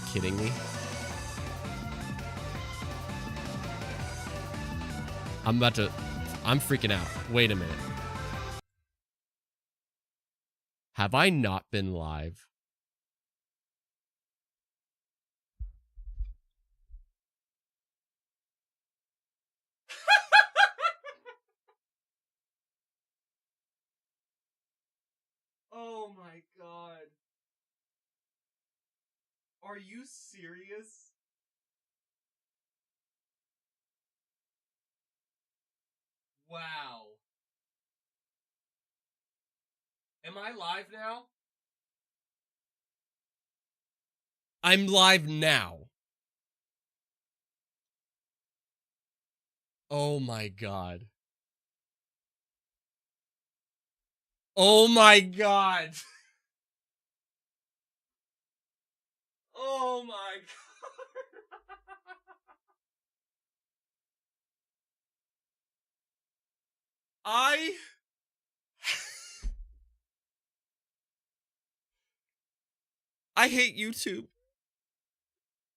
you kidding me? I'm freaking out. Wait a minute. Have I not been live? Oh my god. Are you serious? Wow. Am I live now? I'm live now. Oh my god. Oh my god. Oh my god. I hate YouTube.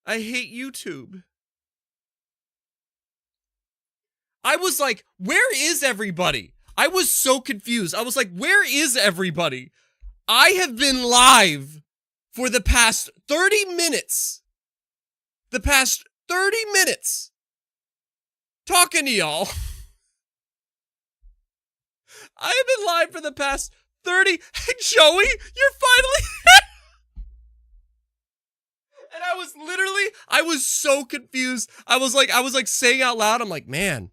I hate YouTube. I was like, where is everybody? I was so confused. I was like, where is everybody? I have been live for the past 30 minutes. The past 30 minutes. Talking to y'all. I have been live for the past 30. Hey, Joey, you're finally And I was so confused. I was like saying out loud, I'm like, man,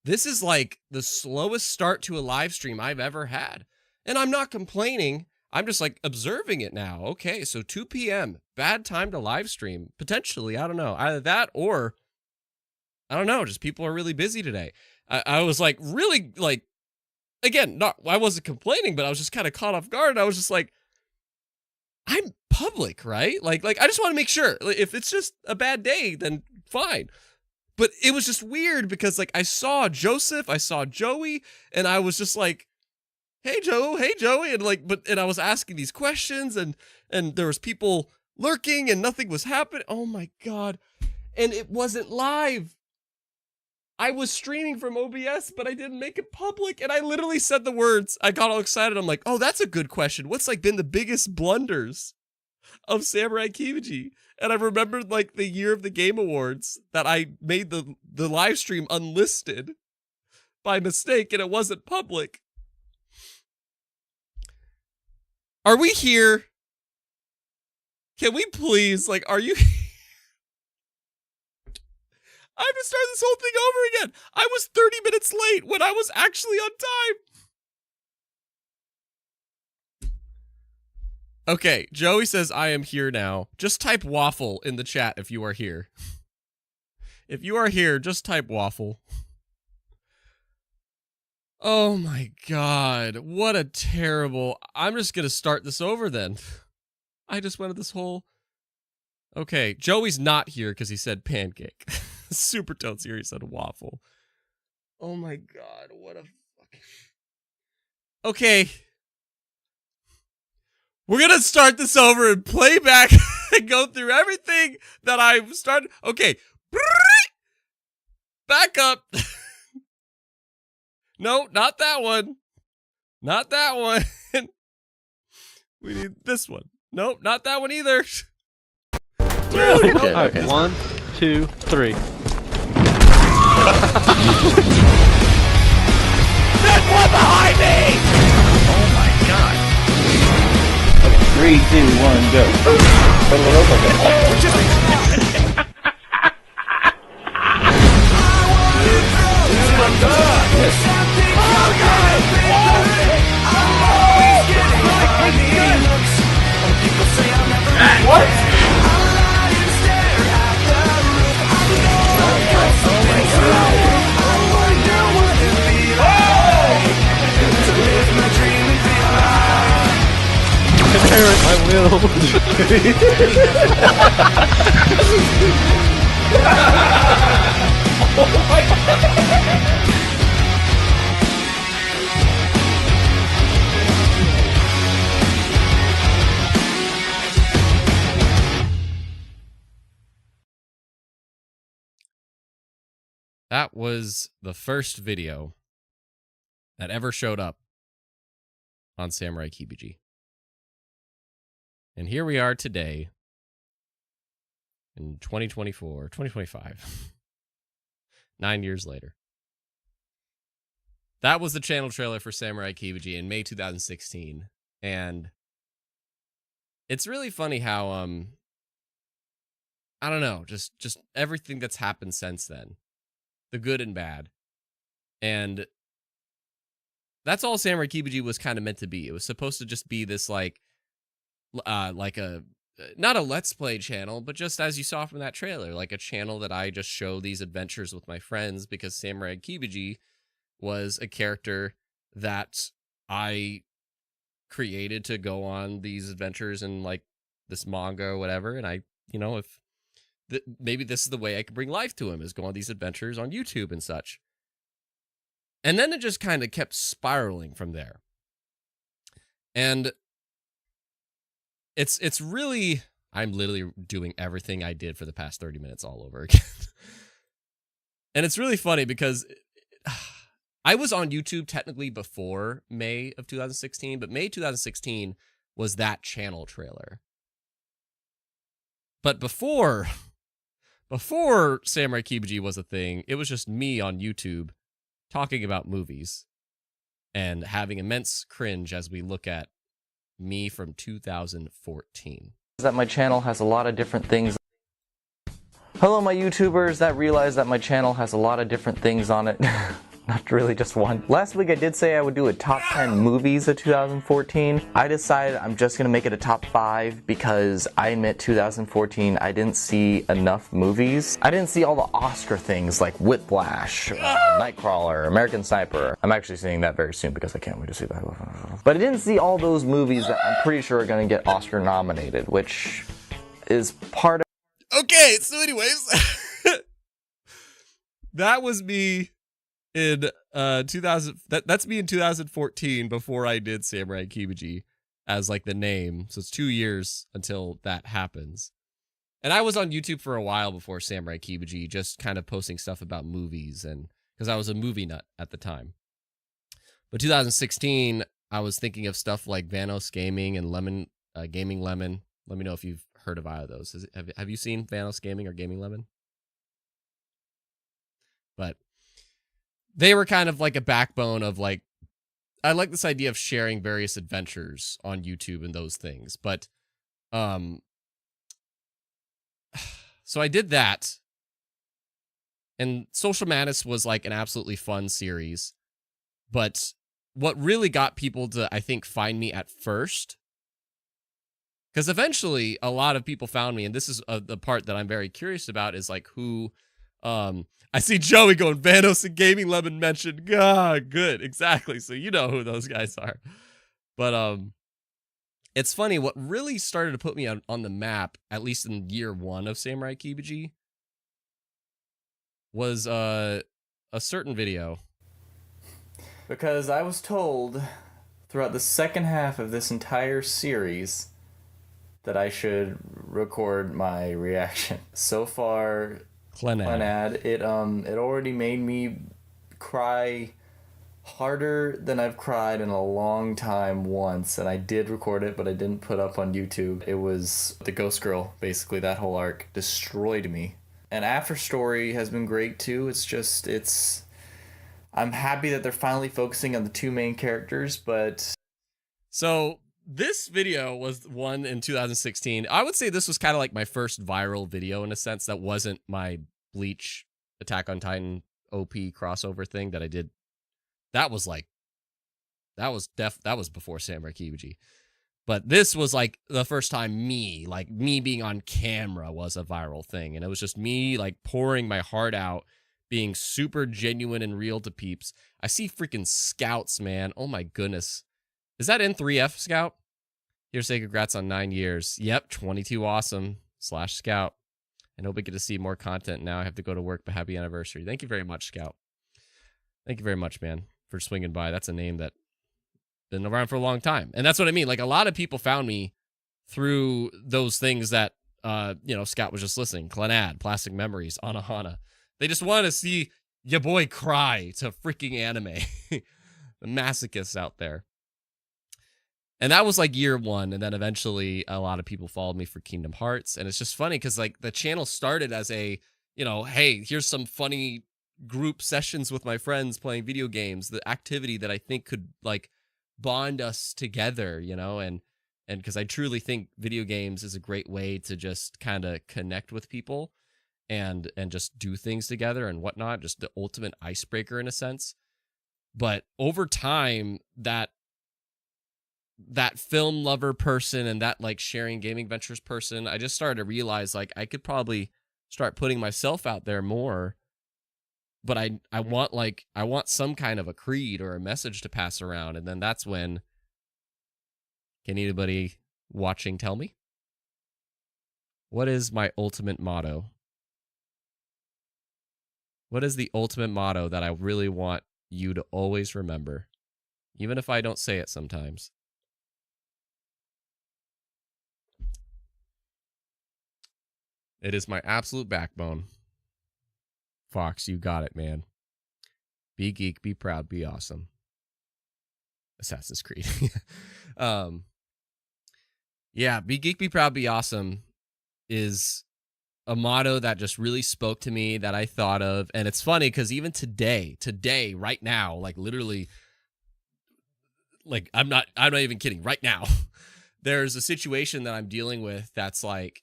this is like the slowest start to a live stream I've ever had. And I'm not complaining. I'm just like observing it now. Okay, so 2 p.m. Bad time to live stream. Potentially, I don't know. Either that or, I don't know, just people are really busy today. I was like, really, like, again, I wasn't complaining, but I was just kind of caught off guard. I was just like, I'm public, right? Like I just want to make sure. If it's just a bad day, then fine. But it was just weird because like I saw Joseph, I saw Joey, and I was just like, hey Joe, hey Joey, and like, and I was asking these questions, and there was people lurking, and nothing was happening. Oh my god. And it wasn't live. I was streaming from OBS, but I didn't make it public, and I literally said the words. I got all excited. I'm like, oh, that's a good question. What's like been the biggest blunders of Samurai Kibiji? And I remembered like the year of the Game Awards that I made the live stream unlisted by mistake, and it wasn't public. Are we here? Can we please, like, are you I have to start this whole thing over again. I was 30 minutes late when I was actually on time. Okay, Joey says I am here now. Just type waffle in the chat if you are here. If you are here, just type waffle. Oh my god, what a terrible... I'm just gonna start this over then. I just went to this whole... Okay, Joey's not here because he said pancake. Super Totes here, he said waffle. Oh my god, what a fucking... Okay. We're gonna start this over and play back and go through everything that I've started. Okay. Back up. No, not that one. Not that one. We need this one. Nope, not that one either. Okay, okay. 1, 2, 3. There's one behind me! Oh my god. Okay, 3, 2, 1, go. What? I will. Oh my god. that was the first video that ever showed up on Samurai Kibiji. And here we are today in 2024, 2025, 9 years later. That was the channel trailer for Samurai Kibiji in May 2016. And it's really funny how, I don't know, just everything that's happened since then, the good and bad. And that's all Samurai Kibiji was kind of meant to be. It was supposed to just be this like a, not a Let's Play channel, but just as you saw from that trailer, like a channel that I just show these adventures with my friends, because Samurai Kibiji was a character that I created to go on these adventures and like this manga or whatever. And I, you know, if maybe this is the way I could bring life to him, is go on these adventures on YouTube and such. And then it just kind of kept spiraling from there. And it's really, I'm literally doing everything I did for the past 30 minutes all over again. And it's really funny because I was on YouTube technically before May of 2016, but May 2016 was that channel trailer. But before Samurai Kibiji was a thing, it was just me on YouTube talking about movies and having immense cringe as we look at me from 2014. That my channel has a lot of different things. Hello my YouTubers that realize that my channel has a lot of different things on it. Not really just one. Last week I did say I would do a top 10 movies of 2014. I decided I'm just gonna make it a top 5 because I admit 2014 I didn't see enough movies. I didn't see all the Oscar things like Whiplash, Nightcrawler, American Sniper. I'm actually seeing that very soon because I can't wait to see that. But I didn't see all those movies that I'm pretty sure are gonna get Oscar nominated, which is part of... Okay, so anyways, that was me in 2000. That's me in 2014 before I did Samurai Kibiji as like the name. So it's 2 years until that happens. And I was on YouTube for a while before Samurai Kibiji, just kind of posting stuff about movies, and because I was a movie nut at the time. But 2016, I was thinking of stuff like Vanos Gaming and Lemon Gaming Lemon. Let me know if you've heard of either of those. Have you seen Vanos Gaming or Gaming Lemon? But they were kind of like a backbone of like, I like this idea of sharing various adventures on YouTube and those things. But, so I did that. And Social Madness was like an absolutely fun series. But what really got people to, I think, find me at first, because eventually a lot of people found me, and this is the part that I'm very curious about, is like who, I see Joey going, Vanos and Gaming Lemon mentioned. God, good, exactly. So you know who those guys are. But it's funny, what really started to put me on the map, at least in year 1 of Samurai Kibiji, was a certain video. Because I was told throughout the second half of this entire series that I should record my reaction. So far, Clenad, it already made me cry harder than I've cried in a long time once, and I did record it, but I didn't put up on YouTube. It was the Ghost Girl, basically. That whole arc destroyed me. And After Story has been great too. I'm happy that they're finally focusing on the 2 main characters, but... So this video was one in 2016. I would say this was kind of like my first viral video in a sense that wasn't my Bleach Attack on Titan OP crossover thing that I did. That was before Samurai Kibiji. But this was like the first time me being on camera was a viral thing. And it was just me like pouring my heart out, being super genuine and real to peeps. I see freaking scouts, man. Oh my goodness. Is that N3F Scout? Here, say congrats on 9 years. Yep, 22 awesome / Scout. I hope we get to see more content now. I have to go to work, but happy anniversary. Thank you very much, Scout. Thank you very much, man, for swinging by. That's a name that been around for a long time. And that's what I mean. Like, a lot of people found me through those things that, Scout was just listening. Clenad, Plastic Memories, Anahana. They just wanted to see your boy cry to freaking anime. The masochists out there. And that was like year one. And then eventually a lot of people followed me for Kingdom Hearts. And it's just funny because like the channel started as a, you know, hey, here's some funny group sessions with my friends playing video games, the activity that I think could like bond us together, you know, and because I truly think video games is a great way to just kind of connect with people and just do things together and whatnot, just the ultimate icebreaker in a sense. But over time, that film lover person and that like sharing gaming ventures person, I just started to realize like I could probably start putting myself out there more. But I want some kind of a creed or a message to pass around. And then that's when, can anybody watching tell me? What is my ultimate motto? What is the ultimate motto that I really want you to always remember? Even if I don't say it sometimes. It is my absolute backbone. Fox, you got it, man. Be geek, be proud, be awesome. Assassin's Creed. Yeah, be geek, be proud, be awesome is a motto that just really spoke to me, that I thought of. And it's funny because even today, right now, like literally, like I'm not even kidding. Right now, there's a situation that I'm dealing with that's like,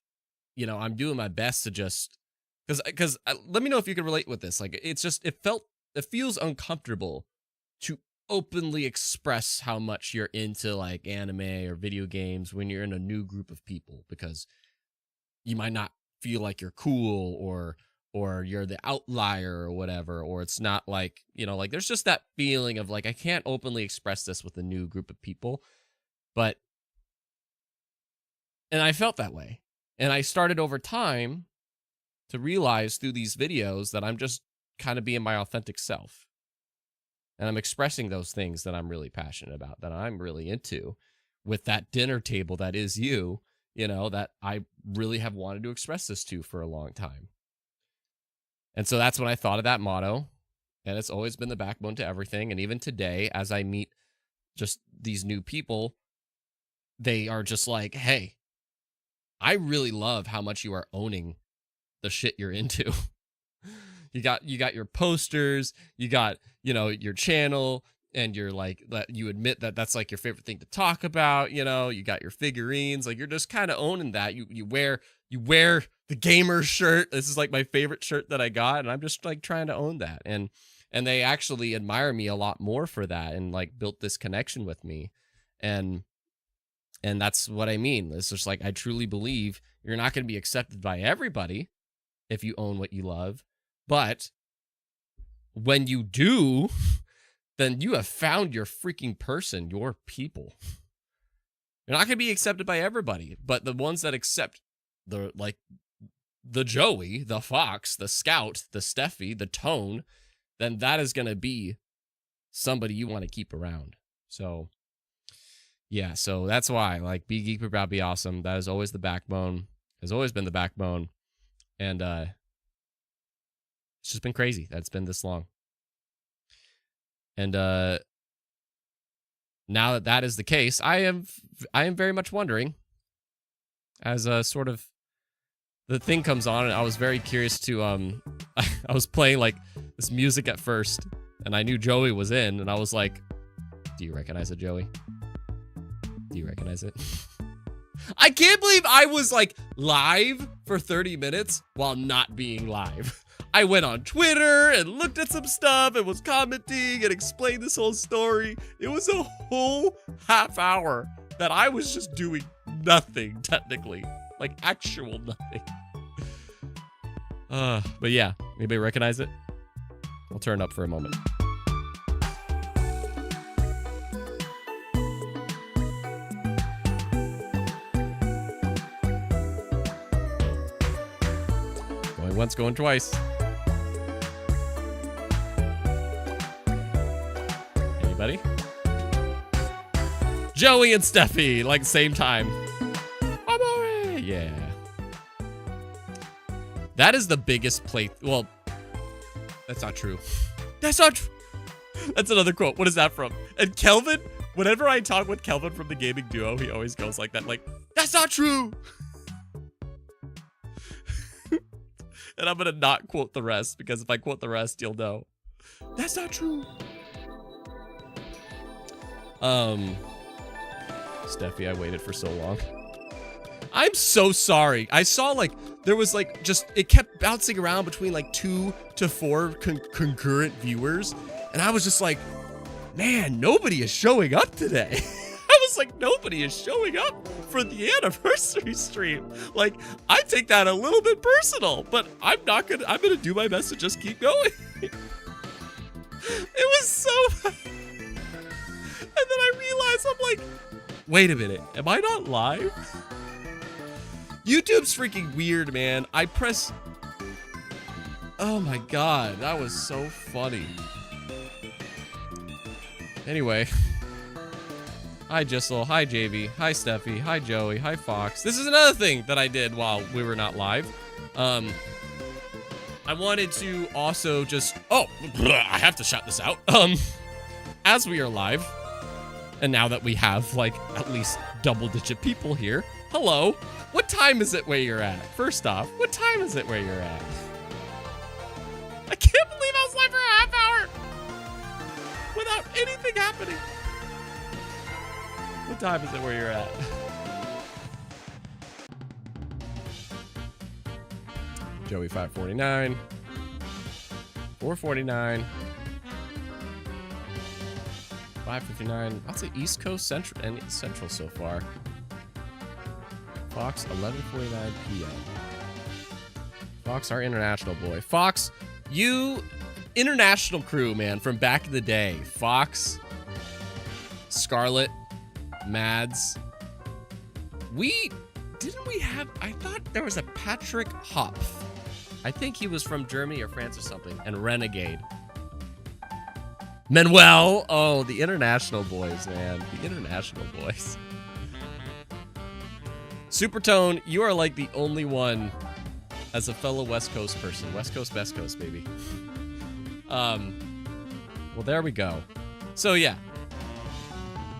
you know, I'm doing my best to just, because let me know if you can relate with this. Like, it's just, it feels uncomfortable to openly express how much you're into like anime or video games when you're in a new group of people, because you might not feel like you're cool or you're the outlier or whatever, or it's not like, you know, like there's just that feeling of like, I can't openly express this with a new group of people. And I felt that way. And I started over time to realize through these videos that I'm just kind of being my authentic self. And I'm expressing those things that I'm really passionate about, that I'm really into, with that dinner table that is you, you know, that I really have wanted to express this to for a long time. And so that's when I thought of that motto, and it's always been the backbone to everything. And even today, as I meet just these new people, they are just like, hey, I really love how much you are owning the shit you're into. You got your posters, you got, you know, your channel, and you're like, you admit that that's like your favorite thing to talk about, you know, you got your figurines, like you're just kind of owning that. You wear the gamer shirt. This is like my favorite shirt that I got, and I'm just like trying to own that. And they actually admire me a lot more for that, and like built this connection with me. And that's what I mean. It's just like, I truly believe you're not going to be accepted by everybody if you own what you love. But when you do, then you have found your freaking person, your people. You're not going to be accepted by everybody, but the ones that accept the Joey, the Fox, the Scout, the Steffi, the Tone, then that is going to be somebody you want to keep around. So yeah, so that's why, like, be geek, be proud, be awesome. That is always the backbone. Has always been the backbone. And it's just been crazy that it's been this long. And now that that is the case, I am very much wondering, as sort of the thing comes on, and I was very curious to I was playing like this music at first, and I knew Joey was in, and I was like, do you recognize it, Joey? Do you recognize it? I can't believe I was like live for 30 minutes while not being live. I went on Twitter and looked at some stuff and was commenting and explained this whole story. It was a whole half hour that I was just doing nothing, technically. Like actual nothing. But yeah, anybody recognize it? I'll turn up for a moment. Going once, going twice. Anybody? Joey and Steffi, like same time. Amore! Yeah. That is the biggest play. Well, That's not true. That's not true. That's another quote. What is that from? And Kelvin, whenever I talk with Kelvin from the gaming duo, he always goes like that, like, that's not true. And I'm gonna not quote the rest, because if I quote the rest, you'll know. That's not true. Steffi, I waited for so long. I'm so sorry. I saw like, there was like just, it kept bouncing around between like 2 to 4 concurrent viewers. And I was just like, man, nobody is showing up today. I was like, nobody is showing up for the anniversary stream. Like, I take that a little bit personal, but I'm gonna do my best to just keep going. It was so bad. And then I realized, I'm like, wait a minute, am I not live? YouTube's freaking weird, man. I press, oh my God, that was so funny. Anyway. Hi, Jissel. Hi, JV. Hi, Steffi. Hi, Joey. Hi, Fox. This is another thing that I did while we were not live. I wanted to also just... Oh, I have to shout this out. As we are live, and now that we have, like, at least double-digit people here, hello. What time is it where you're at? First off, what time is it where you're at? I can't believe I was live for a half hour without anything happening. What time is it where you're at? Joey 549. 449. 559. I'll say East Coast Central and Central so far. Fox 11:49 p.m. Fox, our international boy. Fox, you international crew, man, from back in the day. Fox, Scarlet, Mads. Didn't we have, I thought there was a Patrick Hopf. I think he was from Germany or France or something. And Renegade. Manuel. Oh, the international boys, man. The international boys. Supertone, you are like the only one as a fellow West Coast person. West Coast, Best Coast, baby. Well, there we go. So, yeah.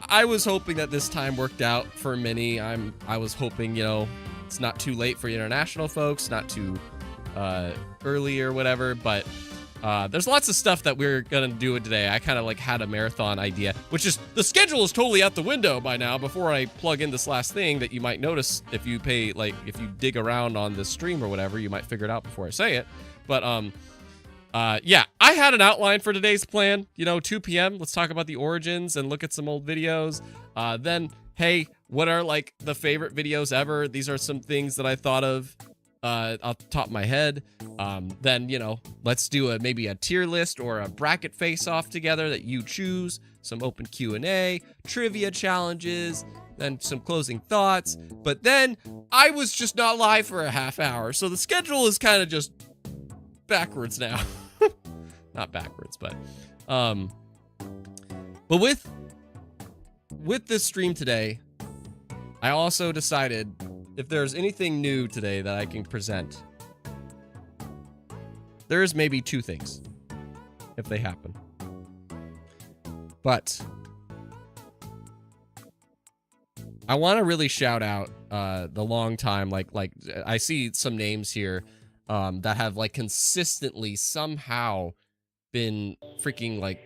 I was hoping that this time worked out for many. I was hoping, you know, it's not too late for international folks, not too early or whatever, but there's lots of stuff that we're gonna do today. I kind of like had a marathon idea, which is, the schedule is totally out the window by now before I plug in this last thing that you might notice if you pay, like, if you dig around on this stream or whatever, you might figure it out before I say it. But yeah, I had an outline for today's plan. You know, 2 p.m. Let's talk about the origins and look at some old videos. Then, hey, what are like the favorite videos ever? These are some things that I thought of off the top of my head. Then, you know, let's do maybe a tier list or a bracket face-off together that you choose. Some open Q&A, trivia challenges, then some closing thoughts. But then I was just not live for a half hour, so the schedule is kind of just backwards now. Not backwards, but with this stream today, I also decided if there's anything new today that I can present, there's maybe 2 things if they happen. But I want to really shout out the long time, like I see some names here that have like consistently somehow been freaking like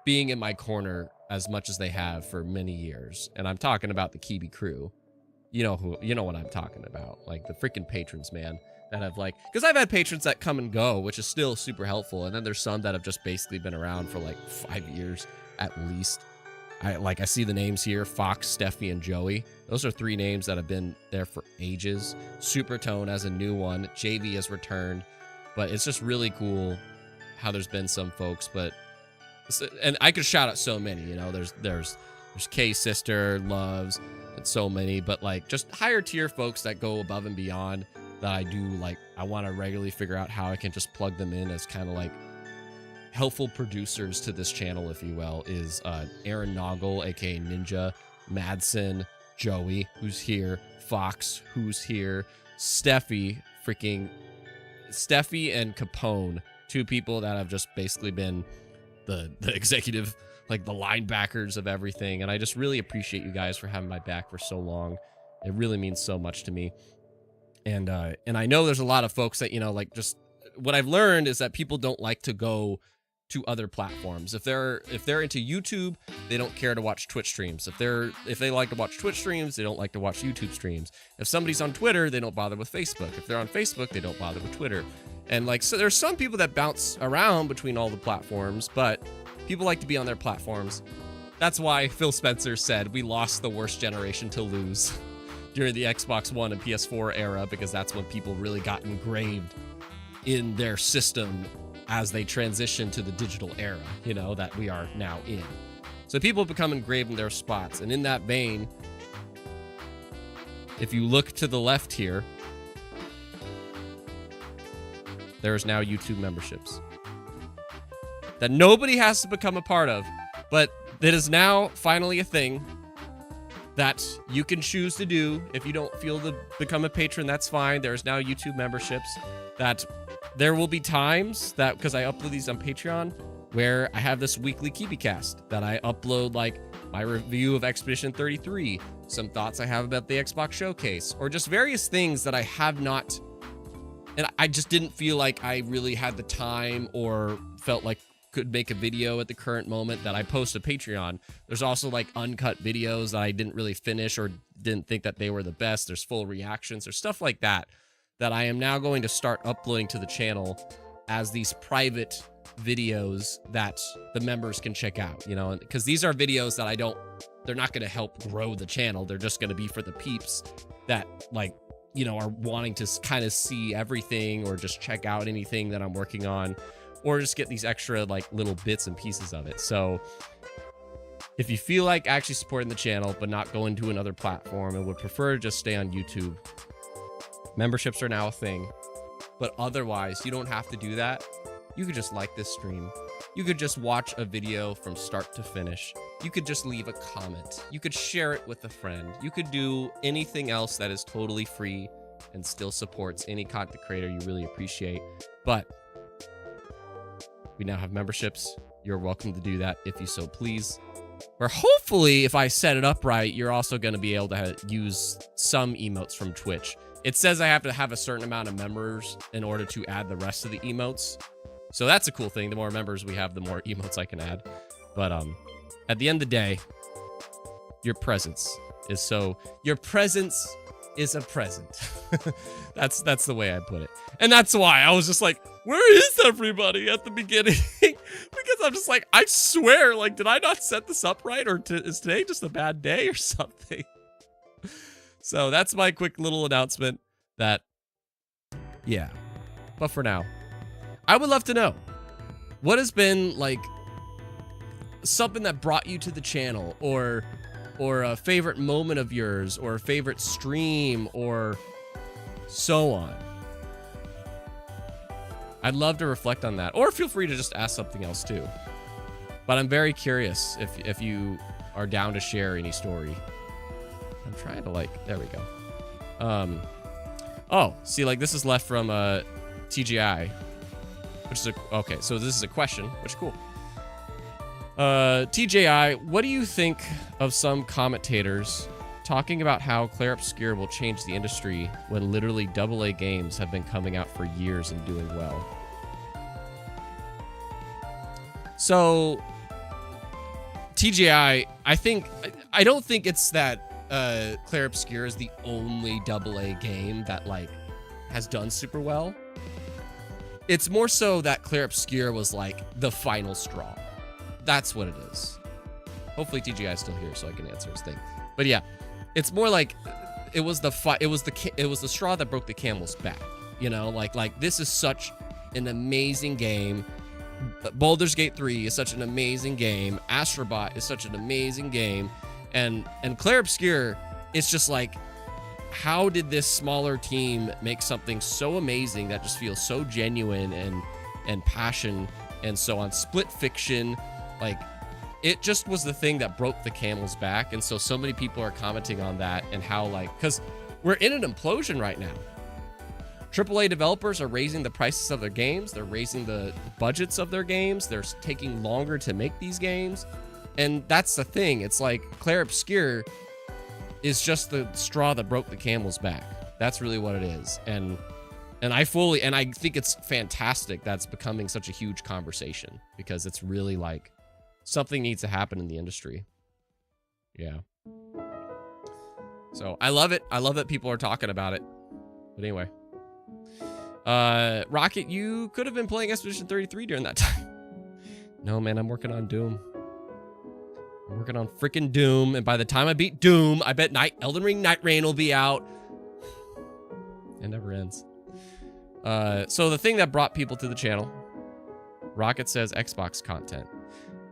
being in my corner as much as they have for many years. And I'm talking about the Kibiji crew. You know what I'm talking about. Like the freaking patrons, man, that have like, because I've had patrons that come and go, which is still super helpful. And then there's some that have just basically been around for like 5 years at least. I see the names here, Fox, Steffi, and Joey. Those are 3 names that have been there for ages. Supertone has a new one. JV has returned. But it's just really cool how there's been some folks. But and I could shout out so many, you know. There's K Sister, Loves, and so many. But like just higher tier folks that go above and beyond that I do like. I want to regularly figure out how I can just plug them in as kind of like helpful producers to this channel, if you will, is Aaron Naugle, aka Ninja, Madsen, Joey, who's here, Fox, who's here, Steffi and Capone, 2 people that have just basically been the executive, like the linebackers of everything. And I just really appreciate you guys for having my back for so long. It really means so much to me. And I know there's a lot of folks that, you know, like, just what I've learned is that people don't like to go to other platforms. If they're into YouTube, they don't care to watch Twitch streams. If they like to watch Twitch streams, they don't like to watch YouTube streams. If somebody's on Twitter, they don't bother with Facebook. If they're on Facebook, they don't bother with Twitter. And like, so there's some people that bounce around between all the platforms, but people like to be on their platforms. That's why Phil Spencer said we lost the worst generation to lose during the Xbox One and PS4 era, because that's when people really got engraved in their system as they transition to the digital era, you know, that we are now in. So people become engraved in their spots. And in that vein, if you look to the left here, there's now YouTube memberships that nobody has to become a part of, but it is now finally a thing that you can choose to do. If you don't feel to become a patron, that's fine. There's now YouTube memberships that there will be times that, because I upload these on Patreon, where I have this weekly KibiCast that I upload, like my review of Expedition 33, some thoughts I have about the Xbox Showcase, or just various things that I have not, and I just didn't feel like I really had the time or felt like could make a video at the current moment, that I post to Patreon. There's also like uncut videos that I didn't really finish or didn't think that they were the best. There's full reactions. There's stuff like that I am now going to start uploading to the channel as these private videos that the members can check out, you know, because these are videos that they're not going to help grow the channel. They're just going to be for the peeps that, like, you know, are wanting to kind of see everything or just check out anything that I'm working on, or just get these extra like little bits and pieces of it. So if you feel like actually supporting the channel but not going to another platform and would prefer to just stay on YouTube, memberships are now a thing. But otherwise, you don't have to do that. You could just like this stream. You could just watch a video from start to finish. You could just leave a comment. You could share it with a friend. You could do anything else that is totally free and still supports any content creator you really appreciate. But we now have memberships. You're welcome to do that if you so please. Or hopefully, if I set it up right, you're also going to be able to use some emotes from Twitch. It says I have to have a certain amount of members in order to add the rest of the emotes. So that's a cool thing. The more members we have, the more emotes I can add. But at the end of the day, your presence is a present. That's the way I put it. And that's why I was just like, where is everybody at the beginning? Because I'm just like, I swear, like, did I not set this up right? Or is today just a bad day or something? So that's my quick little announcement that, yeah. But for now, I would love to know, what has been like something that brought you to the channel, or a favorite moment of yours, or a favorite stream, or so on. I'd love to reflect on that, or feel free to just ask something else too. But I'm very curious if you are down to share any story. I'm trying to, like, there we go. Oh, see, like, this is left from TGI, which is okay, so this is a question, which is cool. TJI, what do you think of some commentators talking about how Claire Obscure will change the industry when literally AA games have been coming out for years and doing well? So, TJI, I don't think it's that Claire Obscure is the only AA game that, like, has done super well. It's more so that Claire Obscure was, like, the final straw. That's what it is. Hopefully TGI is still here so I can answer his thing. But yeah, it's more like it was the straw that broke the camel's back. You know, like this is such an amazing game. Baldur's Gate 3 is such an amazing game. Astrobot is such an amazing game. And Claire Obscure, it's just like, how did this smaller team make something so amazing that just feels so genuine and passion and so on? Split Fiction, like, it just was the thing that broke the camel's back. And so many people are commenting on that and how, like, because we're in an implosion right now. AAA developers are raising the prices of their games. They're raising the budgets of their games. They're taking longer to make these games. And that's the thing. It's like Clair Obscur is just the straw that broke the camel's back. That's really what it is. And I think it's fantastic that's becoming such a huge conversation, because it's really like something needs to happen in the industry. Yeah. So I love it. I love that people are talking about it. But anyway. Rocket, you could have been playing Expedition 33 during that time. No, man, I'm working on Doom. I'm working on freaking Doom, and by the time I beat Doom, I bet Elden Ring Night Rain will be out. It never ends. So the thing that brought people to the channel, Rocket says Xbox content.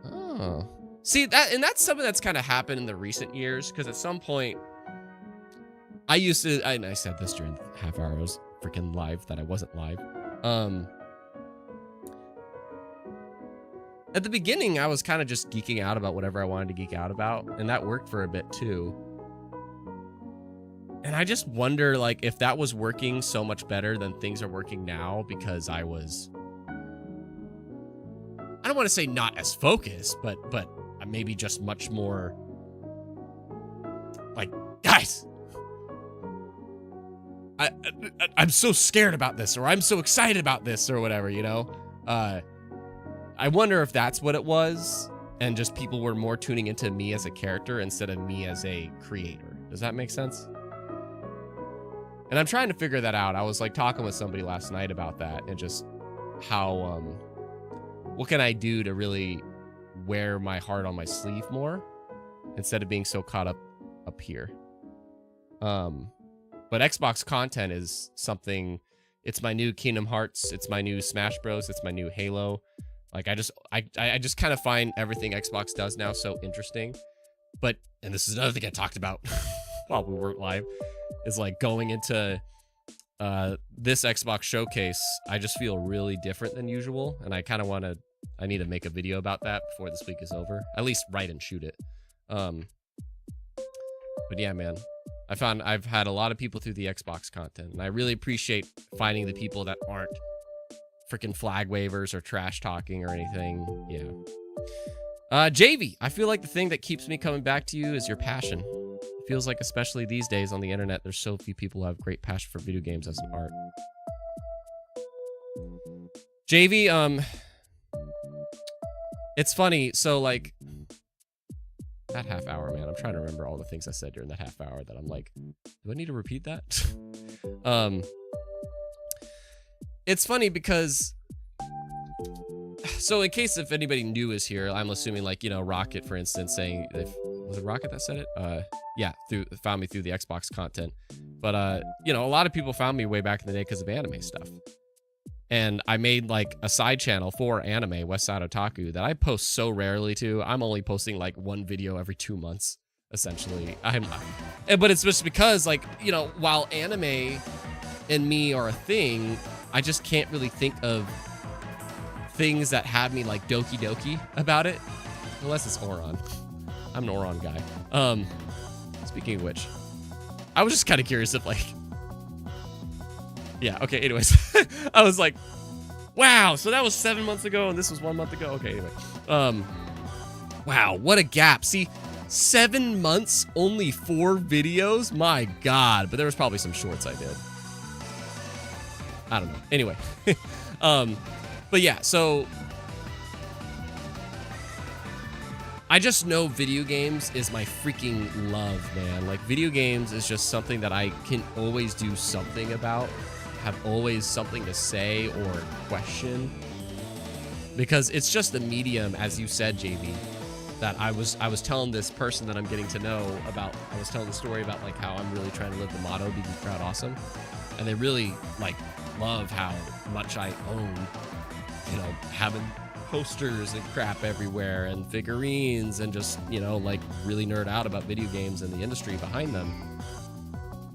Oh. See, that's something that's kind of happened in the recent years, because at some point, I said this during the half hour I was freaking live that I wasn't live. At the beginning, I was kind of just geeking out about whatever I wanted to geek out about, and that worked for a bit too. And I just wonder, like, if that was working so much better than things are working now, because I was, I don't want to say not as focused, but maybe just much more like, guys, I'm so scared about this, or I'm so excited about this, or whatever, you know? I wonder if that's what it was, and just people were more tuning into me as a character instead of me as a creator. Does that make sense? And I'm trying to figure that out. I was like talking with somebody last night about that, and just how, what can I do to really wear my heart on my sleeve more instead of being so caught up here. But Xbox content is something, it's my new Kingdom Hearts, it's my new Smash Bros, it's my new Halo. Like, I just kind of find everything Xbox does now so interesting. But, and this is another thing I talked about while we weren't live, is like going into this Xbox showcase, I just feel really different than usual. And I kind of I need to make a video about that before this week is over. At least write and shoot it. But yeah, man. I've had a lot of people through the Xbox content, and I really appreciate finding the people that aren't freaking flag wavers or trash talking or anything. Yeah. JV, I feel like the thing that keeps me coming back to you is your passion. It feels like, especially these days on the internet, there's so few people who have great passion for video games as an art. JV, it's funny. So, like, that half hour, man, I'm trying to remember all the things I said during that half hour that I'm like, do I need to repeat that? It's funny because, so in case if anybody new is here, I'm assuming, like, you know, Rocket, for instance, saying, was it Rocket that said it? Yeah, found me through the Xbox content. But, you know, a lot of people found me way back in the day because of anime stuff. And I made like a side channel for anime, West Side Otaku, that I post so rarely to. I'm only posting like one video every 2 months, essentially. But it's just because, like, you know, while anime and me are a thing, I just can't really think of things that have me like doki doki about it, unless it's Oron. I'm an Oron guy. Speaking of which, I was just kind of curious if, like, yeah, okay, anyways. I was like, wow, so that was 7 months ago and this was 1 month ago. Okay, anyway. Wow, what a gap. See, 7 months, only 4 videos? My God, but there was probably some shorts I did. I don't know. Anyway. But yeah, so I just know video games is my freaking love, man. Like, video games is just something that I can always do something about, have always something to say or question, because it's just a medium, as you said, JB, that I was telling this person that I'm getting to know about, I was telling the story about, like, how I'm really trying to live the motto, be proud awesome, and they really, like, love how much I own, you know, having posters and crap everywhere and figurines and just, you know, like, really nerd out about video games and the industry behind them.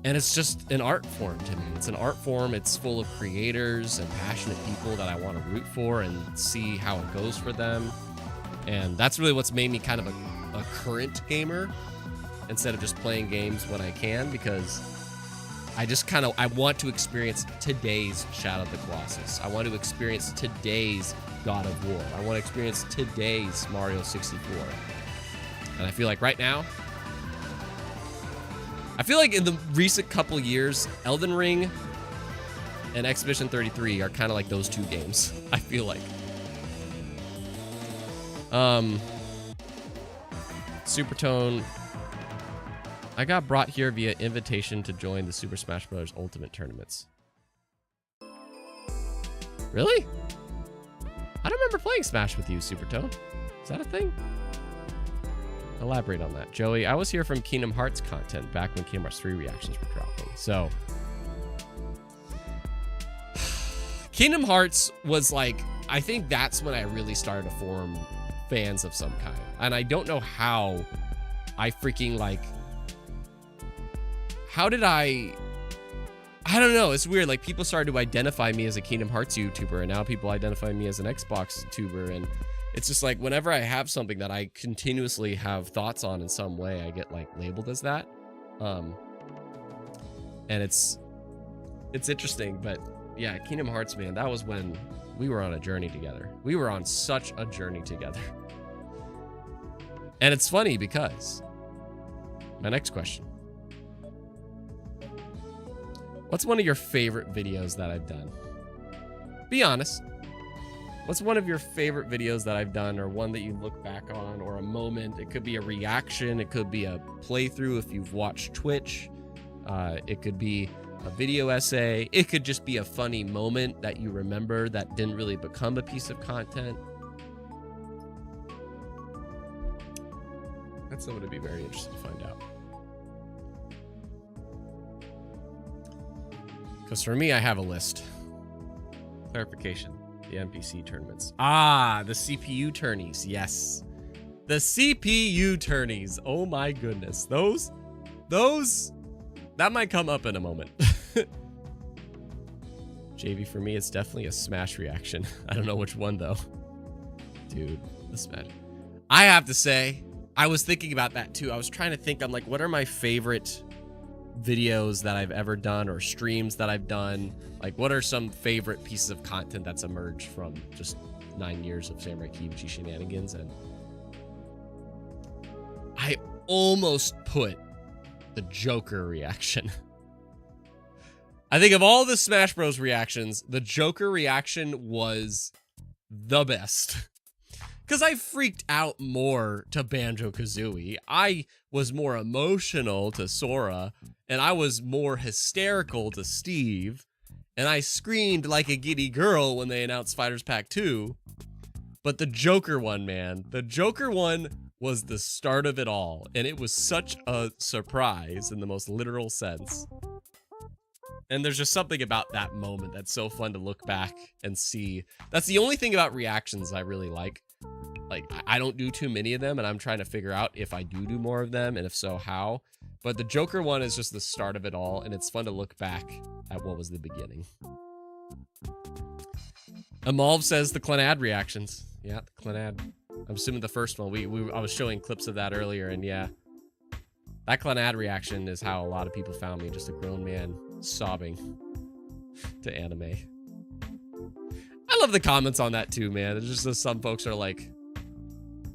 And it's just an art form to me. It's an art form. It's full of creators and passionate people that I want to root for and see how it goes for them. And that's really what's made me kind of a current gamer instead of just playing games when I can, because I want to experience today's Shadow of the Colossus. I want to experience today's God of War. I want to experience today's Mario 64. And I feel like right now, I feel like in the recent couple years, Elden Ring and Expedition 33 are kind of like those two games, I feel like. Supertone. I got brought here via invitation to join the Super Smash Bros. Ultimate tournaments. Really? I don't remember playing Smash with you, Supertone. Is that a thing? Elaborate on that. Joey, I was here from Kingdom Hearts content back when Kingdom Hearts 3 reactions were dropping. So, Kingdom Hearts was like, I think that's when I really started to form fans of some kind. And I don't know how I freaking like, how did I don't know. It's weird. Like, people started to identify me as a Kingdom Hearts YouTuber, and now people identify me as an Xbox YouTuber. And it's just like, whenever I have something that I continuously have thoughts on in some way, I get like labeled as that. And it's interesting, but yeah, Kingdom Hearts, man, that was when we were on a journey together. We were on such a journey together. And it's funny because my next question. What's one of your favorite videos that I've done? Be honest. What's one of your favorite videos that I've done, or one that you look back on, or a moment? It could be a reaction. It could be a playthrough if you've watched Twitch. It could be a video essay. It could just be a funny moment that you remember that didn't really become a piece of content. That's something to be very interested to find out. Because for me, I have a list. Clarification. The NPC tournaments. Ah, the CPU tourneys. Yes. The CPU tourneys. Oh my goodness. Those, that might come up in a moment. JV, for me, it's definitely a Smash reaction. I don't know which one, though. Dude, the Smash. I have to say, I was thinking about that, too. I was trying to think. I'm like, what are my favorite videos that I've ever done, or streams that I've done? Like, what are some favorite pieces of content that's emerged from just 9 years of Samurai Kibiji shenanigans? And I almost put the Joker reaction. I think of all the Smash Bros reactions, the Joker reaction was the best. Because I freaked out more to Banjo-Kazooie. I was more emotional to Sora, and I was more hysterical to Steve, and I screamed like a giddy girl when they announced Fighters Pack 2. But the Joker one, man, the Joker one was the start of it all, and it was such a surprise in the most literal sense. And there's just something about that moment that's so fun to look back and see. That's the only thing about reactions I really like. Like, I don't do too many of them, and I'm trying to figure out if I do more of them, and if so, how. But the Joker one is just the start of it all, and it's fun to look back at what was the beginning. Emalv says the Clannad reactions. Yeah, the Clannad. I'm assuming the first one. I was showing clips of that earlier, and yeah. That Clannad reaction is how a lot of people found me, just a grown man sobbing to anime. I love the comments on that too, man. It's just that some folks are like,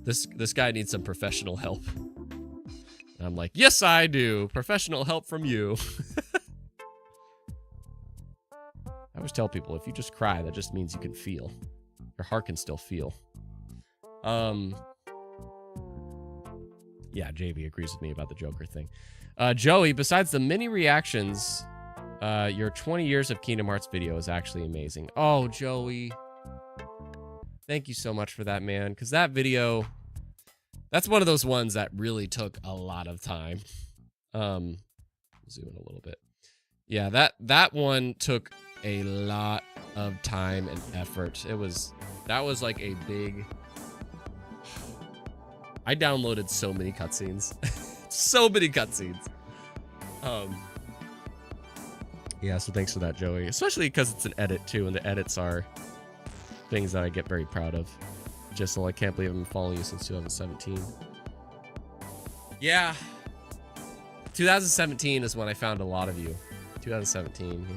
this guy needs some professional help. And I'm like, yes, I do. Professional help from you. I always tell people, if you just cry, that just means you can feel. Your heart can still feel. Yeah, JV agrees with me about the Joker thing. Joey, besides the mini reactions, your 20 years of Kingdom Hearts video is actually amazing. Oh, Joey. Thank you so much for that, man. Because that video, that's one of those ones that really took a lot of time. Zoom in a little bit. Yeah, that one took a lot of time and effort. That was like a big... I downloaded so many cutscenes. So many cutscenes. Yeah, so thanks for that, Joey. Especially because it's an edit, too, and the edits are things that I get very proud of. Jissel, I can't believe I've been following you since 2017. Yeah. 2017 is when I found a lot of you. 2017, yeah.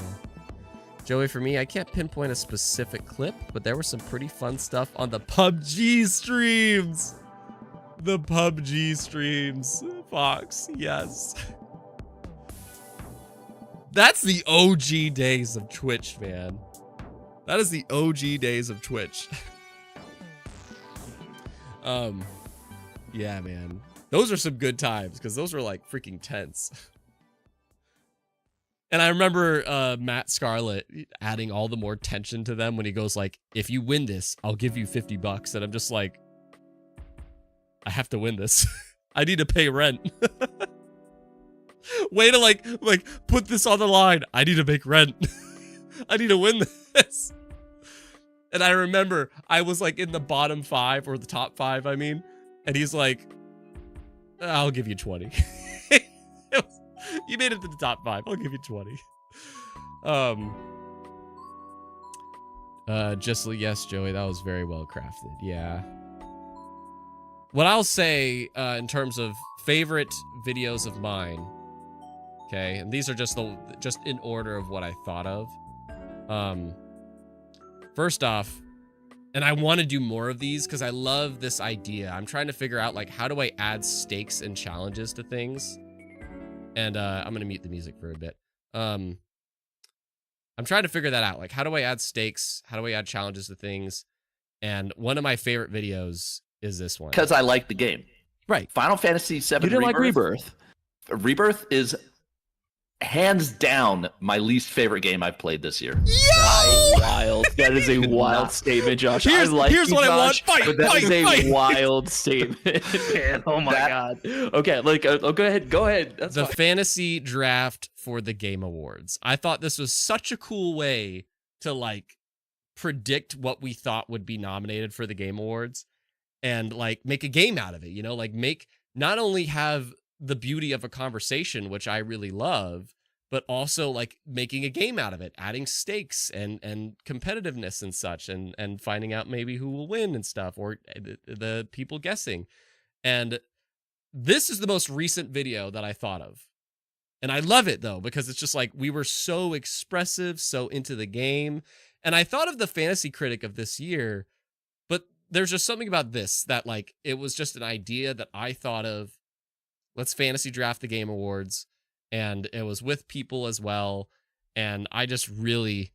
Joey, for me, I can't pinpoint a specific clip, but there was some pretty fun stuff on the PUBG streams. The PUBG streams, Fox, yes. That's the OG days of Twitch, man. That is the OG days of Twitch. Yeah, man. Those are some good times, because those were like freaking tense. And I remember Matt Scarlett adding all the more tension to them when he goes like, if you win this, I'll give you $50. And I'm just like, I have to win this. I need to pay rent. Way to like put this on the line. I need to make rent. I need to win this. And I remember I was like in the bottom 5 or the top 5, I mean, and he's like, I'll give you 20. You made it to the top 5. I'll give you 20. Yes, Joey, that was very well crafted. Yeah. What I'll say in terms of favorite videos of mine, okay, and these are just in order of what I thought of. First off, and I want to do more of these because I love this idea. I'm trying to figure out like how do I add stakes and challenges to things. And I'm gonna mute the music for a bit. I'm trying to figure that out. Like, how do I add stakes? How do I add challenges to things? And one of my favorite videos is this one. Because I like the game. Right. Final Fantasy VII You didn't like Rebirth. Rebirth is hands down my least favorite game I've played this year. Wild. That is a wild statement, Josh. Here's I like what you, I want. Josh, Fight, but that fight, is a fight. wild statement, man. Oh my god. Okay, like, go ahead. Go ahead. That's The fine. fantasy draft for the Game Awards. I thought this was such a cool way to like predict what we thought would be nominated for the Game Awards and like make a game out of it, you know, like not only have the beauty of a conversation, which I really love, but also like making a game out of it, adding stakes and competitiveness and such, and finding out maybe who will win and stuff, or the people guessing. And this is the most recent video that I thought of. And I love it though, because it's just like, we were so expressive, so into the game. And I thought of the fantasy critic of this year, but there's just something about this that like, it was just an idea that I thought of. Let's fantasy draft the Game Awards. And it was with people as well. And I just really,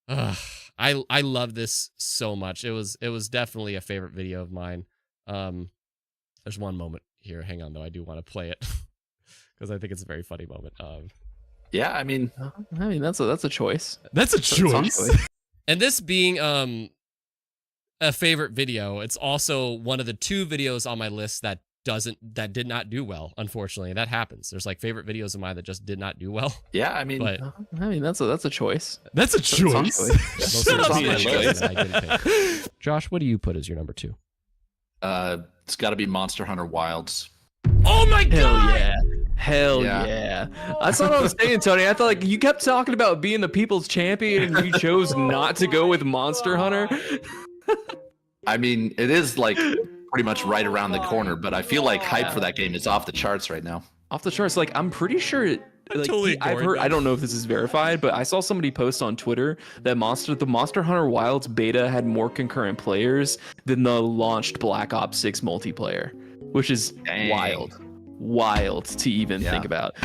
I love this so much. It was definitely a favorite video of mine. There's one moment here. Hang on though. I do want to play it because I think it's a very funny moment. Yeah, I mean that's a choice. That's a That's a choice. And this being a favorite video, it's also one of the 2 videos on my list that did not do well, unfortunately. That happens. There's like favorite videos of mine that just did not do well. yeah, I mean But that's a choice. that's a choice. choice. Shut up, up, man. Josh, what do you put as your number 2? it's got to be Monster Hunter Wilds. Oh my god! Hell Yeah. yeah. That's what I was saying, Tony. I thought like you kept talking about being the people's champion and you chose not to go with Monster Hunter. I mean, it is like pretty much right around the corner, but I feel like hype for that game is off the charts right now. Off the charts, like I'm pretty sure like totally I've ignored heard that. I don't know if this is verified, but I saw somebody post on Twitter that the Monster Hunter Wilds beta had more concurrent players than the launched Black Ops 6 multiplayer, which is Dang. wild to even Yeah. think about.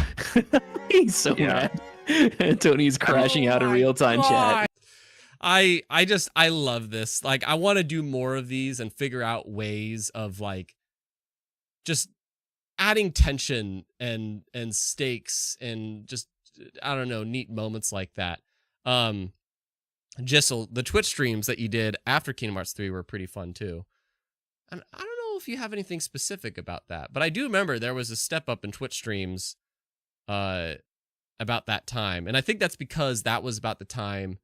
He's so Yeah. mad. Tony's crashing out in real-time chat. I love this. Like, I want to do more of these and figure out ways of like just adding tension and stakes and just, I don't know, neat moments like that. Gissel, the Twitch streams that you did after Kingdom Hearts 3 were pretty fun too. And I don't know if you have anything specific about that, but I do remember there was a step up in Twitch streams about that time. And I think that's because that was about the time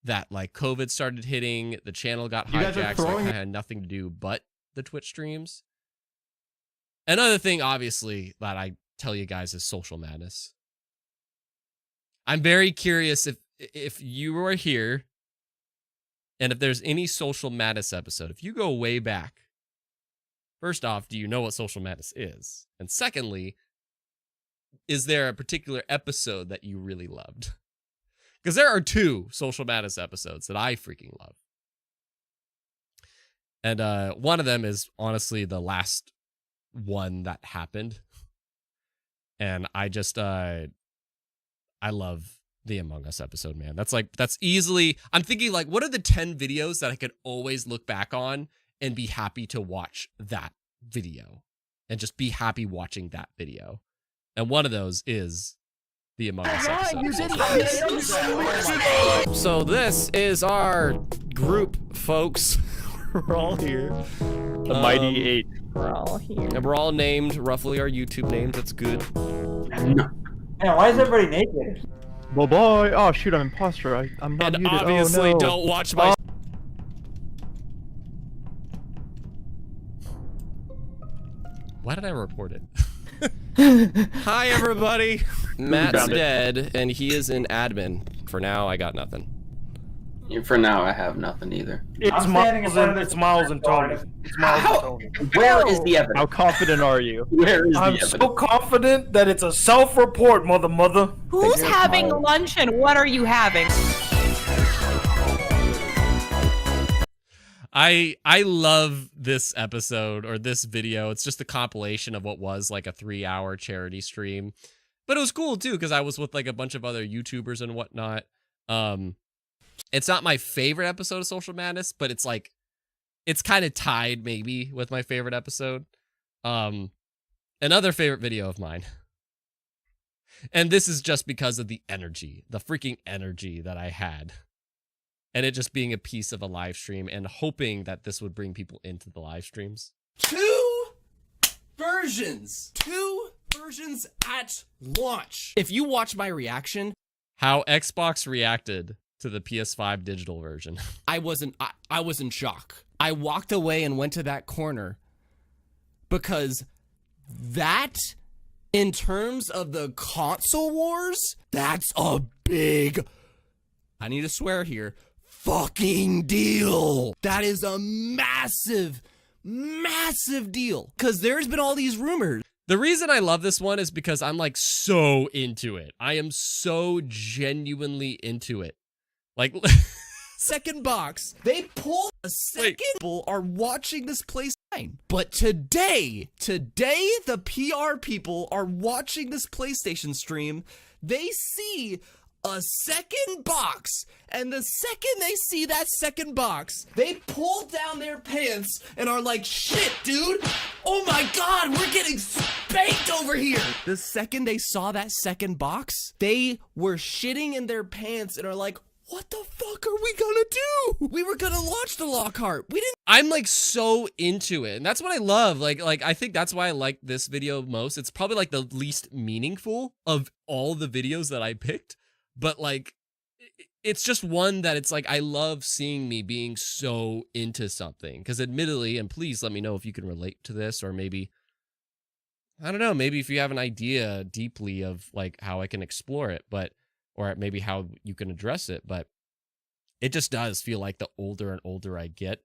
that like COVID started hitting, the channel got hijacked, so I kinda had nothing to do but the Twitch streams. Another thing, obviously, that I tell you guys is social madness. I'm very curious if you are here and if there's any social madness episode. If you go way back, first off, do you know what social madness is? And secondly, is there a particular episode that you really loved? Because there are 2 Social Madness episodes that I freaking love. And one of them is honestly the last one that happened. And I just, I love the Among Us episode, man. That's easily, I'm thinking like, what are the 10 videos that I could always look back on and be happy to watch that video and just be happy watching that video. And one of those is the Among Us episode. So this is our group, folks. We're all here. The Mighty 8. We're all here. And we're all named roughly our YouTube names. That's good. Man, why is everybody naked? Bye bye. Oh shoot, I'm imposter. I'm not And muted. obviously oh, no. don't watch my... Why did I report it? Hi, everybody. Matt's dead, and he is in admin. For now, I got nothing. For now, I have nothing either. It's Miles and Tony. It's Miles and Tony. Where is the evidence? How confident are you? Where is I'm the so evidence? confident that it's a self-report, mother. Who's having lunch and what are you having? I love this episode or this video. It's just a compilation of what was like a 3-hour charity stream. But it was cool too, because I was with like a bunch of other YouTubers and whatnot. It's not my favorite episode of Social Madness, but it's like, it's kind of tied maybe with my favorite episode. Another favorite video of mine. And this is just because of the energy, the freaking energy that I had. And it just being a piece of a live stream and hoping that this would bring people into the live streams. 2 versions at launch. If you watch my reaction, how Xbox reacted to the PS5 digital version. I was in shock. I walked away and went to that corner because that, in terms of the console wars, that's a big, I need to swear here, fucking deal. That is a massive deal. Because there's been all these rumors. The reason I love this one is because I'm like so into it. I am so genuinely into it. Like, second box, they pulled a second. People are watching this place. But today, the PR people are watching this PlayStation stream. They see a second box, and the second they see that second box, they pull down their pants and are like, shit, dude, oh my god, we're getting spanked over here. The second they saw that second box, they were shitting in their pants and are like, what the fuck are we gonna do? We were gonna launch the Lockhart. We didn't. I'm like so into it, and that's what I love. Like I think that's why I like this video most. It's probably like the least meaningful of all the videos that I picked. But like, it's just one that it's like, I love seeing me being so into something. Because admittedly, and please let me know if you can relate to this, or maybe, I don't know, maybe if you have an idea deeply of like how I can explore it, but, or maybe how you can address it. But it just does feel like the older and older I get,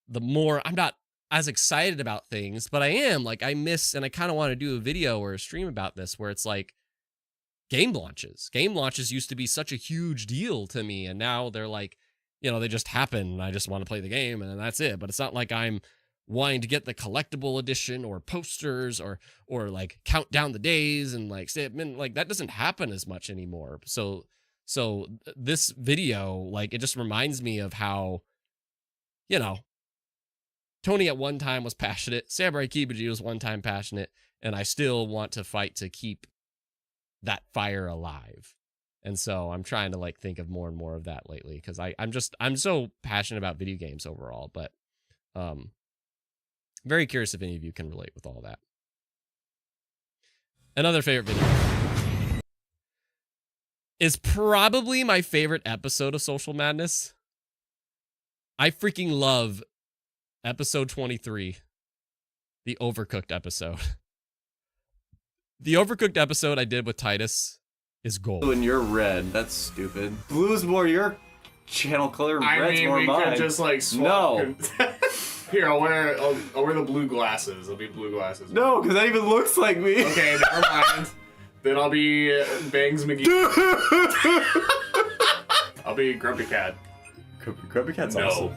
the more I'm not as excited about things, but I am. Like, I miss, and I kind of want to do a video or a stream about this where it's like, game launches used to be such a huge deal to me, and now they're like, you know, they just happen and I just want to play the game and that's it. But it's not like I'm wanting to get the collectible edition or posters or like count down the days and like say, like that doesn't happen as much anymore. So this video, like, it just reminds me of how, you know, Tony at one time was passionate, Samurai Kibiji was one time passionate, and I still want to fight to keep that fire alive. And so I'm trying to like think of more and more of that lately, because I'm so passionate about video games overall. But very curious if any of you can relate with all that. Another favorite video is probably my favorite episode of Social Madness. I freaking love episode 23, the Overcooked episode. The Overcooked episode I did with Titus is gold. Blue and you're red. That's stupid. Blue's more your channel color. Red's more mine. just like swap. No. Here, I'll wear the blue glasses. It'll be blue glasses. No, because that even looks like me. Okay, never mind. Then I'll be Bangs McGee. I'll be Grumpy Cat. Grumpy Cat's No. awesome.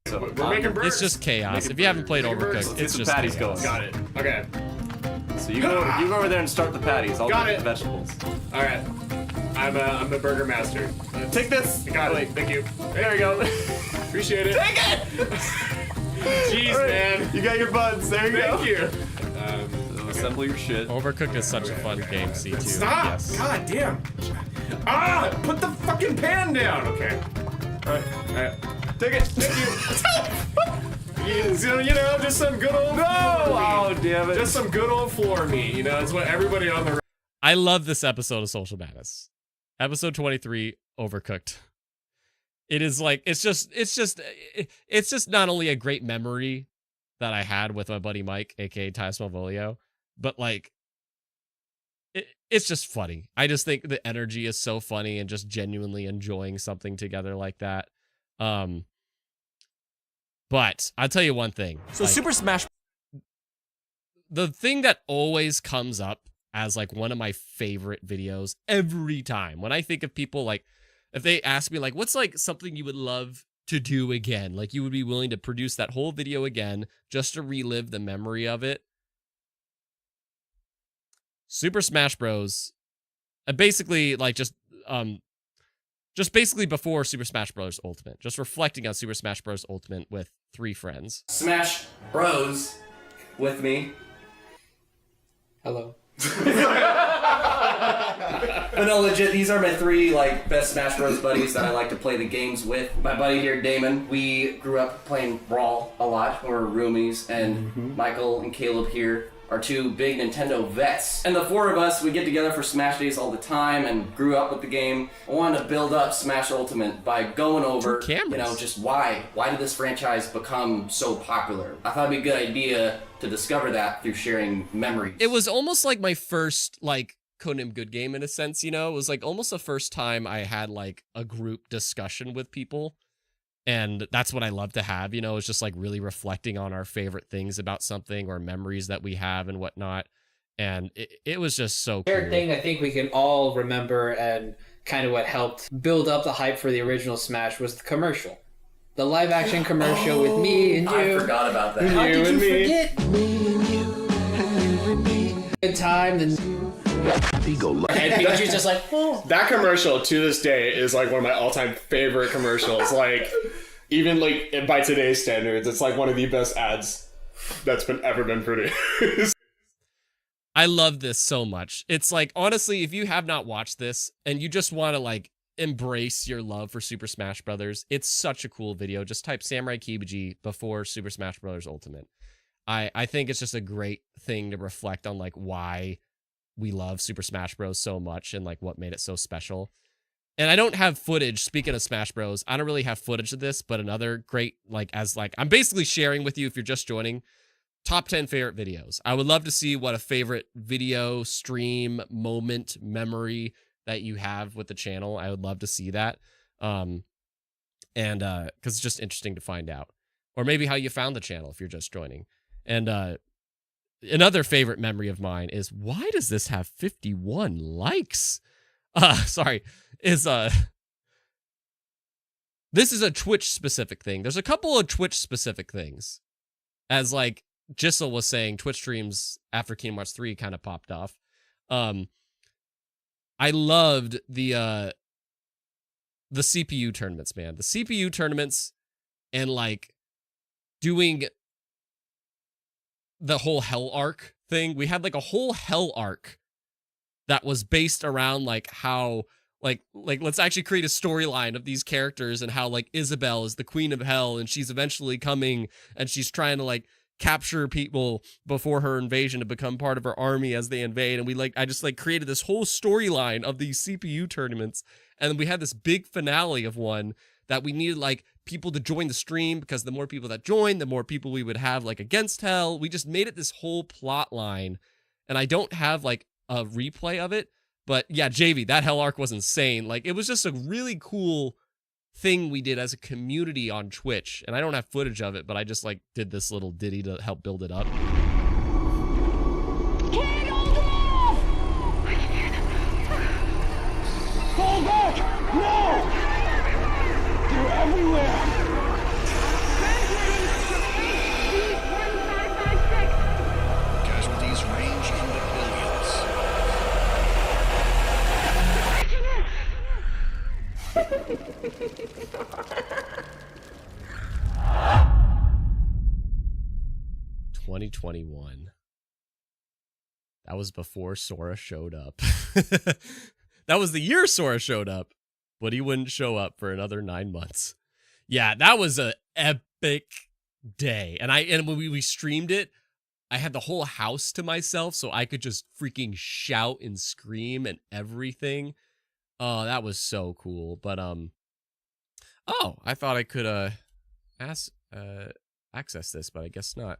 So, we're making burgers. It's just chaos. If you haven't played Overcooked, it's just patties chaos. going. Got it. Okay. So you go over there and start the patties. I'll Got get it. the vegetables. All right. I'm the burger master. Take this. Got it. Thank you. There we go. Appreciate it. Take it. Jeez, Right. man. You got your buns. There you go. Thank you. So assemble your shit. Overcooked is such a fun game, C2. Stop! Yes. God damn! Ah! Put the fucking pan down! Okay. Alright. Take it. Thank you. You know, just some good old floor Oh, meat. damn it. Just some good old floor meat. You know, it's what everybody on the I love this episode of Social Madness. Episode 23, Overcooked. It is like, it's just not only a great memory that I had with my buddy Mike, aka Tyus Malvolio, but like, it's just funny. I just think the energy is so funny and just genuinely enjoying something together like that. But I'll tell you one thing. So like, Super Smash. the thing that always comes up as like one of my favorite videos every time when I think of people, like if they ask me like, what's like something you would love to do again? Like you would be willing to produce that whole video again just to relive the memory of it. Super Smash Bros. Basically like just basically before Super Smash Bros. Ultimate. Just reflecting on Super Smash Bros. Ultimate with 3 friends. Smash Bros. With me. Hello. But no, legit, these are my 3 like best Smash Bros. Buddies that I like to play the games with. My buddy here, Damon, we grew up playing Brawl a lot. We were roomies, and Michael and Caleb here are 2 big Nintendo vets. And the 4 of us, we get together for Smash Days all the time and grew up with the game. I wanted to build up Smash Ultimate by going over, you know, just why did this franchise become so popular? I thought it'd be a good idea to discover that through sharing memories. It was almost like my first like Codename Good Game in a sense, you know? It was like almost the first time I had like a group discussion with people. And that's what I love to have, you know, it's just like really reflecting on our favorite things about something or memories that we have and whatnot. And it was just so cool. Favorite thing I think we can all remember and kind of what helped build up the hype for the original Smash was the commercial. The live action commercial with me and you. I forgot about that. How You did and you me. forget? Me and you, and me. Good time, then and Pichu's just like, oh. That commercial to this day is like one of my all-time favorite commercials. Like, even like by today's standards, it's like one of the best ads that's ever been produced. I love this so much. It's like, honestly, if you have not watched this and you just want to like embrace your love for Super Smash Brothers, it's such a cool video. Just type Samurai Kibiji before Super Smash Brothers Ultimate. I think it's just a great thing to reflect on like why we love Super Smash Bros. So much and like what made it so special. And I don't have footage, speaking of Smash Bros, I don't really have footage of this, but another great, like, as like, I'm basically sharing with you if you're just joining, top 10 favorite videos. I would love to see what a favorite video, stream, moment, memory that you have with the channel. I would love to see that. Because it's just interesting to find out. Or maybe how you found the channel if you're just joining. And another favorite memory of mine is, why does this have 51 likes? Sorry. This is a Twitch specific thing. There's a couple of Twitch specific things. As like Jissel was saying, Twitch streams after Kingdom Hearts 3 kind of popped off. I loved the CPU tournaments, man. The CPU tournaments and like doing the whole Hell arc thing. We had like a whole Hell arc that was based around like how like let's actually create a storyline of these characters and how like Isabelle is the queen of Hell and she's eventually coming and she's trying to like capture people before her invasion to become part of her army as they invade. And I just like created this whole storyline of these CPU tournaments. And then we had this big finale of one that we needed like people to join the stream, because the more people that joined, the more people we would have like against Hell. We just made it this whole plot line. And I don't have like a replay of it, but yeah, JV, that Hell arc was insane. Like it was just a really cool thing we did as a community on Twitch. And I don't have footage of it, but I just like did this little ditty to help build it up. Can't hold them off! Fall back! No! They're everywhere! Casualties range in the billions. 2021. That was before Sora showed up. That was the year Sora showed up, but he wouldn't show up for another 9 months. Yeah, that was a epic day. And when we streamed it, I had the whole house to myself, so I could just freaking shout and scream and everything. Oh, that was so cool. But oh, I thought I could access this, but I guess not.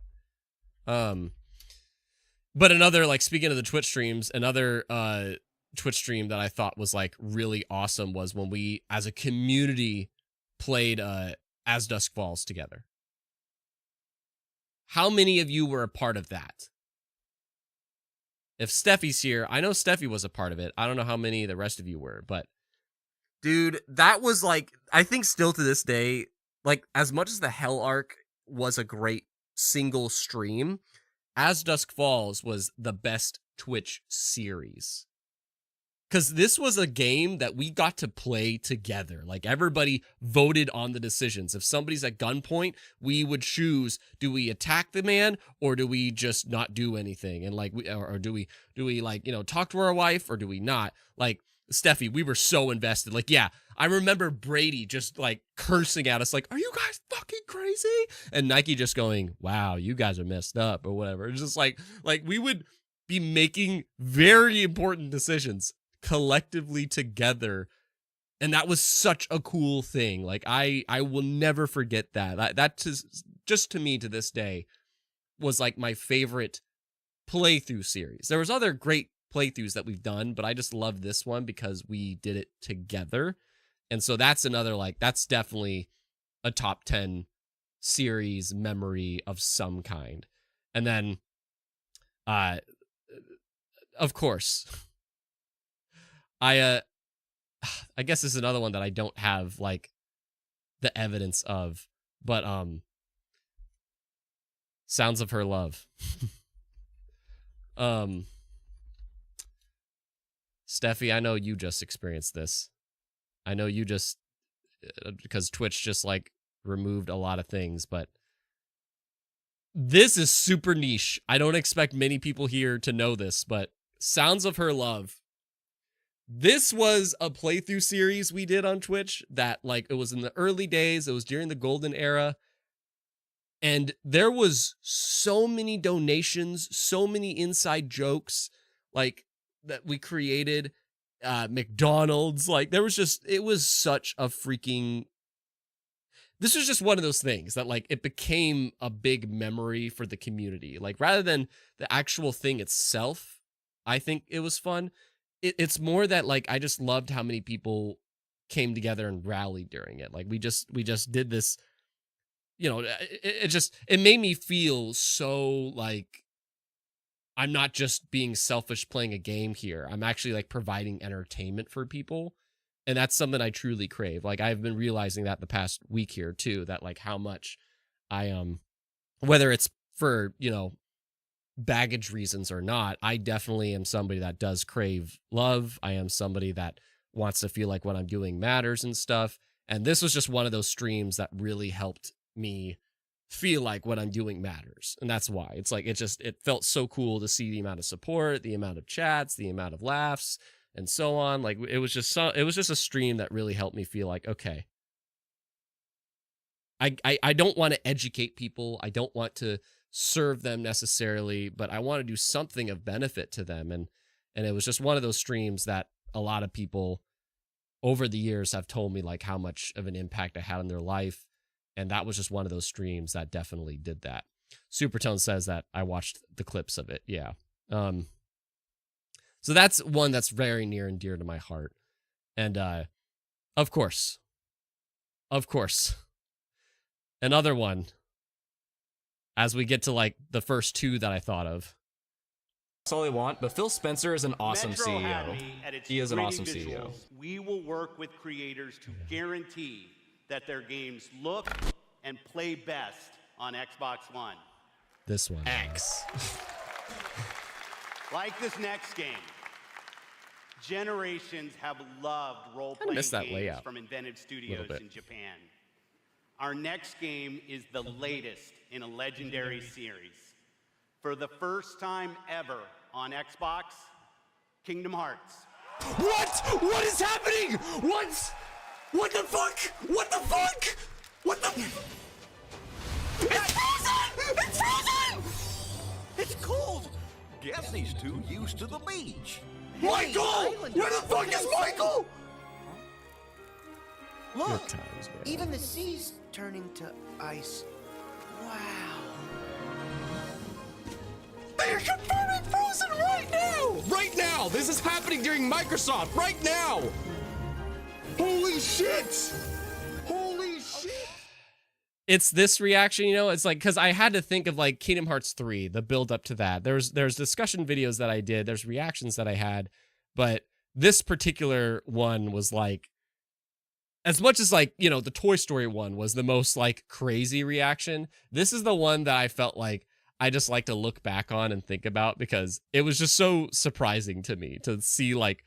But another, like, speaking of the Twitch streams, another Twitch stream that I thought was like really awesome was when we as a community played As Dusk Falls together. How many of you were a part of that? If Stephy's here, I know Stephy was a part of it. I don't know how many the rest of you were, but dude, that was like, I think still to this day, like, as much as the Hell Arc was a great single stream, As Dusk Falls was the best Twitch series. Because this was a game that we got to play together. Like, everybody voted on the decisions. If somebody's at gunpoint, we would choose, do we attack the man or do we just not do anything? And like, or do we like, you know, talk to our wife or do we not? Like, Steffi, we were so invested. Like, yeah, I remember Brady just like cursing at us like, are you guys fucking crazy? And Nike just going, wow, you guys are messed up or whatever. It's just like we would be making very important decisions collectively together, and that was such a cool thing. Like, I will never forget that. That just to me to this day was like my favorite playthrough series. There was other great playthroughs that we've done, but I just love this one because we did it together. And so that's another, like, that's definitely a top 10 series memory of some kind. And then of course, I guess this is another one that I don't have like the evidence of, but Sounds of Her Love. Steffi, I know you just experienced this. I know you just, because Twitch just like removed a lot of things, but this is super niche. I don't expect many people here to know this, but Sounds of Her Love. This was a playthrough series we did on Twitch that, like, it was in the early days. It was during the golden era. And there was so many donations, so many inside jokes, like, that we created. McDonald's, like, there was just, it was such a freaking, this was just one of those things that, like, it became a big memory for the community. Like, rather than the actual thing itself, I think it was fun. It's more that, like, I just loved how many people came together and rallied during it. Like, we just did this, you know, it made me feel so like I'm not just being selfish playing a game here. I'm actually like providing entertainment for people. And that's something I truly crave. Like, I've been realizing that the past week here too, that like how much I, whether it's for, you know, baggage reasons or not, I definitely am somebody that does crave love. I am somebody that wants to feel like what I'm doing matters and stuff. And this was just one of those streams that really helped me feel like what I'm doing matters. And that's why it's like, it felt so cool to see the amount of support, the amount of chats, the amount of laughs and so on. Like, it was just a stream that really helped me feel like, okay, I don't want to educate people. I don't want to serve them necessarily, but I want to do something of benefit to them. And it was just one of those streams that a lot of people over the years have told me like how much of an impact I had on their life. And that was just one of those streams that definitely did that. Supertone says that I watched the clips of it. Yeah. So that's one that's very near and dear to my heart. And of course, of course, another one. As we get to like the first two that I thought of. That's all they want, but Phil Spencer is an awesome CEO. He is an awesome CEO. We will work with creators to guarantee that their games look and play best on Xbox One. This one. X. Like this next game, generations have loved role-playing missed that games layout from inventive a studios little bit. in Japan. Our next game is the latest in a legendary series. For the first time ever on Xbox, Kingdom Hearts. What? What is happening? What? What the fuck? What the fuck? What the? It's frozen! It's frozen! It's cold. Guess he's too used to the beach. Michael! Where the fuck is Michael? Look, times, man. even the sea's turning to ice. Wow. They're confirming Frozen right now! Right now! This is happening during Microsoft right now! Holy shit! Holy shit! It's this reaction, you know, it's like, because I had to think of like Kingdom Hearts 3, the build up to that. There's discussion videos that I did, there's reactions that I had, but this particular one was like, as much as like, you know, the Toy Story one was the most like crazy reaction, this is the one that I felt like I just like to look back on and think about because it was just so surprising to me to see like,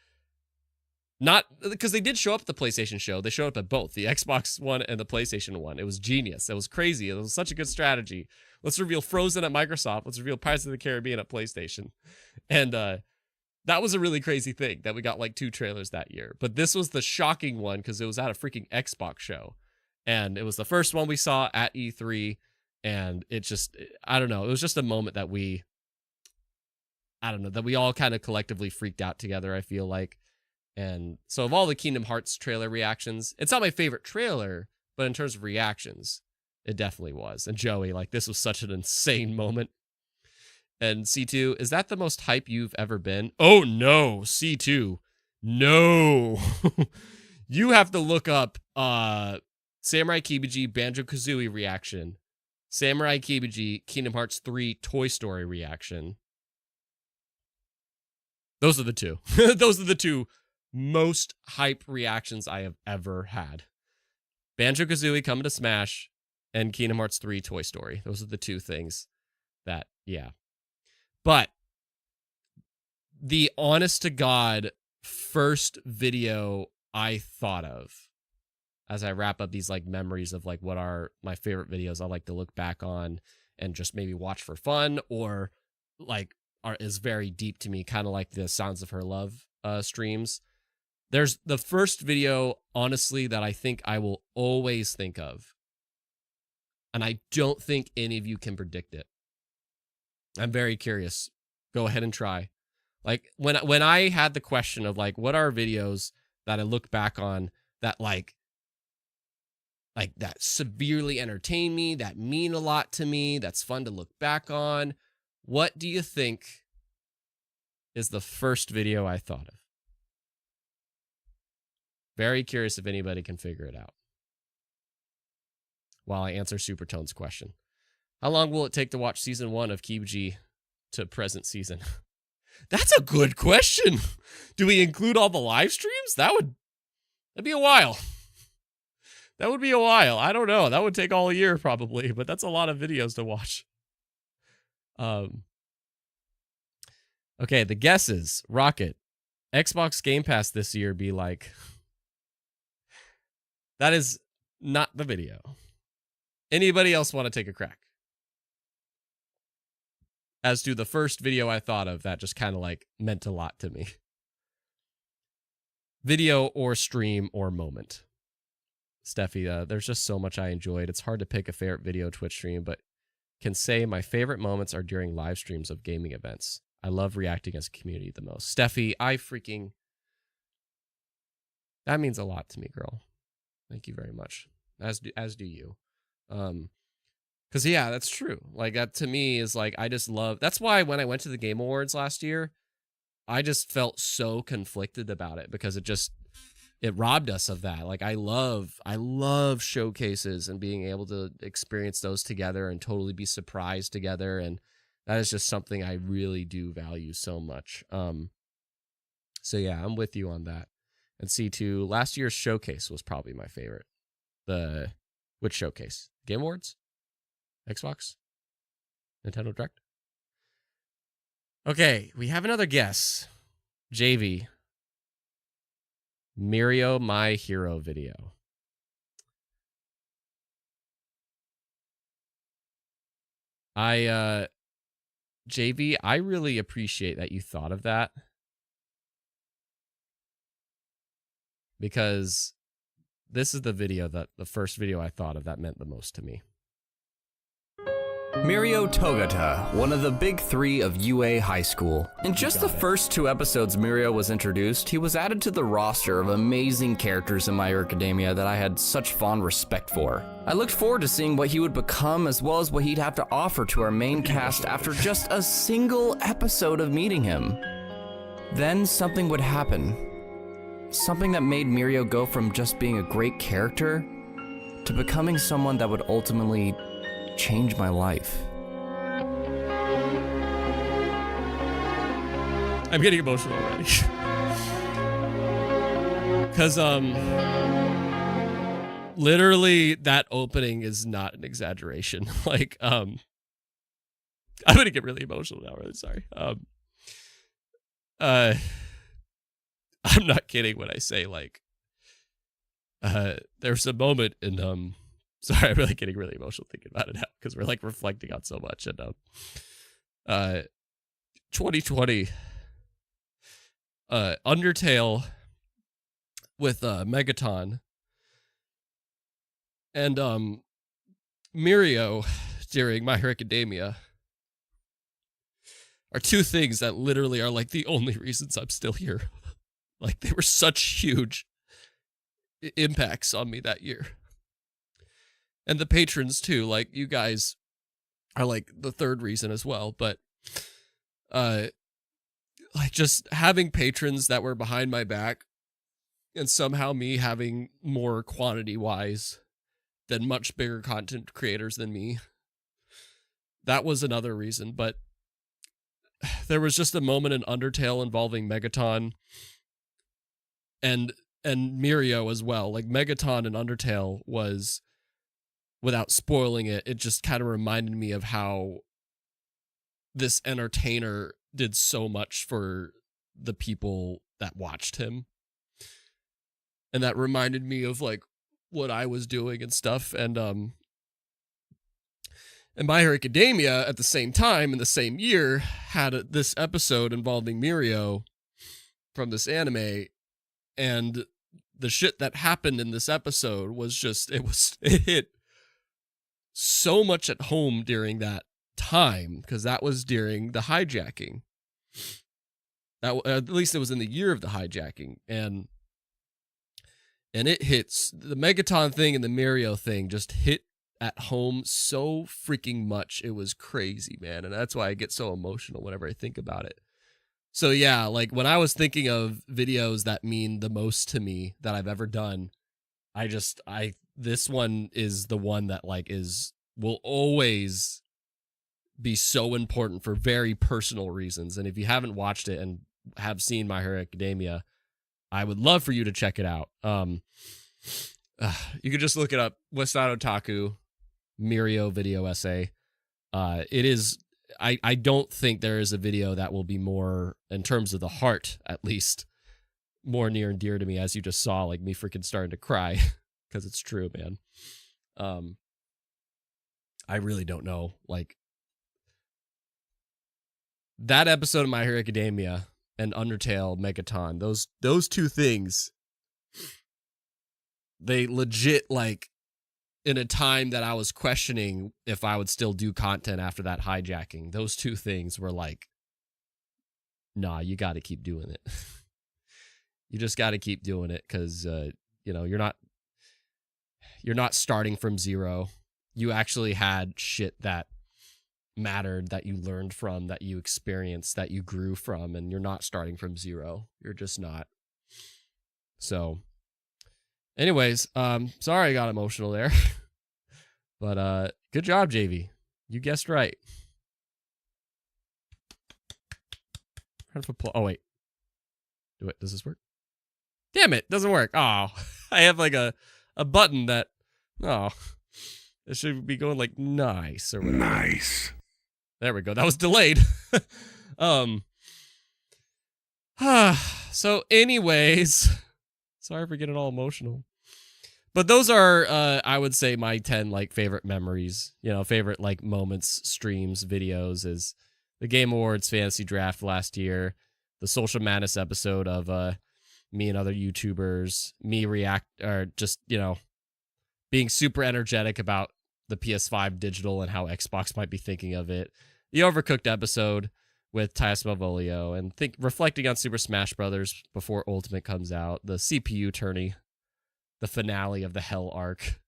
not because they did show up at the PlayStation show. They showed up at both the Xbox One and the PlayStation One. It was genius. It was crazy. It was such a good strategy. Let's reveal Frozen at Microsoft. Let's reveal Pirates of the Caribbean at PlayStation. And that was a really crazy thing that we got like 2 trailers that year. But this was the shocking one because it was at a freaking Xbox show. And it was the first one we saw at E3. And it just, I don't know. It was just a moment that we all kind of collectively freaked out together, I feel like. And so of all the Kingdom Hearts trailer reactions, it's not my favorite trailer, but in terms of reactions, it definitely was. And Joey, like, this was such an insane moment. And C2, is that the most hype you've ever been? Oh, no, C2. No. You have to look up Samurai Kibiji Banjo-Kazooie reaction, Samurai Kibiji Kingdom Hearts 3 Toy Story reaction. Those are the two. Those are the two most hype reactions I have ever had. Banjo-Kazooie coming to Smash and Kingdom Hearts 3 Toy Story. Those are the two things that, yeah. But the honest to God first video I thought of as I wrap up these like memories of like what are my favorite videos I like to look back on and just maybe watch for fun or like is very deep to me, kind of like the Sounds of Her Love streams. There's the first video, honestly, that I think I will always think of. And I don't think any of you can predict it. I'm very curious. Go ahead and try. Like when I had the question of like, what are videos that I look back on that like that severely entertain me, that mean a lot to me, that's fun to look back on. What do you think is the first video I thought of? Very curious if anybody can figure it out. While I answer Supertone's question. How long will it take to watch season 1 of Kibiji to present season? That's a good question. Do we include all the live streams? That'd be a while. That would be a while. I don't know. That would take all a year probably, but that's a lot of videos to watch. Okay, the guesses. Rocket. Xbox Game Pass this year be like... That is not the video. Anybody else want to take a crack? As to the first video I thought of that just kind of like meant a lot to me. Video or stream or moment. Steffi, there's just so much I enjoyed. It's hard to pick a favorite video Twitch stream, but can say my favorite moments are during live streams of gaming events. I love reacting as a community the most. Steffi, that means a lot to me, girl. Thank you very much. As do you. Because yeah, that's true. Like that to me is like, I just love, that's why when I went to the Game Awards last year, I just felt so conflicted about it because it robbed us of that. Like I love showcases and being able to experience those together and totally be surprised together, and that is just something I really do value so much. So yeah, I'm with you on that. And C2, last year's showcase was probably my favorite. Which showcase? Game Awards? Xbox? Nintendo Direct? Okay, we have another guess. JV. Mirio My Hero video. JV, I really appreciate that you thought of that. Because this is the first video I thought of that meant the most to me. Mirio Togata, one of the big three of UA High School. In just the first 2 episodes Mirio was introduced, he was added to the roster of amazing characters in My Hero Academia that I had such fond respect for. I looked forward to seeing what he would become as well as what he'd have to offer to our main cast after just a single episode of meeting him. Then something would happen. Something that made Mirio go from just being a great character to becoming someone that would ultimately change my life. I'm getting emotional already. Because, literally that opening is not an exaggeration. Like, I'm gonna get really emotional now, really sorry. I'm not kidding when I say, like, there's a moment in, sorry, I'm really getting really emotional thinking about it now because we're like reflecting on so much. And 2020, Undertale with Megaton and Mirio during My Hero Academia are 2 things that literally are like the only reasons I'm still here. Like they were such huge impacts on me that year. And the patrons too, like you guys are like the 3rd reason as well, but like just having patrons that were behind my back and somehow me having more quantity wise than much bigger content creators than me. That was another reason, but there was just a moment in Undertale involving Megaton and Mirio as well. Like Megaton and Undertale was, without spoiling it, it just kind of reminded me of how this entertainer did so much for the people that watched him. And that reminded me of like what I was doing and stuff. And My Hero Academia at the same time in the same year had this episode involving Mirio from this anime, and the shit that happened in this episode was just, it hit so much at home during that time, because that was during the hijacking. That at least it was in the year of the hijacking, and it hits the Megaton thing and the Mirio thing just hit at home so freaking much. It was crazy, man, and that's why I get so emotional whenever I think about it. So yeah, like when I was thinking of videos that mean the most to me that I've ever done, this one is the one that like will always be so important for very personal reasons. And if you haven't watched it and have seen My Hero Academia, I would love for you to check it out. You could just look it up, West Side Otaku Mirio video essay. It is, I don't think there is a video that will be more, in terms of the heart at least, more near and dear to me, as you just saw, like me freaking starting to cry because it's true, man. I really don't know, like that episode of My Hero Academia and Undertale Megaton, those 2 things, they legit, like, in a time that I was questioning if I would still do content after that hijacking, those 2 things were like, nah, you got to keep doing it. You just got to keep doing it, because you know, you're not starting from zero. You actually had shit that mattered, that you learned from, that you experienced, that you grew from, and you're not starting from zero. You're just not. So Anyways, sorry I got emotional there. But good job, JV. You guessed right. Oh wait. Does this work? Damn it, doesn't work. Oh, I have like a button that, oh, it should be going like nice or whatever. Nice. There we go. That was delayed. So anyways, sorry for getting all emotional. But those are, I would say, my 10 like favorite memories, you know, favorite like moments, streams, videos is the Game Awards Fantasy Draft last year, the Social Madness episode of me and other YouTubers, me just, you know, being super energetic about the PS5 digital and how Xbox might be thinking of it, the Overcooked episode with Tyus Malvolio, and reflecting on Super Smash Brothers before Ultimate comes out, the CPU tourney, the finale of the Hell arc,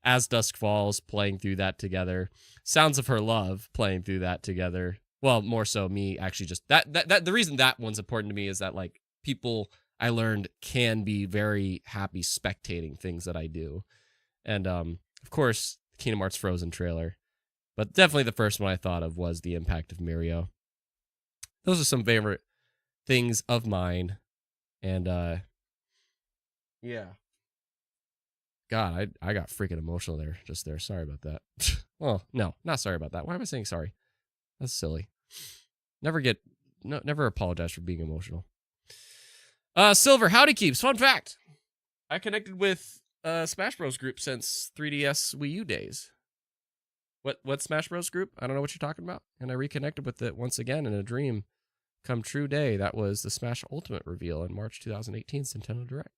As Dusk Falls, playing through that together, Sounds of Her Love, playing through that together. Well, more so me actually just that the reason that one's important to me is that like people I learned can be very happy spectating things that I do. And of course, the Kingdom Hearts Frozen trailer. But definitely the first one I thought of was the impact of Mirio. Those are some favorite things of mine. And yeah. God, I got freaking emotional there, just there. Sorry about that. Well, no, not sorry about that. Why am I saying sorry? That's silly. Never apologize for being emotional. Silver, howdy keeps. Fun fact. I connected with Smash Bros group since 3DS Wii U days. What Smash Bros group? I don't know what you're talking about. And I reconnected with it once again in a dream come true day. That was the Smash Ultimate reveal in March 2018's Nintendo Direct.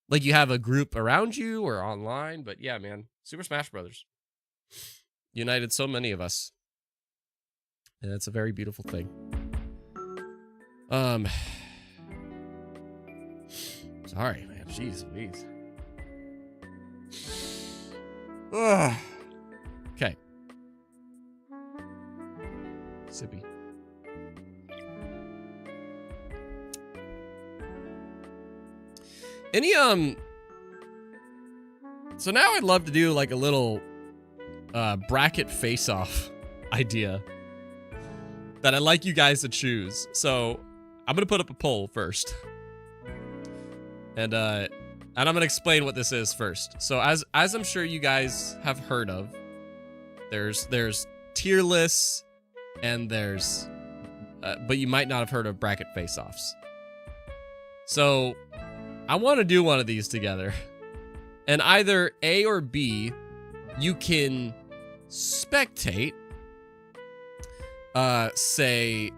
Like you have a group around you or online, but yeah, man, Super Smash Brothers united so many of us, and it's a very beautiful thing. Sorry, man. Jeez Louise. Okay. Sippy. Any so now I'd love to do like a little bracket face-off idea that I'd like you guys to choose. So I'm gonna put up a poll first. And I'm gonna explain what this is first. So as I'm sure you guys have heard of, there's tier lists and there's but you might not have heard of bracket face-offs. So I want to do one of these together. And either A or B, you can spectate, say,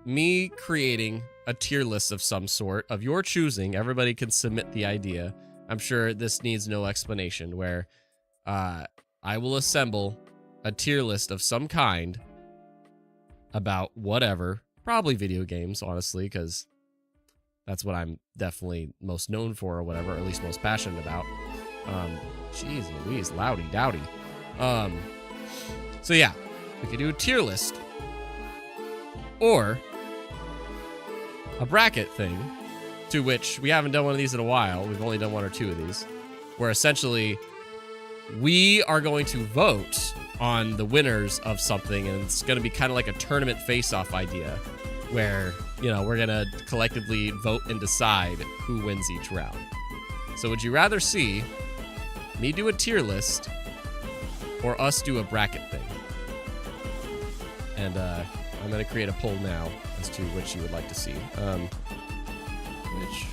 me creating a tier list of some sort of your choosing. Everybody can submit the idea. I'm sure this needs no explanation, where I will assemble a tier list of some kind about whatever, probably video games, honestly, because that's what I'm definitely most known for, or whatever, or at least most passionate about. Jeez Louise, loudy dowdy. So yeah, we could do a tier list or a bracket thing, to which we haven't done one of these in a while. We've only done one or two of these, where essentially we are going to vote on the winners of something, and it's going to be kind of like a tournament face-off idea, where, you know, we're going to collectively vote and decide who wins each round. So would you rather see me do a tier list or us do a bracket thing? And I'm going to create a poll now as to which you would like to see. Which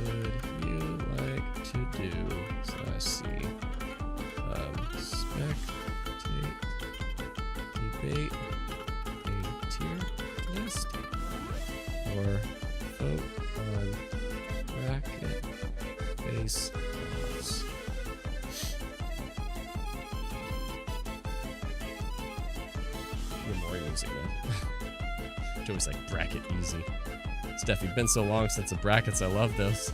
would you like to do? So I see. Spectate, debate, a tier list, or vote on bracket face-offs. More music, man. Joey's like, bracket easy. Steffi, been so long since the brackets. I love those.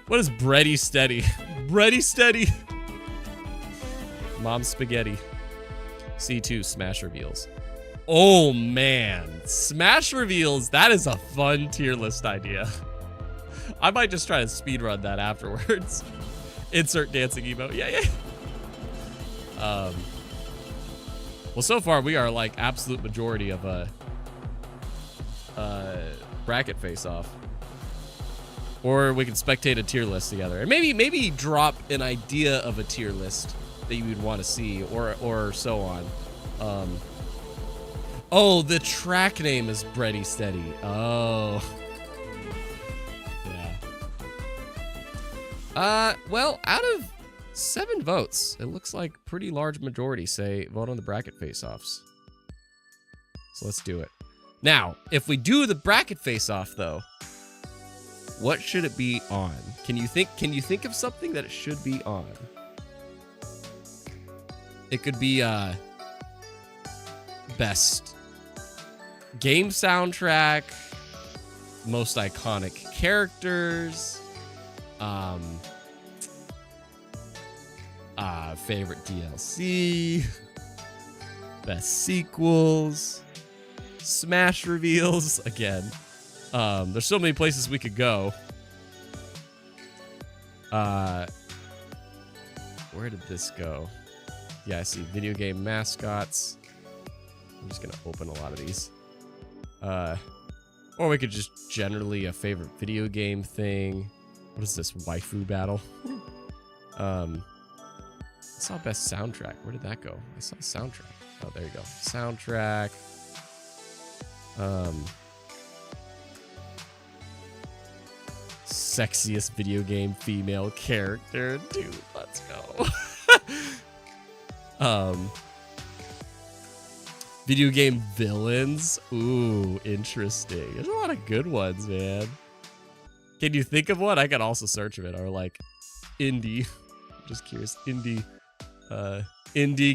What is bready steady? Bready steady. Mom spaghetti. C2 Smash reveals. Oh man, Smash reveals. That is a fun tier list idea. I might just try to speedrun that afterwards. Insert dancing emote. Yeah. Well, so far we are like absolute majority of a bracket face-off. Or we can spectate a tier list together, and maybe drop an idea of a tier list that you would want to see, or so on. Oh, the track name is Bready Steady. Oh. Yeah. Well, out of 7 votes, it looks like pretty large majority say vote on the bracket face-offs. So let's do it. Now, if we do the bracket face-off though, what should it be on? Can you think of something that it should be on? It could be best game soundtrack, most iconic characters, favorite DLC, best sequels, Smash reveals again. There's so many places we could go. Where did this go? Yeah, I see video game mascots. I'm just gonna open a lot of these. Or we could just generally a favorite video game thing. What is this, waifu battle? I saw best soundtrack. Where did that go? I saw soundtrack. Oh, there you go. Soundtrack. Sexiest video game female character. Dude, let's go. Video game villains. Ooh, interesting. There's a lot of good ones, man. Can you think of one? I could also search of it. Or like indie. Just curious. Indie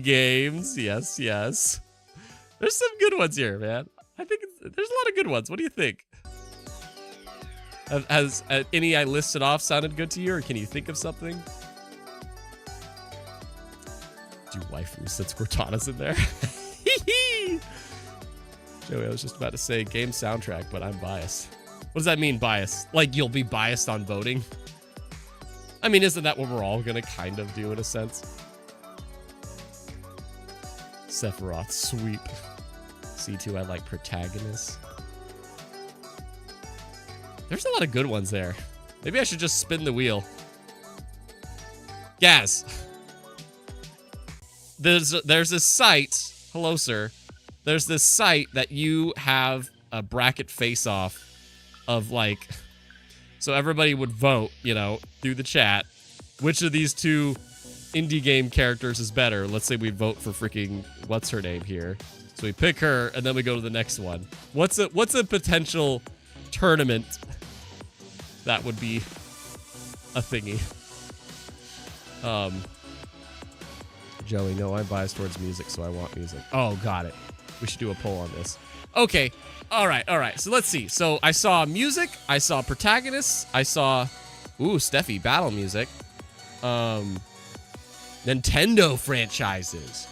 games. Yes. There's some good ones here, man. I think there's a lot of good ones. What do you think? Has any I listed off sounded good to you, or can you think of something? Do waifus since Cortana's in there? Joey, I was just about to say game soundtrack, but I'm biased. What does that mean, biased? Like you'll be biased on voting? I mean, isn't that what we're all gonna kind of do in a sense? Sephiroth, sweep. C2, I like protagonist. There's a lot of good ones there. Maybe I should just spin the wheel. Gaz. There's this site. Hello, sir. There's this site that you have a bracket face-off of like, so everybody would vote, you know, through the chat. Which of these two indie game characters is better? Let's say we vote for freaking, what's her name here? So we pick her, and then we go to the next one. What's a potential tournament that would be a thingy? Joey, no, I'm biased towards music, so I want music. Oh, got it. We should do a poll on this. Okay. All right. So let's see. So I saw music. I saw protagonists. I saw, ooh, Steffi, battle music. Nintendo franchises.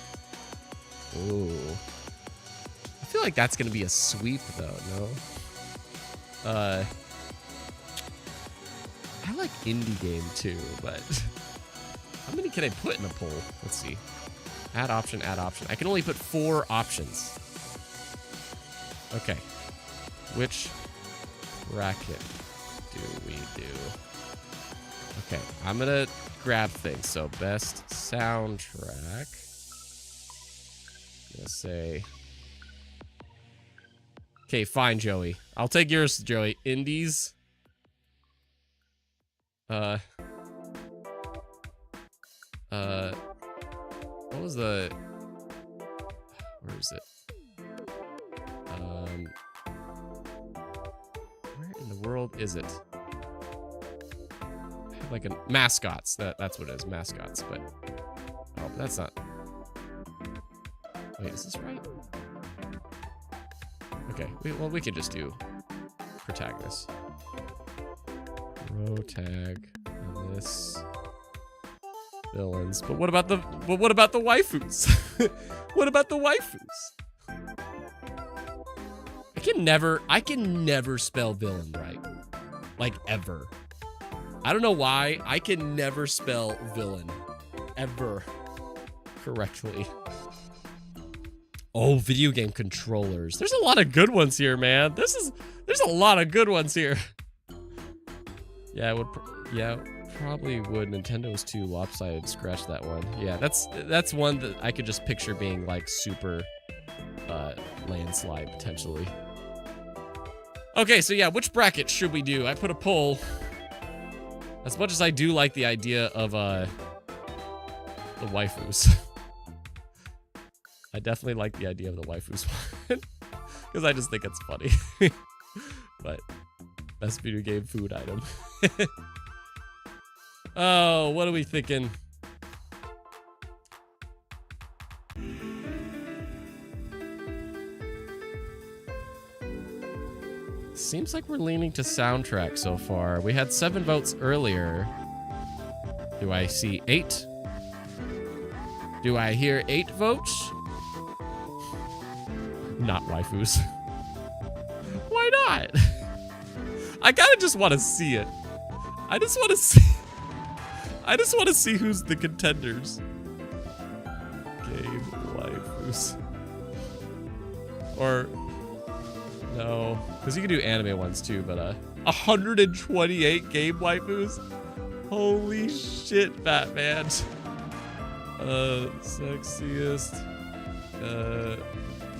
Ooh. I feel like that's going to be a sweep, though, no? I like indie game, too, but how many can I put in a poll? Let's see. Add option, add option. I can only put 4 options. Okay. Which bracket do we do? Okay, I'm gonna grab things. So best soundtrack. I'm gonna say. Okay, fine, Joey. I'll take yours, Joey. Indies. What was the? Where is it? Where in the world is it? I have like a mascots. That's what it is, mascots. But oh, but that's not. Wait, is this right? Okay. Well, we can just do protagonist. Row tag this. Villains. But what about the waifus? What about the waifus? I can never spell villain right. Like ever. I don't know why. I can never spell villain ever correctly. Oh, video game controllers. There's a lot of good ones here, man. There's a lot of good ones here. Yeah, probably would. Nintendo was too lopsided. Scratch that one. Yeah, that's one that I could just picture being like super landslide potentially. Okay, so yeah, which bracket should we do? I put a poll. As much as I do like the idea of the waifus. I definitely like the idea of the waifus one. Because I just think it's funny. But best video game food item. Oh, what are we thinking? Seems like we're leaning to soundtrack so far. We had 7 votes earlier. Do I see 8? Do I hear 8 votes? Not waifus. Why not? I kind of just want to see it. I just want to see who's the contenders. Game waifus. Or no, because you can do anime ones too, but 128 game waifus? Holy shit, Batman. Sexiest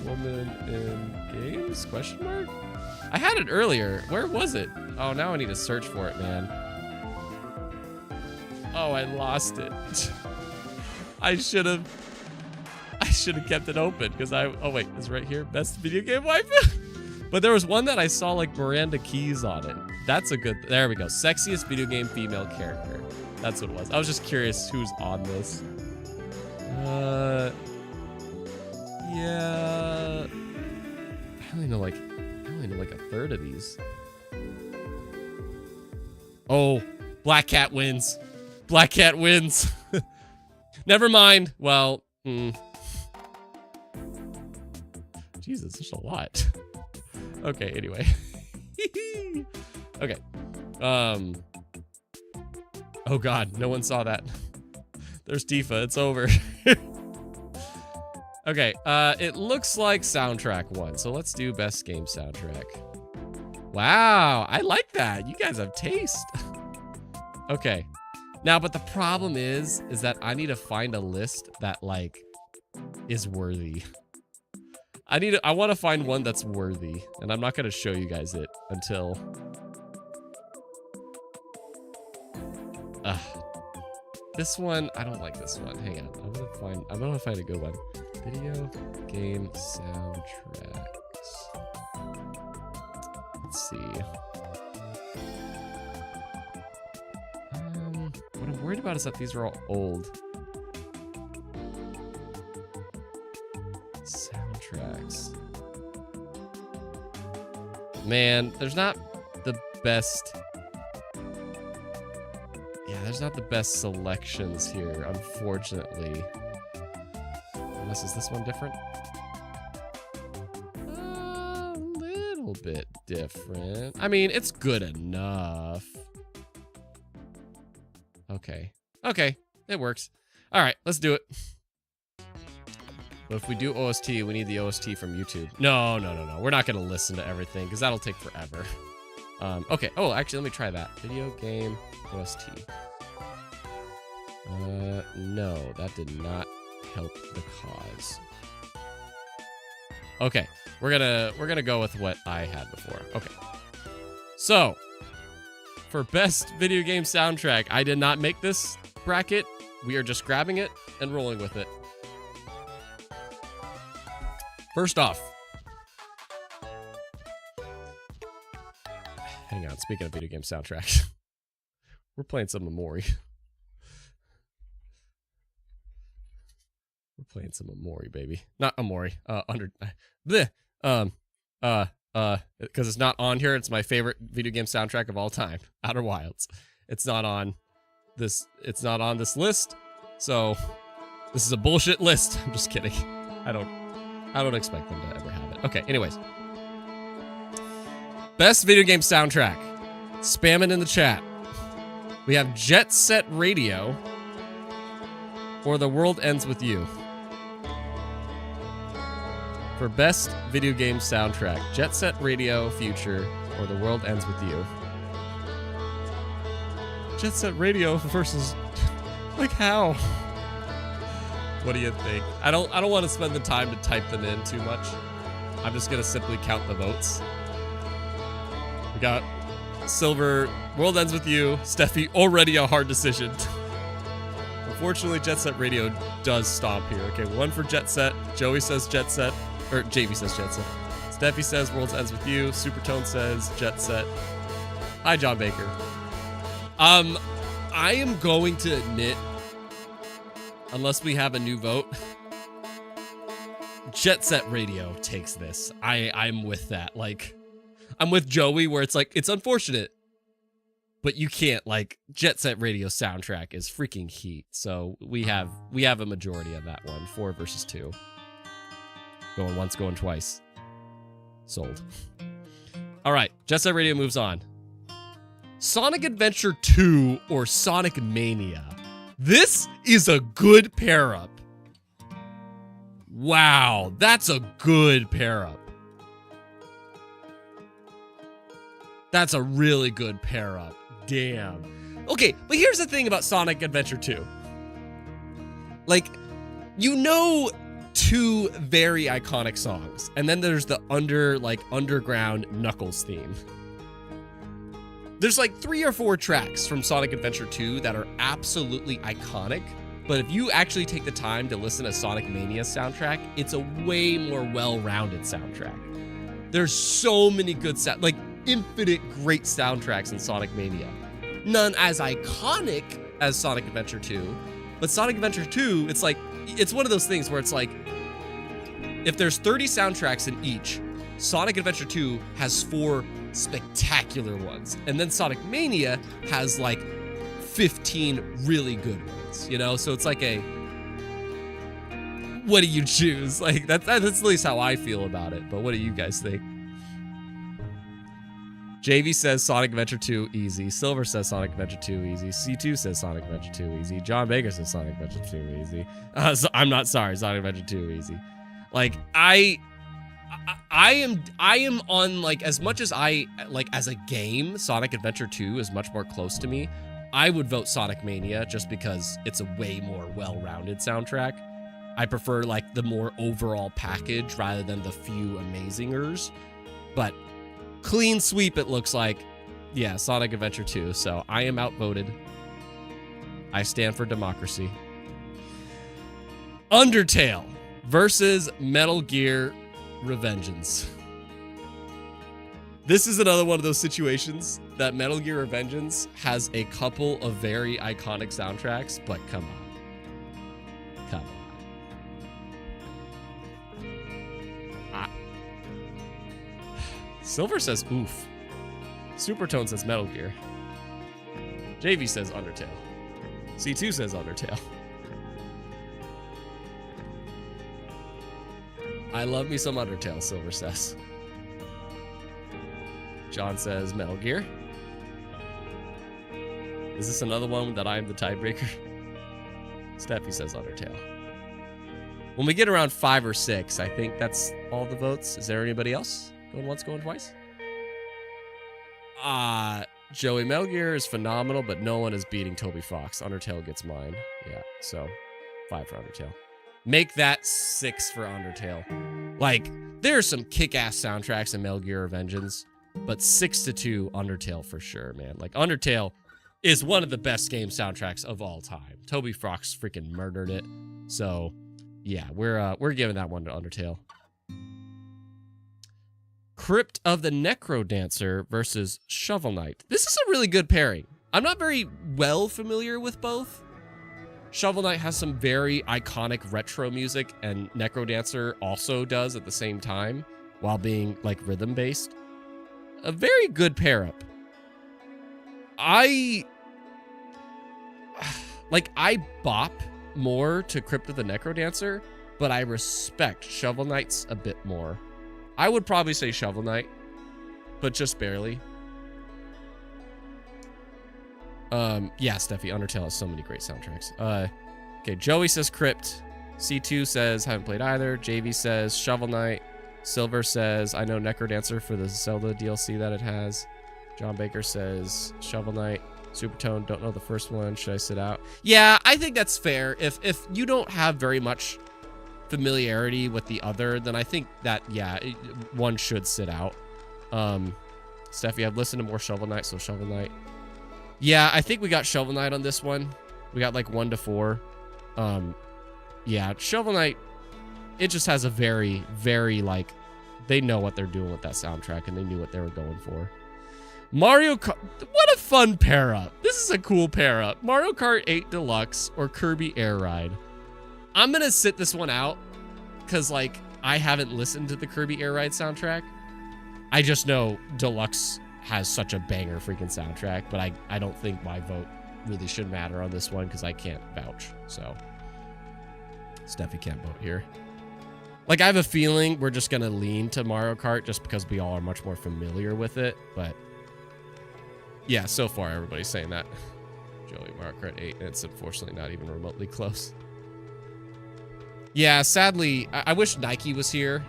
woman in games? Question mark? I had it earlier. Where was it? Oh, now I need to search for it, man. Oh, I lost it. I should have kept it open because oh wait, it's right here. Best video game waifu. But there was one that I saw like Miranda Keys on it. That's a good, there we go. Sexiest video game female character. That's what it was. I was just curious who's on this. Yeah. I only know like a third of these. Oh, Black Cat wins. Black Cat wins. Never mind. Well, Jesus, there's a lot. Okay, anyway. Okay. Oh god, no one saw that. There's Tifa, it's over. Okay, it looks like soundtrack won, so let's do best game soundtrack. Wow, I like that. You guys have taste. Okay. Now, but the problem is that I need to find a list that like is worthy. I want to find one that's worthy, and I'm not going to show you guys it until this one. I don't like this one. Hang on. I'm gonna find a good one. Video game soundtracks. Let's see. What I'm worried about is that these are all old. Soundtracks. Man, there's not the best. Yeah, there's not the best selections here, unfortunately. Unless, is this one different? A little bit different. I mean, it's good enough. Okay. Okay, it works. All right, let's do it. But if we do OST, we need the OST from YouTube. No. We're not gonna listen to everything because that'll take forever. Okay. Oh, actually, let me try that. Video game OST. No, that did not help the cause. Okay, we're gonna go with what I had before. Okay. So, for best video game soundtrack, I did not make this bracket. We are just grabbing it and rolling with it. First off, hang on, speaking of video game soundtracks, we're playing some Amori. We're playing some Amori, baby. Not Amori, because it's not on here. It's my favorite video game soundtrack of all time, Outer Wilds. It's not on this list, so this is a bullshit list. I'm just kidding. I don't expect them to ever have it. Okay, anyways. Best video game soundtrack. Spam it in the chat. We have Jet Set Radio or The World Ends With You. For best video game soundtrack, Jet Set Radio Future or The World Ends With You. Jet Set Radio versus, like, how? What do you think? I don't want to spend the time to type them in too much. I'm just gonna simply count the votes. We got Silver, World Ends With You, Steffi, already a hard decision. Unfortunately, Jet Set Radio does stomp here. Okay, 1 for Jet Set. Joey says Jet Set, or JV says Jet Set. Steffi says World Ends With You. Supertone says Jet Set. Hi, John Baker. I am going to admit, unless we have a new vote, Jet Set Radio takes this. I'm with that. Like, I'm with Joey where it's like, it's unfortunate, but you can't, like, Jet Set Radio soundtrack is freaking heat. So we have a majority of that one. 4 versus 2. Going once, going twice. Sold. All right, Jet Set Radio moves on. Sonic Adventure 2 or Sonic Mania. This is a good pair up. Wow, that's a good pair up. That's a really good pair up. Damn. Okay, but here's the thing about Sonic Adventure 2. Like, you know 2 very iconic songs, and then there's the underground Knuckles theme. There's like 3 or 4 tracks from Sonic Adventure 2 that are absolutely iconic, but if you actually take the time to listen to Sonic Mania's soundtrack, it's a way more well-rounded soundtrack. There's so many good like infinite great soundtracks in Sonic Mania. None as iconic as Sonic Adventure 2, but Sonic Adventure 2, it's like, it's one of those things where it's like, if there's 30 soundtracks in each, Sonic Adventure 2 has 4 spectacular ones, and then Sonic Mania has like 15 really good ones, you know? So it's like a, what do you choose? Like, that's at least how I feel about it, but what do you guys think? JV says Sonic Adventure 2 easy. Silver says Sonic Adventure 2 easy. C2 says Sonic Adventure 2 easy. John Baker says Sonic Adventure 2 easy. So I'm not sorry, Sonic Adventure 2 easy. Like, I am on, like, as much as I, like, as a game, Sonic Adventure 2 is much more close to me. I would vote Sonic Mania just because it's a way more well-rounded soundtrack. I prefer, like, the more overall package rather than the few amazingers. But clean sweep, it looks like. Yeah, Sonic Adventure 2. So I am outvoted. I stand for democracy. Undertale versus Metal Gear Revengeance. This is another one of those situations that Metal Gear Revengeance has a couple of very iconic soundtracks, but come on. Come on. Silver says oof. Supertone says Metal Gear. JV says Undertale. C2 says Undertale. I love me some Undertale, Silver says. John says Metal Gear. Is this another one that I am the tiebreaker? Steffi says Undertale. When we get around 5 or 6, I think that's all the votes. Is there anybody else? Going once, going twice? Joey, Metal Gear is phenomenal, but no one is beating Toby Fox. Undertale gets mine. Yeah, so 5 for Undertale. Make that 6 for Undertale. Like, there are some kick-ass soundtracks in Metal Gear Revengeance, but 6-2 Undertale for sure, man. Like, Undertale is one of the best game soundtracks of all time. Toby Fox freaking murdered it. So, yeah, we're giving that one to Undertale. Crypt of the Necrodancer versus Shovel Knight. This is a really good pairing. I'm not very well familiar with both. Shovel Knight has some very iconic retro music, and Necrodancer also does at the same time, while being, like, rhythm-based. A very good pair-up. I bop more to Crypt of the Necrodancer, but I respect Shovel Knight's a bit more. I would probably say Shovel Knight, but just barely. Yeah, Steffi, Undertale has so many great soundtracks. Okay, Joey says Crypt. C2 says haven't played either. JV says Shovel Knight. Silver says I know Necrodancer for the Zelda DLC that it has. John Baker says Shovel Knight. Supertone, don't know the first one. Should I sit out? Yeah, I think that's fair. If you don't have very much familiarity with the other, then I think that, yeah, one should sit out. Steffi, I've listened to more Shovel Knight, so Shovel Knight. Yeah, I think we got Shovel Knight on this one. We got like 1 to 4. Yeah, Shovel Knight, it just has a very, very, like, they know what they're doing with that soundtrack, and they knew what they were going for. Mario Kart, what a fun pair up. This is a cool pair up. Mario Kart 8 Deluxe or Kirby Air Ride. I'm gonna sit this one out because, like, I haven't listened to the Kirby Air Ride soundtrack. I just know Deluxe has such a banger freaking soundtrack, but I don't think my vote really should matter on this one because I can't vouch. So Steffi can't vote here. Like, I have a feeling we're just gonna lean to Mario Kart just because we all are much more familiar with it, but yeah, so far everybody's saying that. Joey, Mario Kart 8, and it's unfortunately not even remotely close. Yeah, sadly, I wish Nike was here,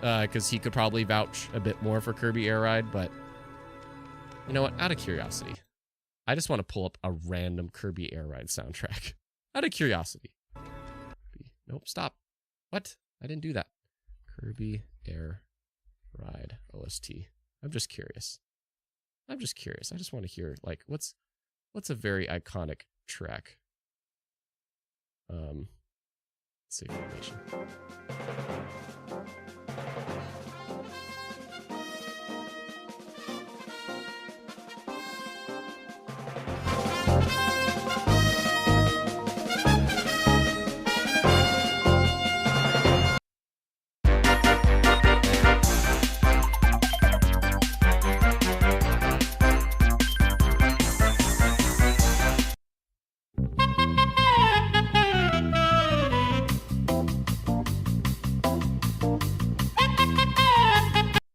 because he could probably vouch a bit more for Kirby Air Ride, but you know what? Out of curiosity, I just want to pull up a random Kirby Air Ride soundtrack. Out of curiosity. Nope, stop. What? I didn't do that. Kirby Air Ride OST. I'm just curious. I just want to hear, like, what's a very iconic track? Let's see information.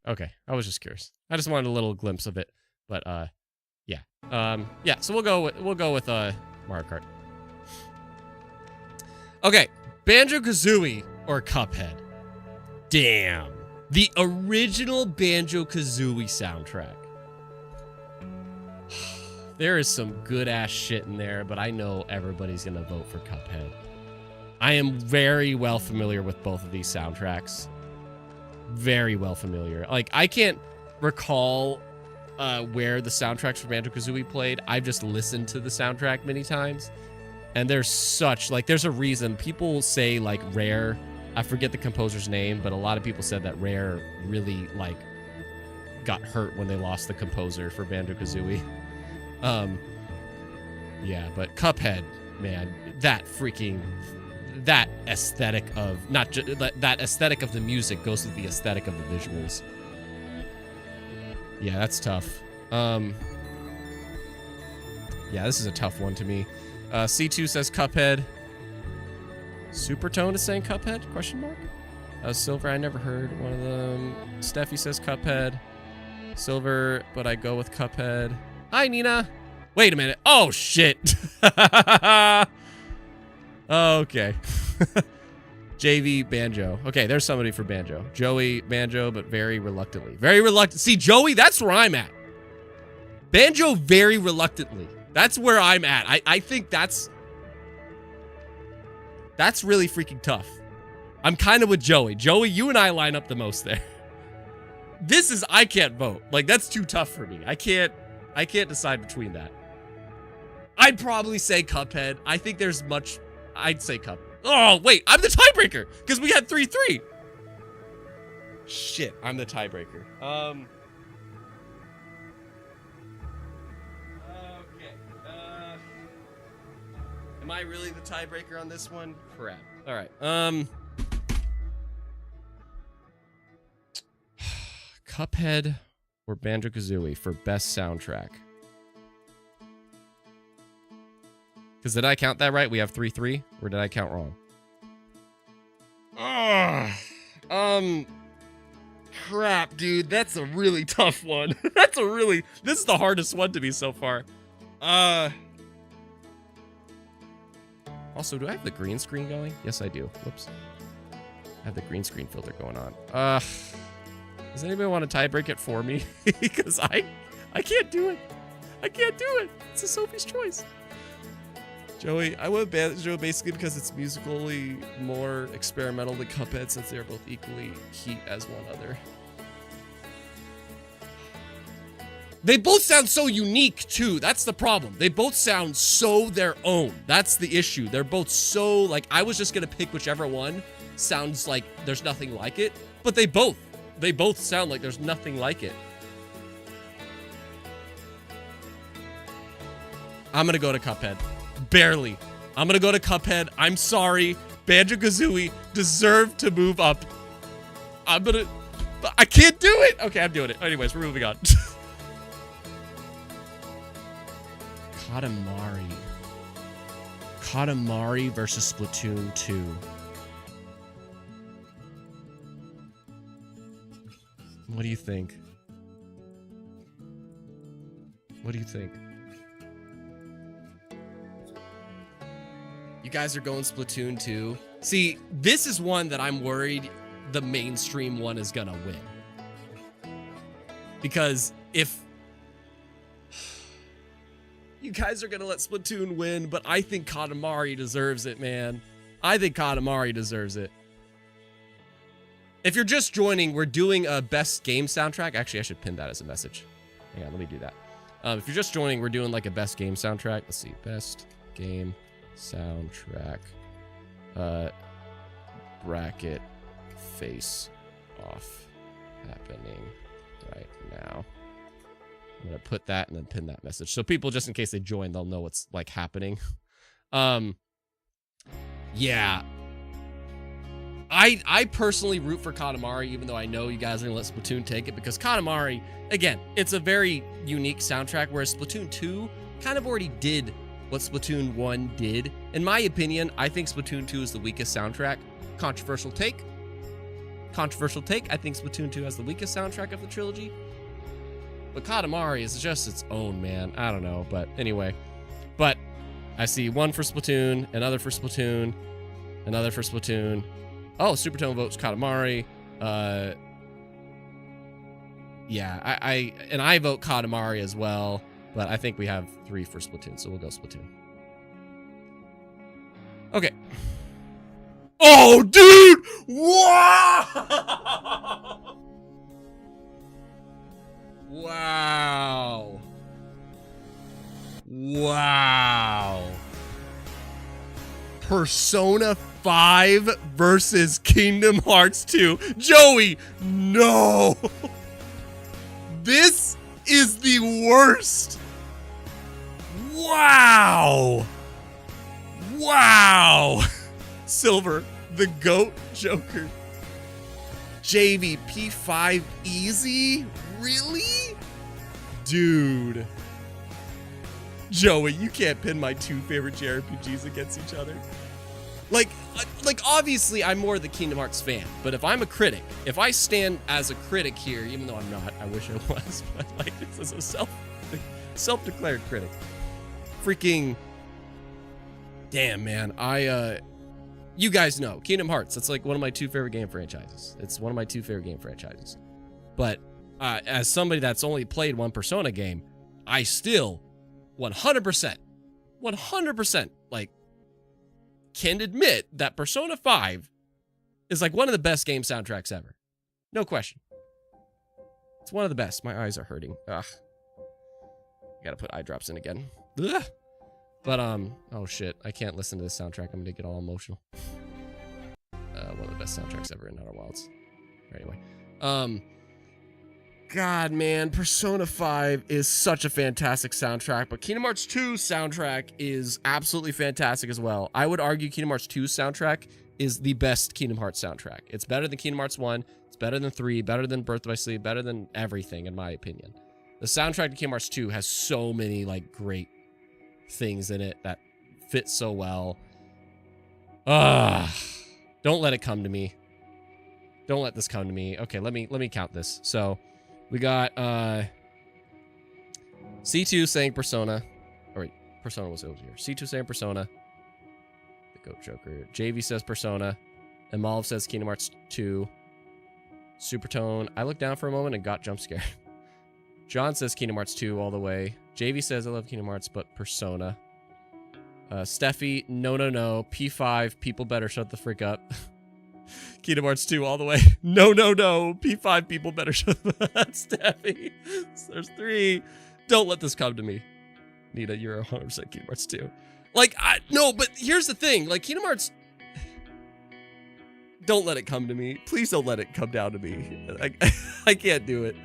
Okay, I was just curious. I just wanted a little glimpse of it, but yeah. Yeah, so we'll go with Mario Kart. Okay, Banjo-Kazooie or Cuphead. Damn. The original Banjo-Kazooie soundtrack. There is some good ass shit in there, but I know everybody's gonna vote for Cuphead. I am very well familiar with both of these soundtracks. Very well familiar. Like, I can't recall where the soundtracks for Banjo-Kazooie played. I've just listened to the soundtrack many times, and there's such, like, there's a reason people say, like, Rare, I forget the composer's name, but a lot of people said that Rare really, like, got hurt when they lost the composer for Banjo-Kazooie. Yeah, but Cuphead, man, that aesthetic of that aesthetic of the music goes with the aesthetic of the visuals. Yeah, that's tough. Yeah, this is a tough one to me. C2 says Cuphead. Supertone is saying Cuphead? Question mark. Silver, I never heard one of them. Steffi says Cuphead. Silver, but I go with Cuphead. Hi, Nina. Wait a minute. Oh shit. Okay. JV Banjo. Okay, there's somebody for Banjo. Joey Banjo, but very reluctantly. Very reluctant. See, Joey, that's where I'm at. Banjo very reluctantly. That's where I'm at. I think that's really freaking tough. I'm kind of with Joey. Joey, you and I line up the most there. This is, I can't vote. Like, that's too tough for me. I can't decide between that. I'd probably say Cuphead. I think there's much, I'd say Cuphead. Oh, wait, I'm the tiebreaker because we had 3-3. Shit, I'm the tiebreaker. Okay. Am I really the tiebreaker on this one? Crap. All right. Cuphead or Banjo-Kazooie for best soundtrack? Because did I count that right? We have 3-3, or did I count wrong? Crap, dude. That's a really tough one. This is the hardest one to me so far. Also, do I have the green screen going? Yes, I do. Whoops. I have the green screen filter going on. Does anybody want to tie break it for me? Because I can't do it. I can't do it. It's a Sophie's choice. Joey, I went Banjo basically because it's musically more experimental than Cuphead, since they are both equally heat as one other. They both sound so unique, too. That's the problem. They both sound so their own. That's the issue. They're both so, like, I was just going to pick whichever one sounds like there's nothing like it. But they both sound like there's nothing like it. I'm going to go to Cuphead. Barely. I'm going to go to Cuphead. I'm sorry. Banjo-Kazooie deserved to move up. I can't do it. Okay, I'm doing it. Anyways, we're moving on. Katamari versus Splatoon 2. What do you think? What do you think? You guys are going Splatoon 2. See, this is one that I'm worried the mainstream one is gonna win. Because if you guys are gonna let Splatoon win, but I think Katamari deserves it, man. I think Katamari deserves it. If you're just joining, we're doing a best game soundtrack. Actually, I should pin that as a message. Hang on, let me do that. If you're just joining, we're doing like a best game soundtrack. Let's see, best game soundtrack. Bracket face off happening right now. I'm gonna put that and then pin that message. So people, just in case they join, they'll know what's like happening. Yeah. I personally root for Katamari, even though I know you guys are gonna let Splatoon take it, because Katamari, again, it's a very unique soundtrack, whereas Splatoon 2 kind of already did what Splatoon 1 did. In my opinion, I think Splatoon 2 is the weakest soundtrack. Controversial take. Controversial take. I think Splatoon 2 has the weakest soundtrack of the trilogy. But Katamari is just its own, man. I don't know, but anyway. But I see one for Splatoon, another for Splatoon, another for Splatoon. Oh, Supertone votes Katamari. Yeah, I vote Katamari as well, but I think we have 3 for Splatoon, so we'll go Splatoon. Okay. Oh, dude! Wow! Wow. Wow. Persona 5 versus Kingdom Hearts 2. Joey, no. This is the worst. Wow. Wow. Silver, the GOAT Joker. JV P5 easy? Really? Dude. Joey, you can't pin my 2 favorite JRPGs against each other. Like obviously I'm more the Kingdom Hearts fan, but if I'm a critic, if I stand as a critic here, even though I'm not, I wish I was, but like this is a self-declared critic. Freaking damn, man. You guys know Kingdom Hearts, it's like one of my 2 favorite game franchises. It's one of my 2 favorite game franchises. But as somebody that's only played one Persona game, I still 100% like can admit that Persona 5 is like one of the best game soundtracks ever. No question. It's one of the best. My eyes are hurting. Ugh. I gotta put eye drops in again. Ugh. But oh shit, I can't listen to this soundtrack. I'm gonna get all emotional. One of the best soundtracks ever in Outer Wilds. Anyway, God, man, Persona 5 is such a fantastic soundtrack, but Kingdom Hearts 2 soundtrack is absolutely fantastic as well. I would argue Kingdom Hearts 2 soundtrack is the best Kingdom Hearts soundtrack. It's better than Kingdom Hearts 1, it's better than 3, better than Birth by Sleep, better than everything, in my opinion. The soundtrack to Kingdom Hearts 2 has so many, like, great things in it that fit so well. Don't let it come to me. Don't let this come to me. Okay, let me count this. So we got C2 saying Persona, Persona was easier. C2 saying Persona. The Goat Joker. JV says Persona. Emalv says Kingdom Hearts 2. Supertone. I looked down for a moment and got jump scared. John says Kingdom Hearts 2 all the way. JV says I love Kingdom Hearts, but Persona. Steffi, no. P5, people better shut the frick up. Kingdom Hearts 2 all the way. No. P5, people better shut the fuck up. Steffi. There's 3. Don't let this come to me. Nita, you're 100% Kingdom Hearts 2. Like, no, but here's the thing. Like, Kingdom Hearts... Don't let it come to me. Please don't let it come down to me. I can't do it.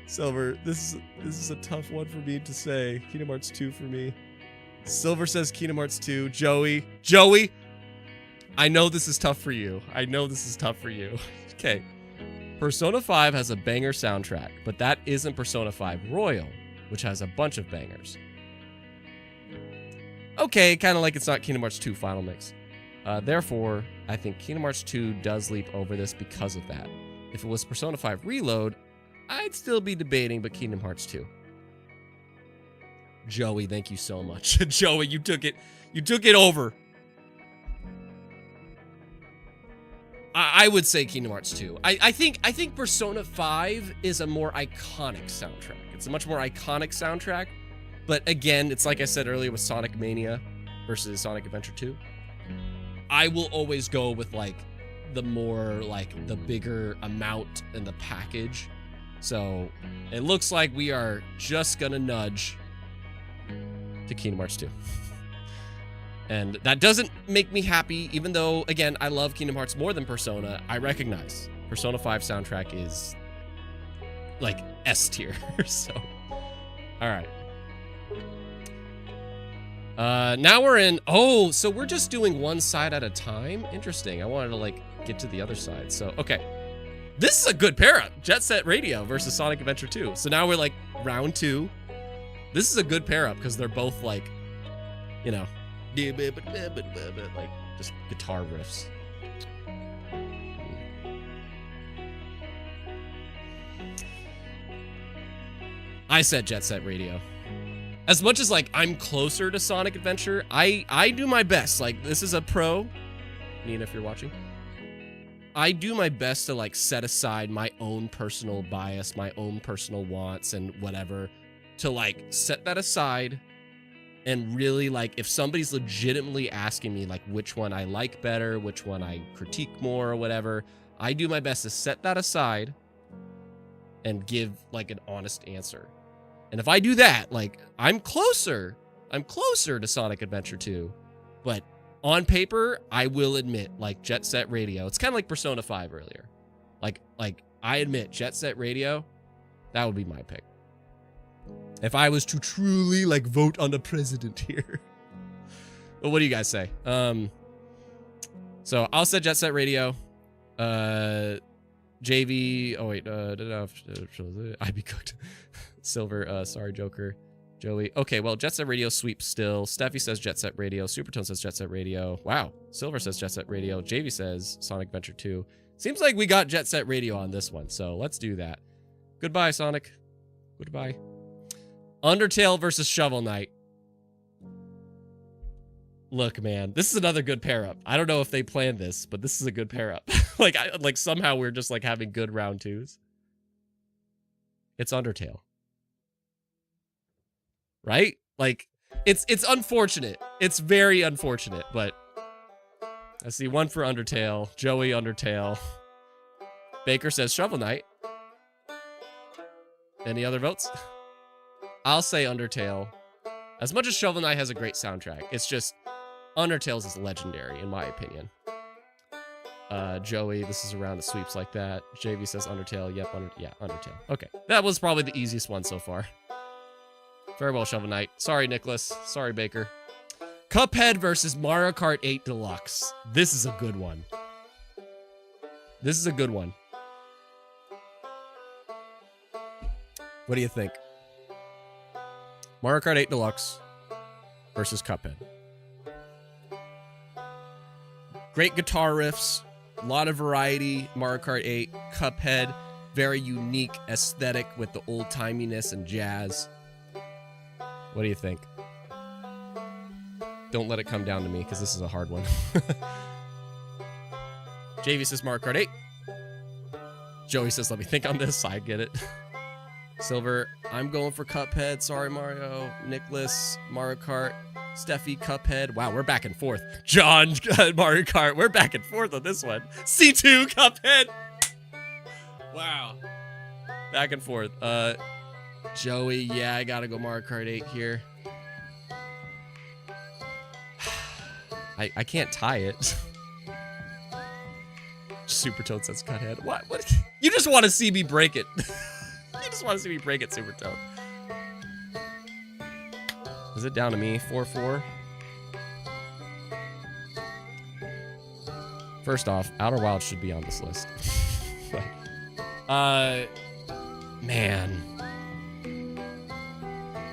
Silver, this is a tough one for me to say. Kingdom Hearts 2 for me. Silver says Kingdom Hearts 2. Joey, I know this is tough for you. Okay. Persona 5 has a banger soundtrack, but that isn't Persona 5 Royal, which has a bunch of bangers. Okay, kind of like it's not Kingdom Hearts 2 Final Mix. Therefore, I think Kingdom Hearts 2 does leap over this because of that. If it was Persona 5 Reload, I'd still be debating, but Kingdom Hearts 2. Joey, thank you so much. Joey, you took it over. I would say Kingdom Hearts 2. I think Persona 5 is a more iconic soundtrack. It's a much more iconic soundtrack. But again, it's like I said earlier with Sonic Mania versus Sonic Adventure 2. I will always go with like the more like the bigger amount in the package. So it looks like we are just gonna nudge to Kingdom Hearts 2. And that doesn't make me happy, even though, again, I love Kingdom Hearts more than Persona. I recognize Persona 5 soundtrack is like S tier. So, all right. Now we're in, so we're just doing one side at a time. Interesting. I wanted to like get to the other side. So, okay. This is a good pair up. Jet Set Radio versus Sonic Adventure 2. So now we're like round 2. This is a good pair up because they're both like, you know, like just guitar riffs. I said Jet Set Radio. As much as like I'm closer to Sonic Adventure, I do my best. Like this is a pro. Nina, if you're watching. I do my best to like set aside my own personal bias, my own personal wants and whatever, to like set that aside and really like if somebody's legitimately asking me like which one I like better, which one I critique more or whatever, I do my best to set that aside and give like an honest answer. And if I do that, like I'm closer to Sonic Adventure 2, but on paper, I will admit, like Jet Set Radio, it's kind of like Persona 5 earlier. Like I admit, Jet Set Radio, that would be my pick. If I was to truly like vote on the president here. But what do you guys say? So I'll say Jet Set Radio. JV, oh wait, I'd be cooked. Silver, sorry Joker. Joey. Okay, well, Jet Set Radio sweeps still. Steffi says Jet Set Radio. Supertone says Jet Set Radio. Wow. Silver says Jet Set Radio. JV says Sonic Adventure 2. Seems like we got Jet Set Radio on this one, so let's do that. Goodbye, Sonic. Goodbye. Undertale versus Shovel Knight. Look, man, this is another good pair up. I don't know if they planned this, but this is a good pair up. like somehow we're just like having good round 2s. It's Undertale. Right? Like, it's unfortunate. It's very unfortunate, but I see one for Undertale. Joey Undertale. Baker says Shovel Knight. Any other votes? I'll say Undertale. As much as Shovel Knight has a great soundtrack, it's just Undertale's is legendary, in my opinion. Joey, this is around the sweeps like that. JV says Undertale. Yep, Undertale. Okay, that was probably the easiest one so far. Very well, Shovel Knight. Sorry, Nicholas. Sorry, Baker. Cuphead versus Mario Kart 8 Deluxe. This is a good one. This is a good one. What do you think? Mario Kart 8 Deluxe versus Cuphead. Great guitar riffs, a lot of variety. Mario Kart 8, Cuphead, very unique aesthetic with the old-timiness and jazz. What do you think? Don't let it come down to me, because this is a hard one. JV says Mario Kart 8. Joey says, let me think on this. I get it. Silver, I'm going for Cuphead. Sorry, Mario. Nicholas, Mario Kart. Steffi, Cuphead. Wow, we're back and forth. John, Mario Kart. We're back and forth on this one. C2, Cuphead. Wow. Back and forth. Joey, yeah, I gotta go Mario Kart 8 here. I can't tie it. Super Toad says Cuthead. What? You just want to see me break it. You just want to see me break it, Super Toad. Is it down to me? 4-4? First off, Outer Wilds should be on this list. Man.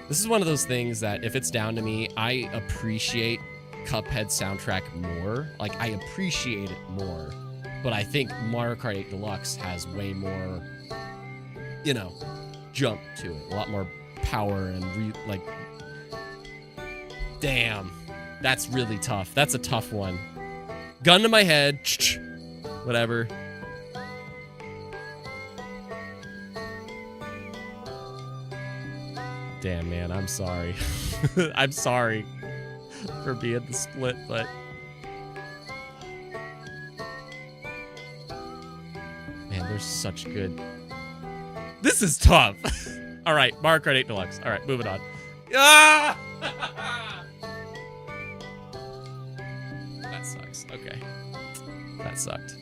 This is one of those things that if it's down to me, I appreciate Cuphead soundtrack more. Like, I appreciate it more. But I think Mario Kart 8 Deluxe has way more, you know, jump to it. A lot more power and, like, damn. That's really tough. That's a tough one. Gun to my head. Whatever. Damn, man, I'm sorry. I'm sorry for being the split, but... Man, there's such good... This is tough! Alright, Mario Kart 8 Deluxe. Alright, moving on. Ah! That sucks. Okay. That sucked.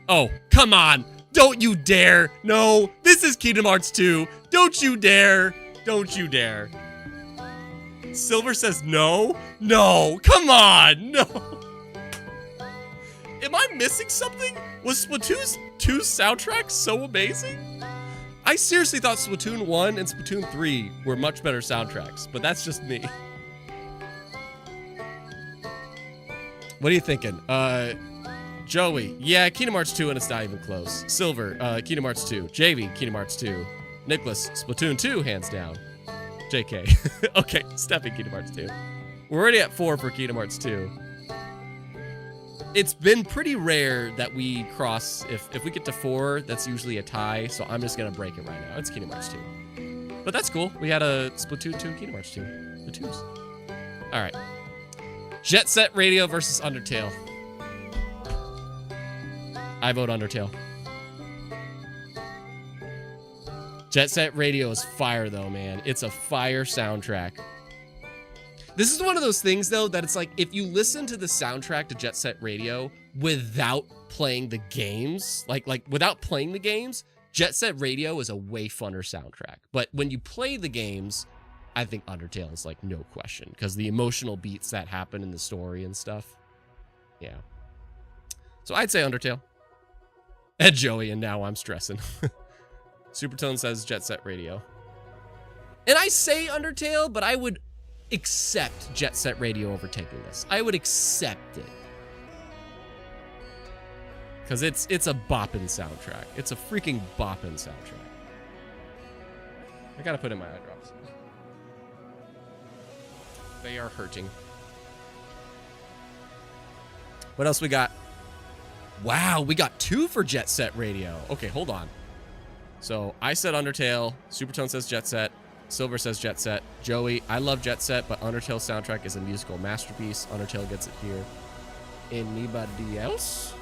Oh, come on! Don't you dare! No! This is Kingdom Hearts 2! Don't you dare! Don't you dare. Silver says no? No! Come on! No! Am I missing something? Was Splatoon 2's soundtrack so amazing? I seriously thought Splatoon 1 and Splatoon 3 were much better soundtracks, but that's just me. What are you thinking? Joey, yeah, Kingdom Hearts 2 and it's not even close. Silver, Kingdom Hearts 2. JV, Kingdom Hearts 2. Nicholas, Splatoon 2, hands down. JK. Okay, Steffi, Kingdom Hearts 2. We're already at 4 for Kingdom Hearts 2. It's been pretty rare that we cross, if we get to 4, that's usually a tie, so I'm just gonna break it right now. It's Kingdom Hearts 2. But that's cool. We had a Splatoon 2, Kingdom Hearts 2. The 2s. Alright. Jet Set Radio versus Undertale. I vote Undertale. Jet Set Radio is fire, though, man. It's a fire soundtrack. This is one of those things, though, that it's like, if you listen to the soundtrack to Jet Set Radio without playing the games, like without playing the games, Jet Set Radio is a way funner soundtrack. But when you play the games, I think Undertale is, like, no question, because the emotional beats that happen in the story and stuff. Yeah. So I'd say Undertale. And Joey, and now I'm stressing. Supertone says Jet Set Radio. And I say Undertale, but I would accept Jet Set Radio overtaking this. I would accept it. Because it's a boppin' soundtrack. It's a freaking boppin' soundtrack. I gotta put in my eye drops. They are hurting. What else we got? Wow, we got 2 for Jet Set Radio. Okay, hold on. So I said Undertale. Supertone says Jet Set. Silver says Jet Set. Joey, I love Jet Set, but Undertale soundtrack is a musical masterpiece. Undertale gets it here. Anybody else?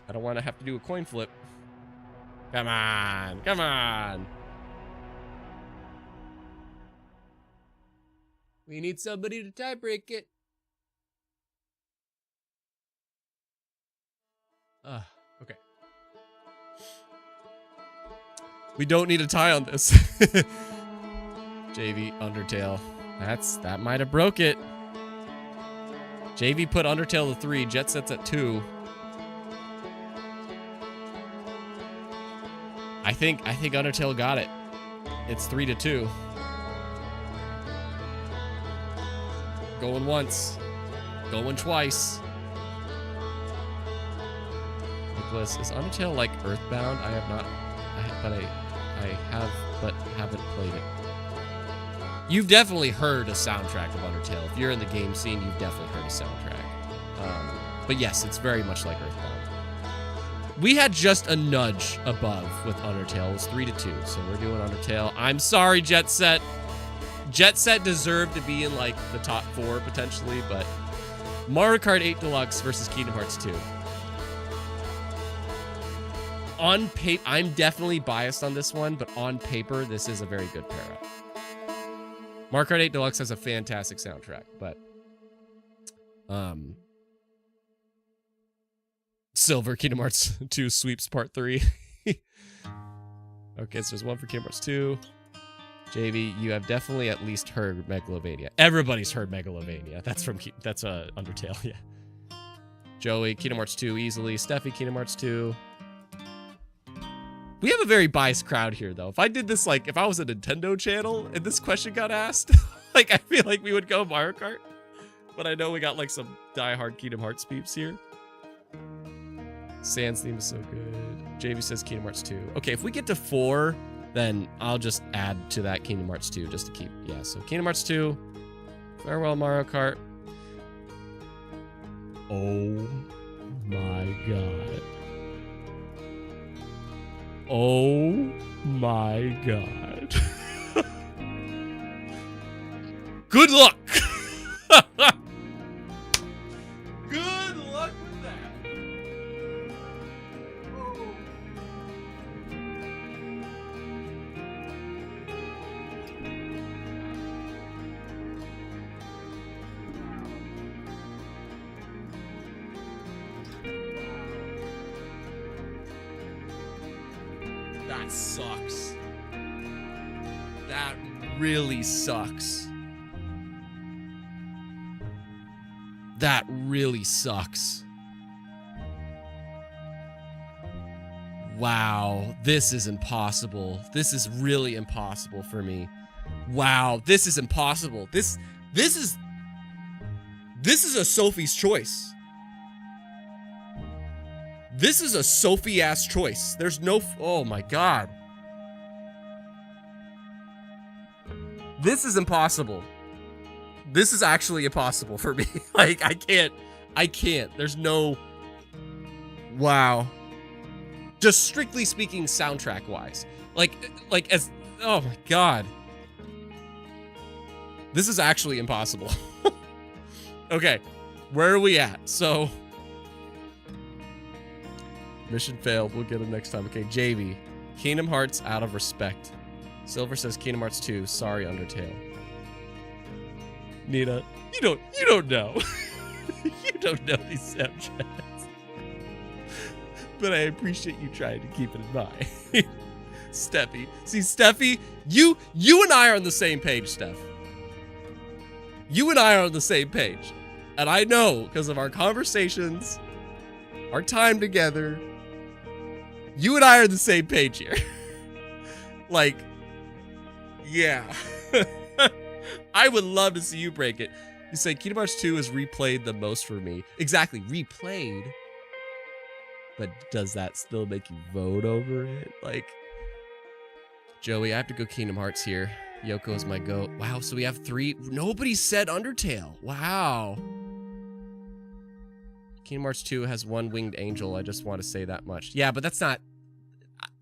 I don't want to have to do a coin flip. Come on. Come on. We need somebody to tie break it. Okay. We don't need a tie on this. JV, Undertale. That might have broke it. JV put Undertale to 3, Jet Set's at 2. I think Undertale got it. It's 3-2. Going once. Going twice. Nicholas, is Undertale like Earthbound? I have not, but I have, but haven't played it. You've definitely heard a soundtrack of Undertale. If you're in the game scene, you've definitely heard a soundtrack. But yes, it's very much like Earthbound. We had just a nudge above with Undertale. It was 3-2, so we're doing Undertale. I'm sorry, Jet Set. Jet Set deserved to be in like the top 4 potentially, but Mario Kart 8 Deluxe versus Kingdom Hearts 2. On paper, I'm definitely biased on this one, but on paper, this is a very good pair-up. Mario Kart 8 Deluxe has a fantastic soundtrack, but Silver, Kingdom Hearts 2 Sweeps Part 3. Okay, so there's one for Kingdom Hearts 2. JV, you have definitely at least heard Megalovania. Everybody's heard Megalovania. That's from Undertale, yeah. Joey, Kingdom Hearts 2 easily. Steffi, Kingdom Hearts 2. We have a very biased crowd here, though. If I did this, like, if I was a Nintendo channel and this question got asked, like, I feel like we would go Mario Kart. But I know we got, like, some diehard Kingdom Hearts peeps here. Sans theme is so good. JV says Kingdom Hearts 2. Okay, if we get to 4, then I'll just add to that Kingdom Hearts 2 just to keep... Yeah, so Kingdom Hearts 2. Farewell, Mario Kart. Oh my god. Oh my god. Good luck! Good luck with that. That sucks. That really sucks. That really sucks. Wow, this is impossible. This is really impossible for me. Wow, this is impossible. This is a Sophie's choice. This is a Sophie-ass choice. There's no... Oh my god. This is impossible. This is actually impossible for me. Like, I can't. There's no... Wow. Just strictly speaking soundtrack-wise. Like as... Oh my god. This is actually impossible. Okay, where are we at? So... Mission failed. We'll get him next time. Okay, JV. Kingdom Hearts out of respect. Silver says Kingdom Hearts 2. Sorry, Undertale. Nina, you don't know. You don't know these soundtracks. But I appreciate you trying to keep it in mind. Steffi. See, Steffi, you and I are on the same page, Steph. You and I are on the same page. And I know, because of our conversations, our time together, you and I are on the same page here. Like, yeah. I would love to see you break it. You say Kingdom Hearts 2 is replayed the most for me. Exactly, replayed. But does that still make you vote over it? Like, Joey, I have to go Kingdom Hearts here. Yoko's my goat. Wow, so we have 3. Nobody said Undertale. Wow. Kingdom Hearts 2 has 1 winged angel. I just want to say that much. Yeah, but that's not...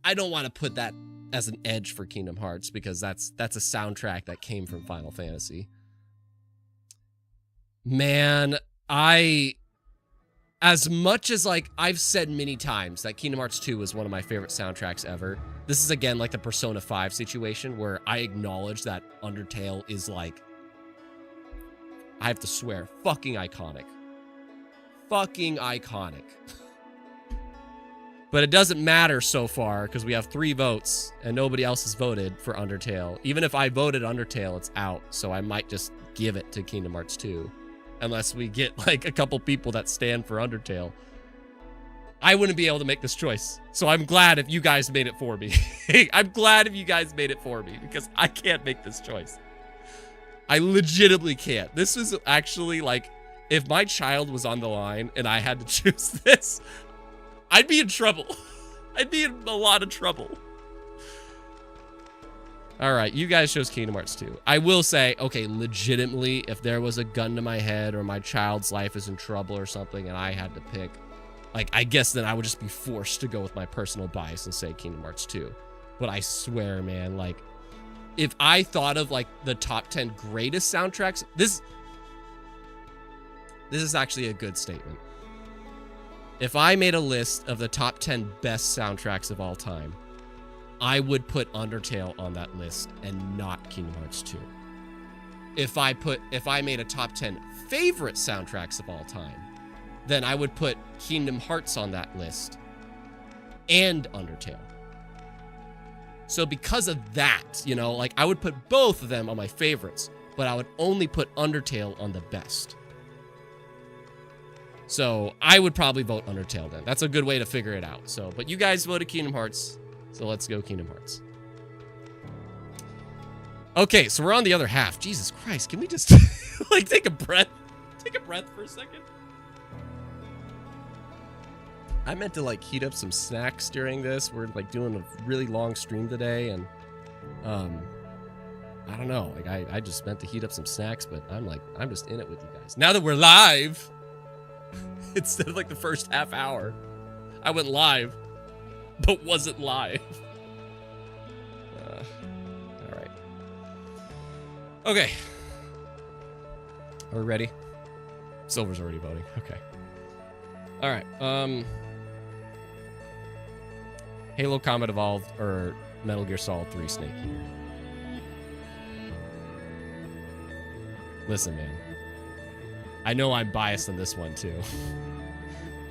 I don't want to put that as an edge for Kingdom Hearts because that's a soundtrack that came from Final Fantasy. Man, as much as, like, I've said many times that Kingdom Hearts 2 is one of my favorite soundtracks ever, this is, again, like the Persona 5 situation where I acknowledge that Undertale is, like, I have to swear, fucking iconic. Fucking iconic. But it doesn't matter so far because we have 3 votes and nobody else has voted for Undertale. Even if I voted Undertale, it's out. So I might just give it to Kingdom Hearts 2. Unless we get like a couple people that stand for Undertale. I wouldn't be able to make this choice. So I'm glad if you guys made it for me. I'm glad if you guys made it for me because I can't make this choice. I legitimately can't. This is actually like, if my child was on the line and I had to choose this, I'd be in trouble. I'd be in a lot of trouble. All right, you guys chose Kingdom Hearts 2. I will say, okay, legitimately, if there was a gun to my head or my child's life is in trouble or something and I had to pick, like, I guess then I would just be forced to go with my personal bias and say Kingdom Hearts 2. But I swear, man, like, if I thought of, like, the top 10 greatest soundtracks, this is actually a good statement. If I made a list of the top 10 best soundtracks of all time, I would put Undertale on that list and not Kingdom Hearts 2. If I made a top 10 favorite soundtracks of all time, then I would put Kingdom Hearts on that list and Undertale. So because of that, you know, like I would put both of them on my favorites, but I would only put Undertale on the best. So I would probably vote Undertale then. That's a good way to figure it out. So, but you guys voted Kingdom Hearts. So let's go Kingdom Hearts. Okay, so we're on the other half. Jesus Christ, can we just like take a breath? Take a breath for a second. I meant to like heat up some snacks during this. We're like doing a really long stream today, and I don't know. Like I just meant to heat up some snacks, but I'm just in it with you guys. Now that we're live, instead of like the first half hour, I went live. But wasn't live. All right. Okay. Are we ready? Silver's already voting. Okay. All right. Halo Combat Evolved or Metal Gear Solid 3 Snake Eater. Listen, man. I know I'm biased on this one too.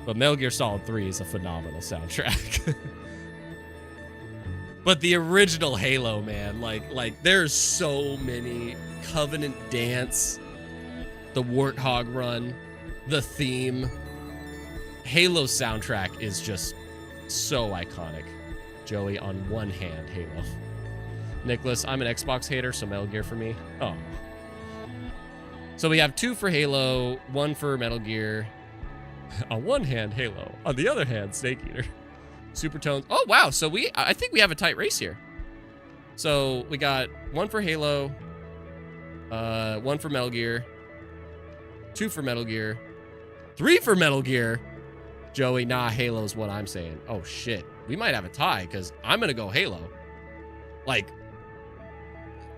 But Metal Gear Solid 3 is a phenomenal soundtrack. But the original Halo, man, like there's so many. Covenant Dance, the Warthog Run, the theme. Halo soundtrack is just so iconic. Joey, on one hand, Halo. Nicholas, I'm an Xbox hater, so Metal Gear for me. Oh. So we have 2 for Halo, 1 for Metal Gear. On one hand, Halo. On the other hand, Snake Eater. Supertones. Oh, wow. So I think we have a tight race here. So we got 1 for Halo, 1 for Metal Gear, 2 for Metal Gear, 3 for Metal Gear. Joey, nah, Halo's what I'm saying. Oh, shit. We might have a tie because I'm going to go Halo. Like,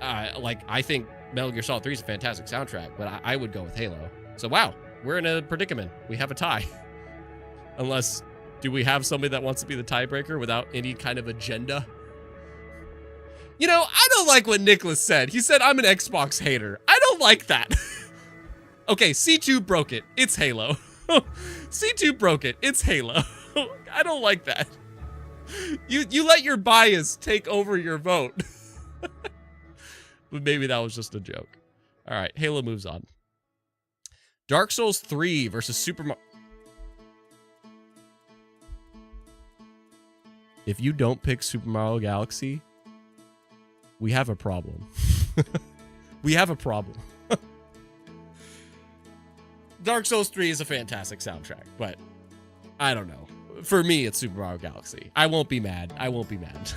I think Metal Gear Solid 3 is a fantastic soundtrack, but I would go with Halo. So, wow. We're in a predicament. We have a tie. Unless, do we have somebody that wants to be the tiebreaker without any kind of agenda? You know, I don't like what Nicholas said. He said, I'm an Xbox hater. I don't like that. Okay, C2 broke it. It's Halo. C2 broke it. It's Halo. I don't like that. You let your bias take over your vote. But maybe that was just a joke. All right, Halo moves on. Dark Souls 3 versus Super Mario. If you don't pick Super Mario Galaxy, we have a problem. We have a problem. Dark Souls 3 is a fantastic soundtrack, but I don't know. For me, it's Super Mario Galaxy. I won't be mad. I won't be mad.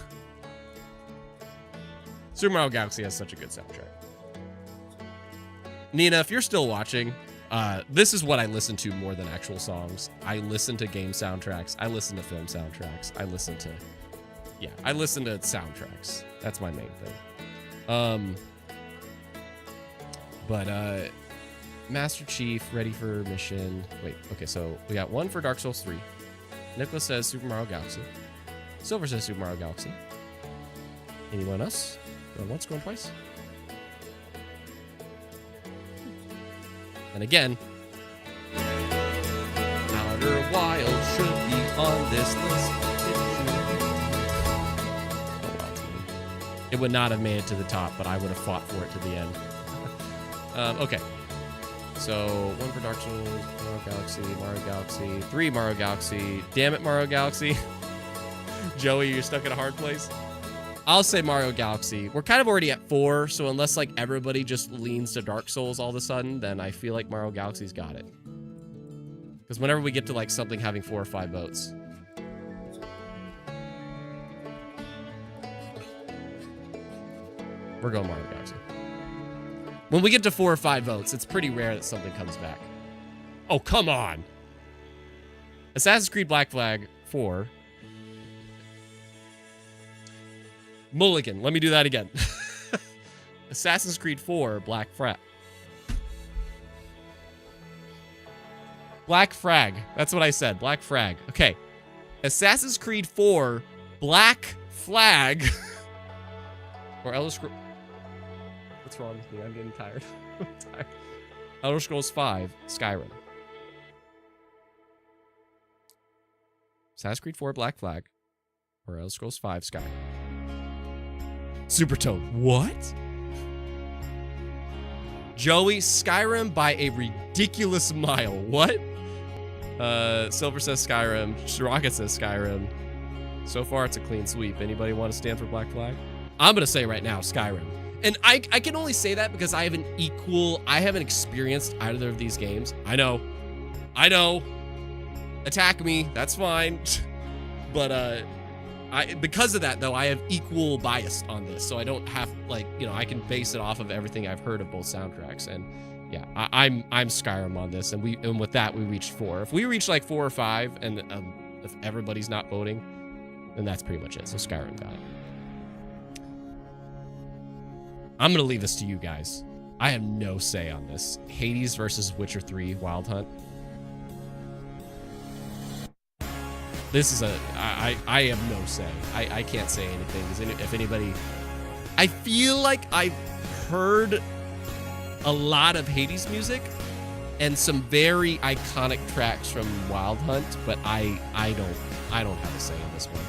Super Mario Galaxy has such a good soundtrack. Nina, if you're still watching, this is what I listen to more than actual songs. I listen to game soundtracks. I listen to film soundtracks. I listen to soundtracks. That's my main thing. But Master Chief, ready for mission. Wait, okay, so we got 1 for Dark Souls 3. Nicholas says Super Mario Galaxy. Silver says Super Mario Galaxy. Anyone else? Going once, going twice? And again, Outer Wild should be on this list. It would not have made it to the top, but I would have fought for it to the end. Okay. So 1 for Dark Souls, Mario Galaxy, 3 Mario Galaxy. Damn it, Mario Galaxy. Joey, you're stuck in a hard place. I'll say Mario Galaxy. We're kind of already at 4, so unless like everybody just leans to Dark Souls all of a sudden, then I feel like Mario Galaxy's got it. Because whenever we get to like something having 4 or 5 votes. We're going Mario Galaxy. When we get to 4 or 5 votes, it's pretty rare that something comes back. Oh, come on. Assassin's Creed Black Flag 4. Mulligan. Let me do that again. Assassin's Creed 4 Black Flag. Black Frag. That's what I said. Black Frag. Okay. Assassin's Creed 4 Black Flag. Or Elder Scrolls. What's wrong with me? I'm getting tired. I'm tired. Elder Scrolls 5 Skyrim. Assassin's Creed 4 Black Flag. Or Elder Scrolls 5 Skyrim. Supertone. What? Joey, Skyrim by a ridiculous mile. What? Silver says Skyrim. Rocket says Skyrim. So far, it's a clean sweep. Anybody want to stand for Black Flag? I'm going to say right now, Skyrim. And I can only say that because I haven't experienced either of these games. I know. Attack me. That's fine. But, because of that, though, I have equal bias on this. So I don't have, like, you know, I can base it off of everything I've heard of both soundtracks. And yeah, I'm Skyrim on this. And with that, we reached 4. If we reach like 4 or 5 and if everybody's not voting, then that's pretty much it. So Skyrim got it. I'm going to leave this to you guys. I have no say on this. Hades versus Witcher 3 Wild Hunt. This is I have no say. I can't say anything. If anybody... I feel like I've heard a lot of Hades music and some very iconic tracks from Wild Hunt, but I don't have a say on this one.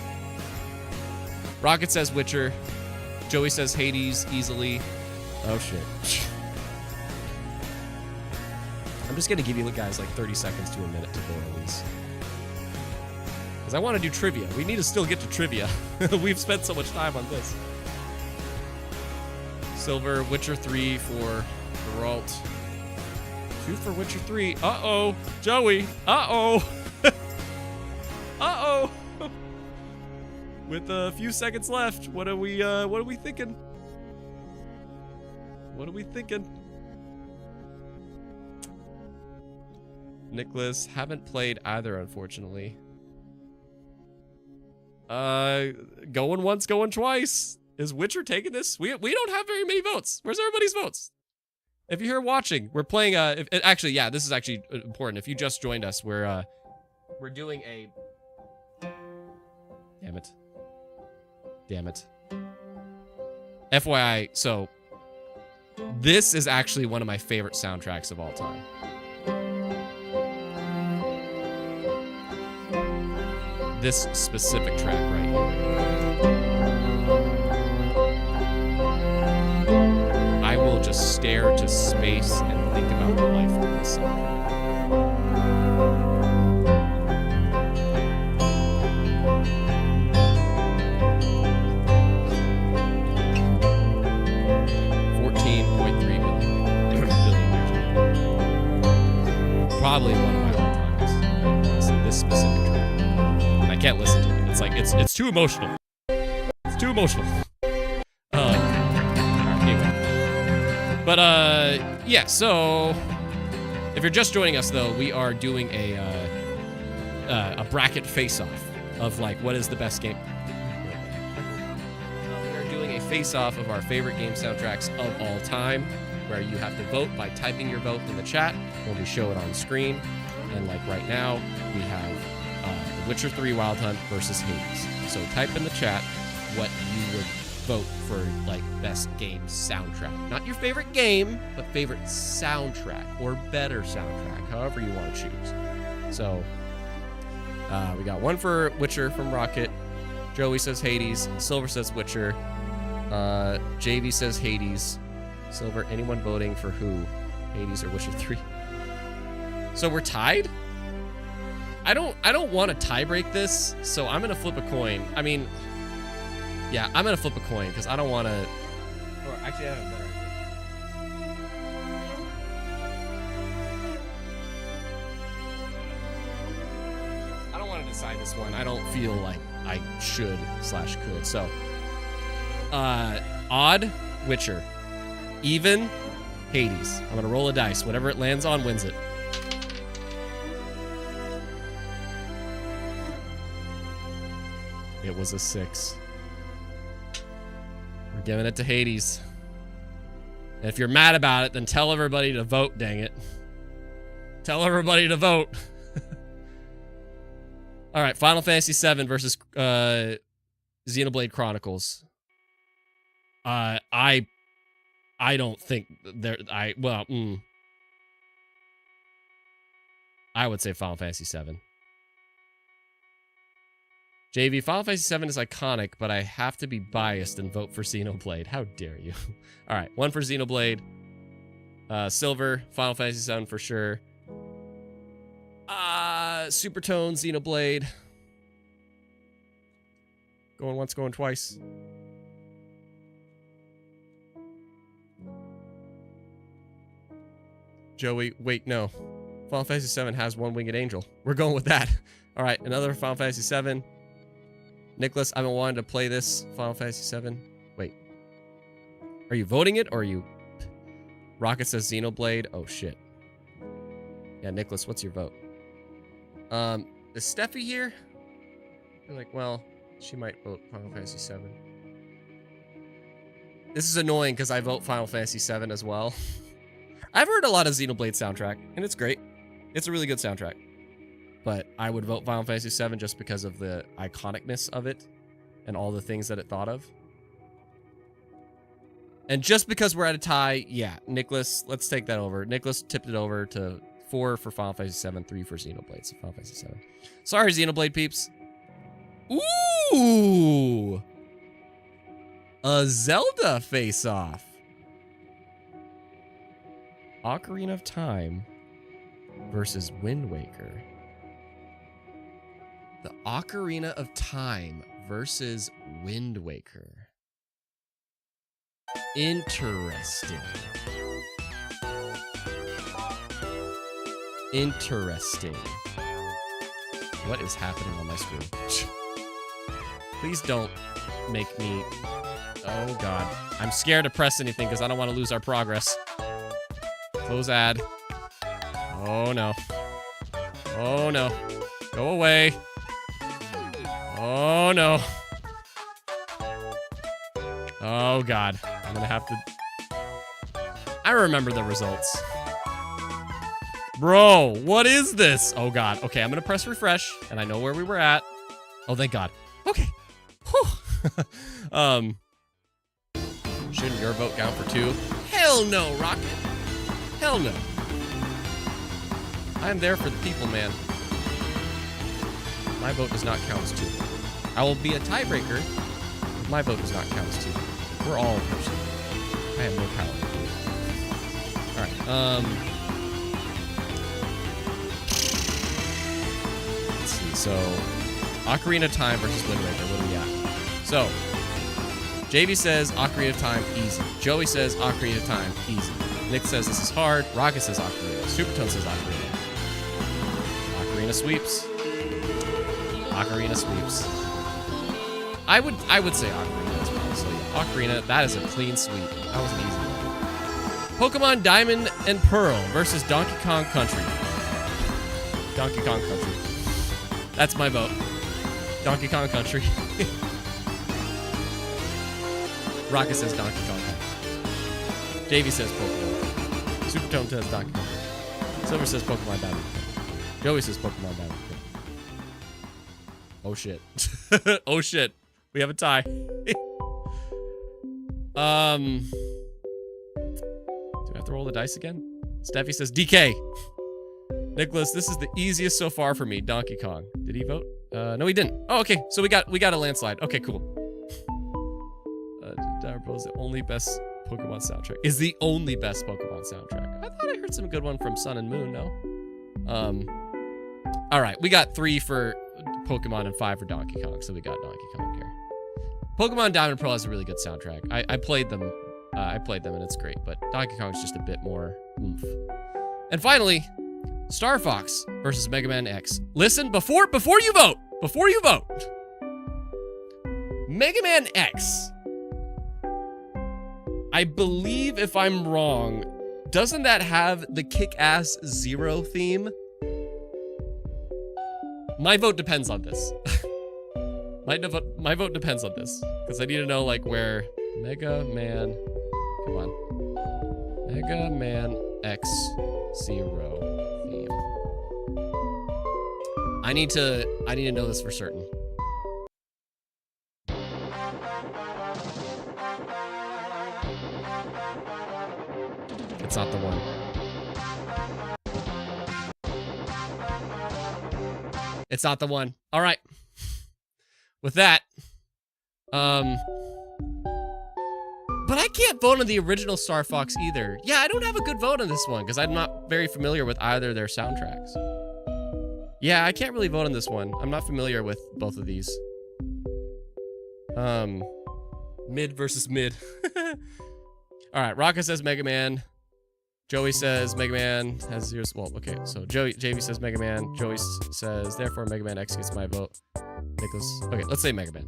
Rocket says Witcher. Joey says Hades easily. Oh, shit. I'm just going to give you guys like 30 seconds to a minute to vote at least. Because I want to do trivia. We need to still get to trivia. We've spent so much time on this. Silver, Witcher 3 for Geralt. 2 for Witcher 3. Uh-oh. Joey. Uh-oh. Uh-oh. With a few seconds left, what are we thinking? What are we thinking? Nicholas, haven't played either, unfortunately. Going once, going twice. Is Witcher taking this? We don't have very many votes. Where's everybody's votes? If you're here watching, we're playing actually, yeah, this is actually important. If you just joined us, we're doing a Damn it. FYI, so this is actually one of my favorite soundtracks of all time. This specific track right here. I will just stare to space and think about the life of this song. Probably one of my all-times. Honestly, this specific track. And I can't listen to it. It's like it's too emotional. It's too emotional. Anyway. But yeah. So if you're just joining us, though, we are doing a bracket face-off of like what is the best game. We are doing a face-off of our favorite game soundtracks of all time, where you have to vote by typing your vote in the chat when we show it on screen. And like right now, we have The Witcher 3 Wild Hunt versus Hades. So type in the chat what you would vote for like best game soundtrack. Not your favorite game, but favorite soundtrack or better soundtrack, however you want to choose. So we got 1 for Witcher from Rocket. Joey says Hades. Silver says Witcher. JV says Hades. Silver, anyone voting for who? Hades or Witcher 3? So we're tied? I don't want to tie break this, so I'm gonna flip a coin. I mean, yeah, I'm gonna flip a coin because I don't want to. Or actually, I have a better idea. I don't want to decide this one. I don't feel like I should/could. So, Odd Witcher. Even, Hades. I'm gonna roll a dice. Whatever it lands on wins it. It was a 6. We're giving it to Hades. And if you're mad about it, then tell everybody to vote, dang it. Tell everybody to vote. All right, Final Fantasy VII versus Xenoblade Chronicles. I don't think there. I would say Final Fantasy VII. JV, Final Fantasy VII is iconic, but I have to be biased and vote for Xenoblade. How dare you? All right, 1 for Xenoblade. Silver, Final Fantasy VII for sure. Supertone, Xenoblade. Going once, going twice. Joey, wait, no. Final Fantasy VII has 1 winged angel. We're going with that. All right, another Final Fantasy VII. Nicholas, I've been wanting to play this Final Fantasy VII. Wait. Are you voting it or are you... Rocket says Xenoblade. Oh, shit. Yeah, Nicholas, what's your vote? Is Steffi here? I feel like, well, she might vote Final Fantasy VII. This is annoying because I vote Final Fantasy VII as well. I've heard a lot of Xenoblade soundtrack, and it's great. It's a really good soundtrack. But I would vote Final Fantasy VII just because of the iconicness of it and all the things that it thought of. And just because we're at a tie, yeah, Nicholas, let's take that over. Nicholas tipped it over to 4 for Final Fantasy VII, 3 for Xenoblade. So Final Fantasy VII. Sorry, Xenoblade peeps. Ooh! A Zelda face-off. Ocarina of Time versus Wind Waker. The Ocarina of Time versus Wind Waker. Interesting. Interesting. What is happening on my screen? Please don't make me... Oh, God. I'm scared to press anything because I don't want to lose our progress. Close ad. Oh, no. Oh, no. Go away. Oh, no. Oh, God. I'm going to have to... I remember the results. Bro, what is this? Oh, God. Okay, I'm going to press refresh, and I know where we were at. Oh, thank God. Okay. Whew. Shouldn't your vote count for 2? Hell no, Rocket. Hell no. I'm there for the people, man. My vote does not count as 2. I will be a tiebreaker, but my vote does not count as 2. We're all a person. I have no power. Alright, let's see, so Ocarina of Time versus Wind Waker, what do we got? So, JV says Ocarina of Time, easy. Joey says Ocarina of Time, easy. Nick says this is hard. Rocket says Ocarina. Supertone says Ocarina. Ocarina sweeps. Ocarina sweeps. I would say Ocarina as well. So yeah, Ocarina, that is a clean sweep. That was an easy one. Pokemon Diamond and Pearl versus Donkey Kong Country. Donkey Kong Country. That's my vote. Donkey Kong Country. Rocket says Donkey Kong Country. JV says Pokemon. Supertone says Donkey Kong. Silver says Pokemon Diamond. Joey says Pokemon Diamond. Oh shit. Oh shit. We have a tie. Do I have to roll the dice again? Steffi says DK. Nicholas, this is the easiest so far for me. Donkey Kong. Did he vote? No, he didn't. Oh, okay. So we got a landslide. Okay, cool. Dire is the only best Pokemon soundtrack. Is the only best Pokemon soundtrack. I thought I heard some good one from Sun and Moon, no? All right, we got 3 for Pokemon and 5 for Donkey Kong, so we got Donkey Kong here. Pokemon Diamond and Pearl has a really good soundtrack. I played them. And it's great, but Donkey Kong's just a bit more oomph. And finally, Star Fox versus Mega Man X. Listen, before you vote, Mega Man X I believe, if I'm wrong, doesn't that have the Kick-Ass Zero theme? My vote depends on this. My vote depends on this, because I need to know like where Mega Man, come on, Mega Man X Zero theme. I need to know this for certain. It's not the one. It's not the one. All right. With that, but I can't vote on the original Star Fox either. Yeah, I don't have a good vote on this one because I'm not very familiar with either of their soundtracks. Yeah, I can't really vote on this one. I'm not familiar with both of these. Mid versus mid. All right, Rocka says Mega Man. Joey says Mega Man has zero. Well, okay, so JV says Mega Man. Joey says, therefore, Mega Man X gets my vote. Nicholas. Okay, let's say Mega Man.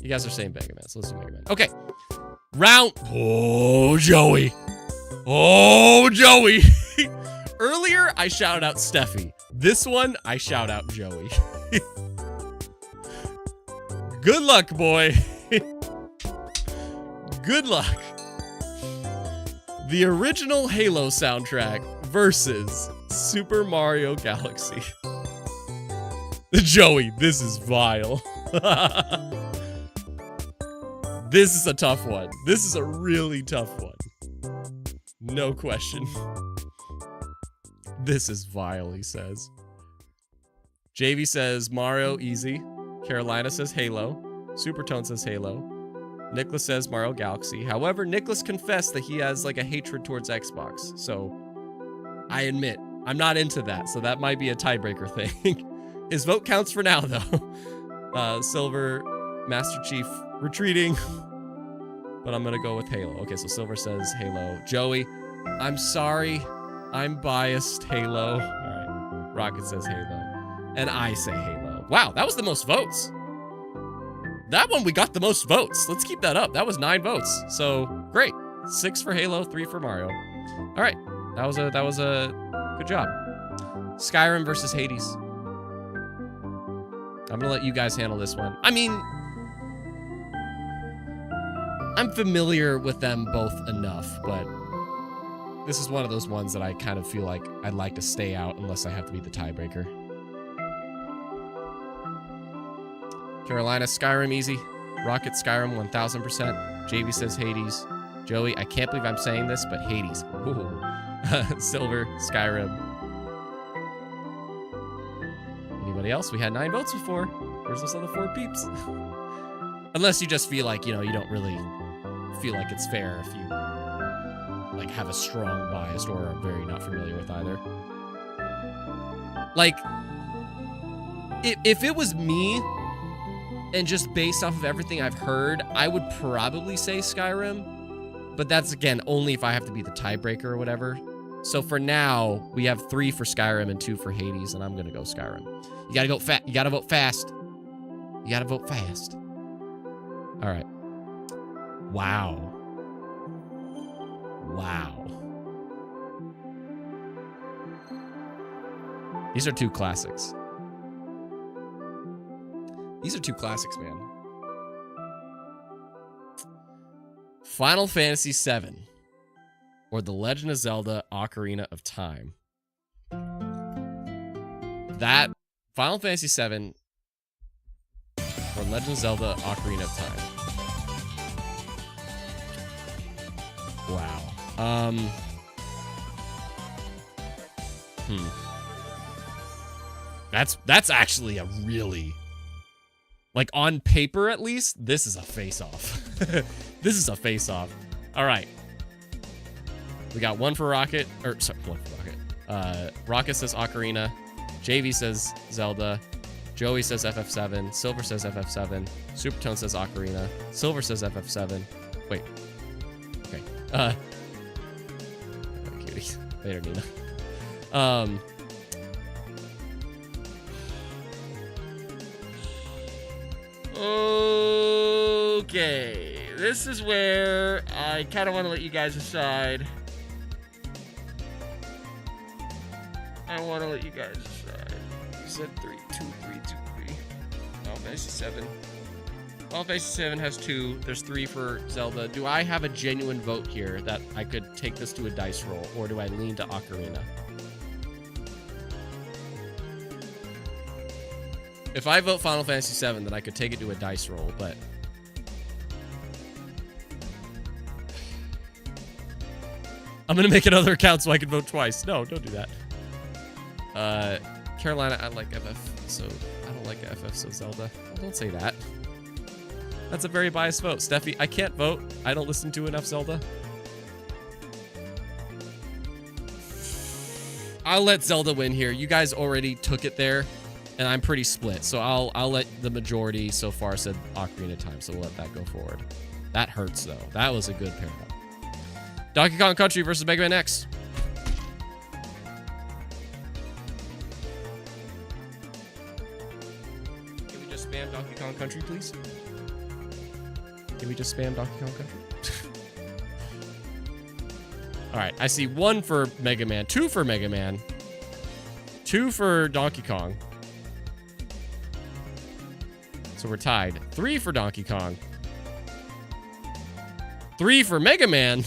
You guys are saying Mega Man, so let's do Mega Man. Okay. Round. Oh, Joey. Oh, Joey. Earlier, I shouted out Steffi. This one, I shout out Joey. Good luck, boy. Good luck. The original Halo soundtrack versus Super Mario Galaxy. Joey, this is vile. This is a tough one. This is a really tough one. No question. This is vile, he says. JV says Mario, easy. Carolina says Halo. Supertone says Halo. Nicholas says Mario Galaxy. However, Nicholas confessed that he has like a hatred towards Xbox. So I admit, I'm not into that. So that might be a tiebreaker thing. His vote counts for now, though. Silver, Master Chief retreating. But I'm going to go with Halo. Okay, so Silver says Halo. Joey, I'm sorry. I'm biased. Halo. All right. Rocket says Halo. And I say Halo. Wow, that was the most votes. That one, we got the most votes. Let's keep that up. That was 9 votes. So, great. 6 for Halo, 3 for Mario. All right. That was a good job. Skyrim versus Hades. I'm going to let you guys handle this one. I mean, I'm familiar with them both enough, but this is one of those ones that I kind of feel like I'd like to stay out unless I have to be the tiebreaker. Carolina, Skyrim, easy. Rocket, Skyrim, 1000%. JV says Hades. Joey, I can't believe I'm saying this, but Hades. Ooh. Silver, Skyrim. Anybody else? We had 9 votes before. Where's those other 4 peeps? Unless you just feel like, you know, you don't really feel like it's fair if you like have a strong bias or are very not familiar with either. Like, if it was me, and just based off of everything I've heard, I would probably say Skyrim. But that's, again, only if I have to be the tiebreaker or whatever. So for now, we have 3 for Skyrim and 2 for Hades, and I'm going to go Skyrim. You got to go fast. You got to vote fast. You got to vote fast. All right. Wow. Wow. These are 2 classics. These are 2 classics, man. Final Fantasy VII or The Legend of Zelda Ocarina of Time. That Final Fantasy VII or Legend of Zelda Ocarina of Time. Wow. That's actually a really, like, on paper at least, this is a face-off. This is a face-off. All right. We got 1 for Rocket, or sorry, 1 for Rocket. Rocket says Ocarina. JV says Zelda. Joey says FF7. Silver says FF7. Supertone says Ocarina. Silver says FF7. Wait. Okay. Cutie. Later, Nina. Okay. this is where I kind of want to let you guys decide. I want to let you guys decide. You said 3, 2, 3, 2, 3. Final Fantasy 7. Final Fantasy 7 has 2. There's 3 for Zelda. Do I have a genuine vote here that I could take this to a dice roll, or do I lean to Ocarina? If I vote Final Fantasy 7, then I could take it to a dice roll, but I'm gonna make another account so I can vote twice. No, don't do that. Carolina, I like FF, so I don't like FF, so Zelda. Oh, don't say that. That's a very biased vote. Steffi, I can't vote. I don't listen to enough Zelda. I'll let Zelda win here. You guys already took it there, and I'm pretty split. So I'll let the majority so far said Ocarina of Time, so we'll let that go forward. That hurts, though. That was a good pair up. Donkey Kong Country versus Mega Man X. Can we just spam Donkey Kong Country, please? Can we just spam Donkey Kong Country? All right, I see 1 for Mega Man, 2 for Mega Man, 2 for Donkey Kong. So we're tied. 3 for Donkey Kong. 3 for Mega Man.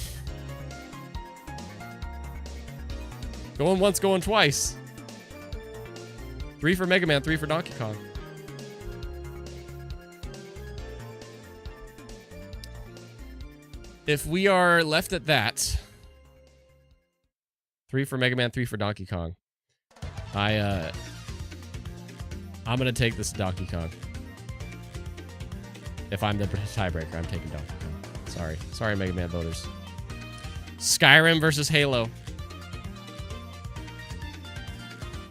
Going once, going twice. 3 for Mega Man, 3 for Donkey Kong. If we are left at that, 3 for Mega Man, 3 for Donkey Kong. I'm gonna take this Donkey Kong. If I'm the tiebreaker, I'm taking Donkey Kong. Sorry, Mega Man voters. Skyrim versus Halo.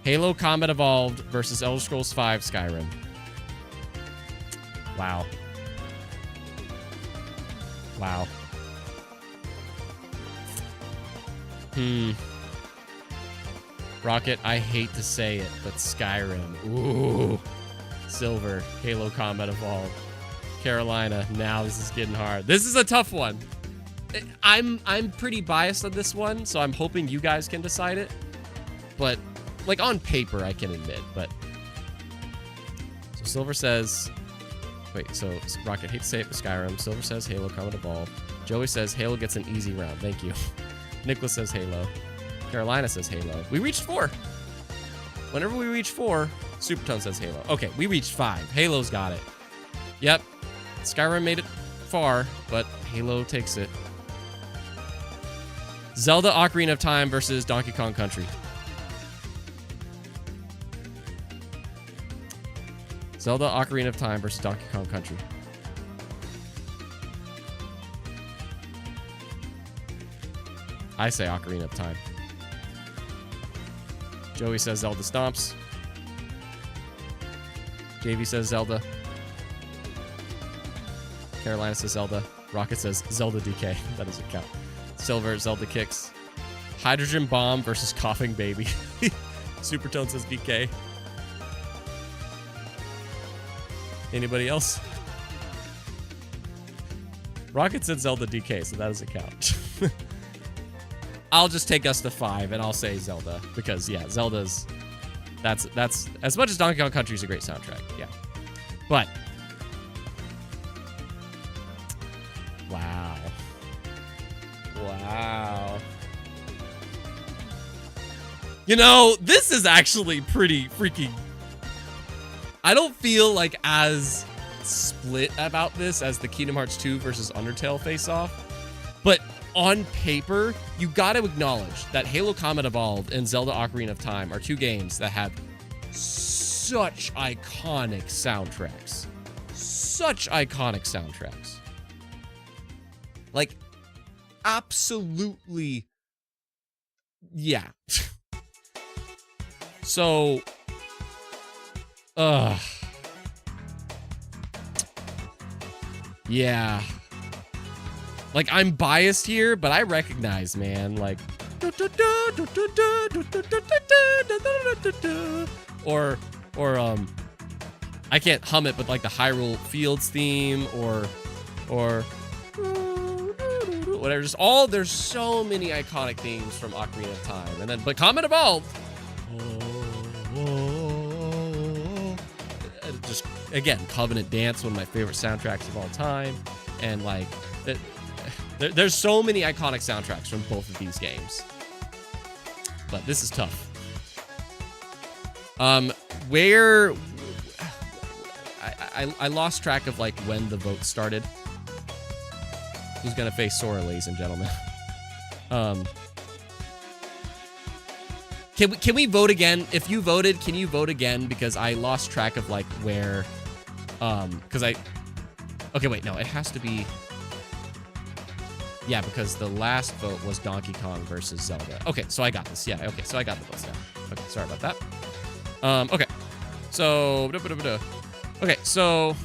Halo Combat Evolved versus Elder Scrolls V Skyrim. Wow. Wow. Rocket, I hate to say it, but Skyrim. Ooh. Silver, Halo Combat Evolved. Carolina, now this is getting hard. This is a tough one. I'm pretty biased on this one, so I'm hoping you guys can decide it. But, like, on paper, I can admit, but... So Silver says... Wait, so Rocket, hate to say it, but Skyrim. Silver says Halo Combat Evolved. Joey says Halo gets an easy round. Thank you. Nicholas says Halo. Carolina says Halo. We reached 4. Whenever we reach 4, Supertone says Halo. Okay, we reached 5. Halo's got it. Yep. Skyrim made it far, but Halo takes it. Zelda Ocarina of Time versus Donkey Kong Country. Zelda Ocarina of Time versus Donkey Kong Country. I say Ocarina of Time. Joey says Zelda Stomps. JV says Zelda. Carolina says Zelda. Rocket says Zelda DK. That doesn't count. Silver, Zelda Kicks. Hydrogen Bomb versus Coughing Baby. Supertone says DK. Anybody else? Rocket said Zelda DK, so that doesn't count. I'll just take us to 5 and I'll say Zelda because yeah, Zelda's that's as much as Donkey Kong Country is a great soundtrack, yeah. But wow. You know, this is actually pretty freaking... I don't feel like as split about this as the Kingdom Hearts 2 versus Undertale face-off, but on paper, you got to acknowledge that Halo Combat Evolved and Zelda Ocarina of Time are 2 games that have such iconic soundtracks. Such iconic soundtracks. Like, absolutely, yeah. So, yeah. Like, I'm biased here, but I recognize, man, like... Or, I can't hum it, but like the Hyrule Fields theme, or Whatever, just there's so many iconic themes from Ocarina of Time. And then, but Comet Evolved. Just, again, Covenant Dance, one of my favorite soundtracks of all time. And like, there's so many iconic soundtracks from both of these games. But this is tough. Where I lost track of like when the vote started. Who's gonna face Sora, ladies and gentlemen? Can we vote again? If you voted, can you vote again? Because I lost track of like where, okay, wait, no, it has to be, yeah, because the last vote was Donkey Kong versus Zelda. Okay, so I got this, yeah, okay, so I got the votes now. Okay, sorry about that. Okay, so, okay, so,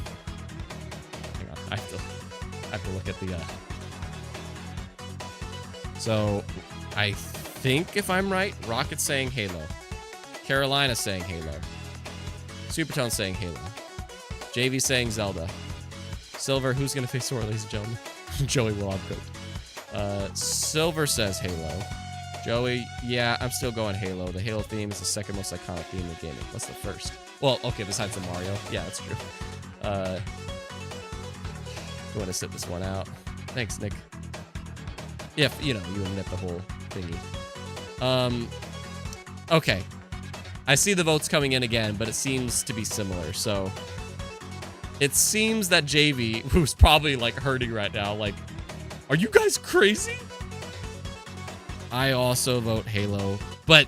hang on, I have to look at the, so, I think if I'm right, Rocket's saying Halo. Carolina's saying Halo. Supertone's saying Halo. JV's saying Zelda. Silver, who's gonna face Sora, ladies and gentlemen? Joey will uncooked. Silver says Halo. Joey, yeah, I'm still going Halo. The Halo theme is the second most iconic theme in gaming. What's the first? Well, okay, besides the Mario. Yeah, that's true. You want to sit this one out? Thanks, Nick. If, you know, you admit the whole thingy. Okay. I see the votes coming in again, but it seems to be similar, so... It seems that JV, who's probably, like, hurting right now, like, are you guys crazy? I also vote Halo, but,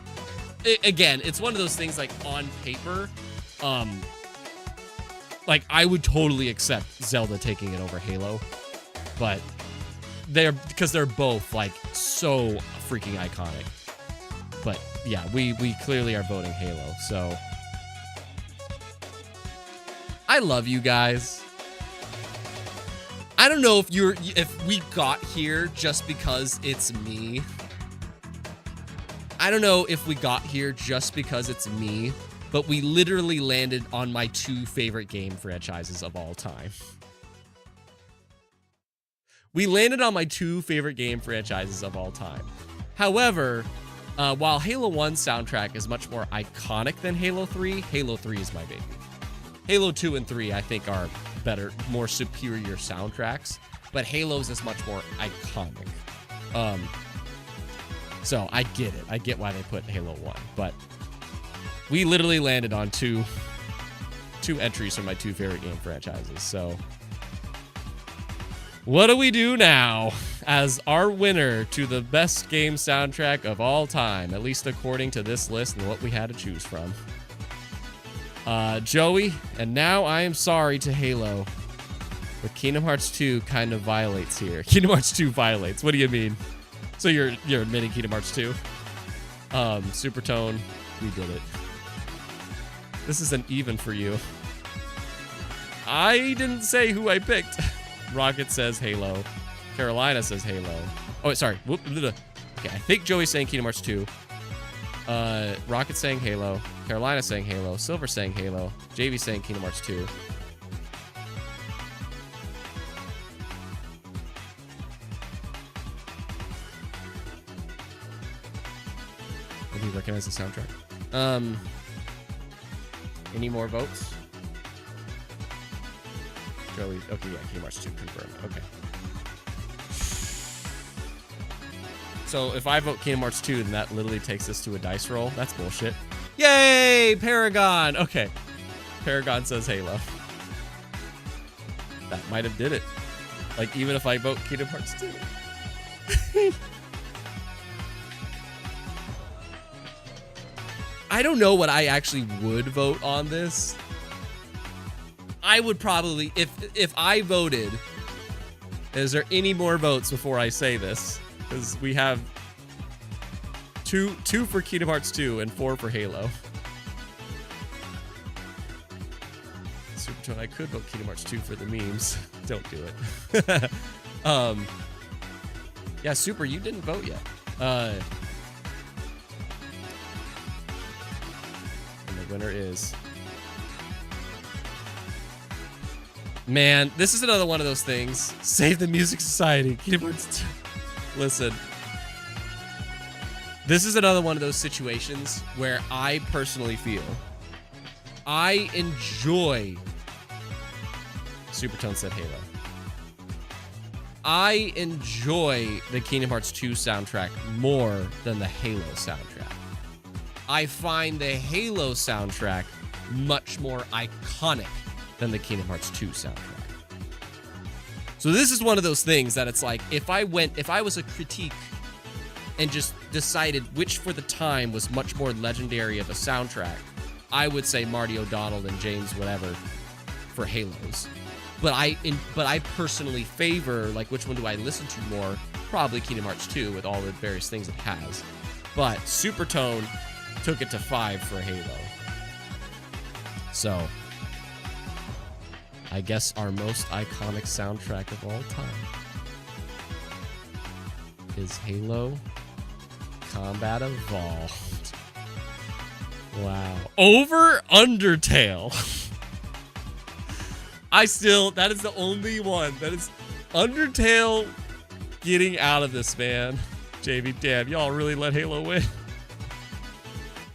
again, it's one of those things, like, on paper, like, I would totally accept Zelda taking it over Halo, but because they're both, like, so freaking iconic. But yeah, we clearly are voting Halo, so I love you guys. I don't know if we got here just because it's me. I don't know if we got here just because it's me, but we literally landed on my 2 favorite game franchises of all time. We landed on my 2 favorite game franchises of all time. However, while Halo 1's soundtrack is much more iconic than Halo 3, Halo 3 is my baby. Halo 2 and 3, I think, are better, more superior soundtracks, but Halo's is much more iconic. So I get it. I get why they put Halo 1, but we literally landed on two entries from my 2 favorite game franchises, so... What do we do now as our winner to the best game soundtrack of all time, at least according to this list and what we had to choose from? Joey, and now I am sorry to Halo, but Kingdom Hearts 2 kind of violates here. Kingdom Hearts 2 violates. What do you mean? So you're admitting Kingdom Hearts 2? Supertone, we did it. This is an even for you. I didn't say who I picked. Rocket says Halo. Carolina says Halo. Oh, wait, sorry. Okay, I think Joey's saying Kingdom Hearts 2. Rocket saying Halo. Carolina saying Halo. Silver saying Halo. JV saying Kingdom Hearts 2. Do you recognize the soundtrack? Any more votes? Joey, okay, yeah, Kingdom Hearts 2 confirmed. Okay. So if I vote Kingdom Hearts 2, then that literally takes us to a dice roll. That's bullshit. Yay, Paragon. Okay. Paragon says Halo. That might have did it. Like, even if I vote Kingdom Hearts 2. I don't know what I actually would vote on this. I would probably, if I voted, is there any more votes before I say this? Because we have two for Kingdom Hearts 2 and 4 for Halo. Supertone, I could vote Kingdom Hearts 2 for the memes. Don't do it. Yeah, Super, you didn't vote yet. And the winner is Man, this is another one of those things. Save the Music Society. Kingdom Hearts 2. Listen. This is another one of those situations where I personally feel I enjoy. Supertone said Halo. I enjoy the Kingdom Hearts 2 soundtrack more than the Halo soundtrack. I find the Halo soundtrack much more iconic than the Kingdom Hearts 2 soundtrack. So this is one of those things that it's like, if I was a critique and just decided which for the time was much more legendary of a soundtrack, I would say Marty O'Donnell and James whatever for Halos. But I personally favor, like, which one do I listen to more? Probably Kingdom Hearts 2 with all the various things it has. But Supertone took it to 5 for Halo. So, I guess our most iconic soundtrack of all time is Halo Combat Evolved. Wow. Over Undertale. That is the only one. That is Undertale getting out of this, man. JV, damn, y'all really let Halo win.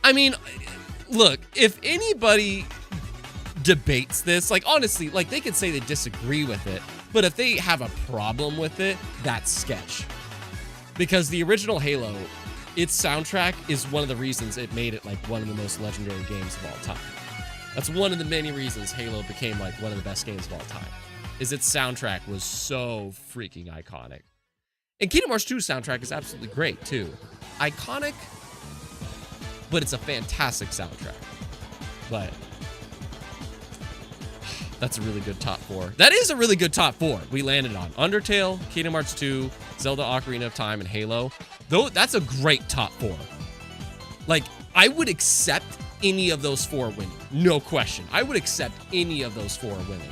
I mean, look, if anybody debates this, like, honestly, like, they could say they disagree with it, but if they have a problem with it, that's sketch. Because the original Halo, its soundtrack is one of the reasons it made it, like, one of the most legendary games of all time. That's one of the many reasons Halo became, like, one of the best games of all time, is its soundtrack was so freaking iconic. And Kingdom Hearts 2 soundtrack is absolutely great, too. Iconic, but it's a fantastic soundtrack. But that's a really good top 4. That is a really good top 4 we landed on. Undertale, Kingdom Hearts 2, Zelda Ocarina of Time, and Halo. Though that's a great top 4. Like, I would accept any of those 4 winning. No question. I would accept any of those 4 winning.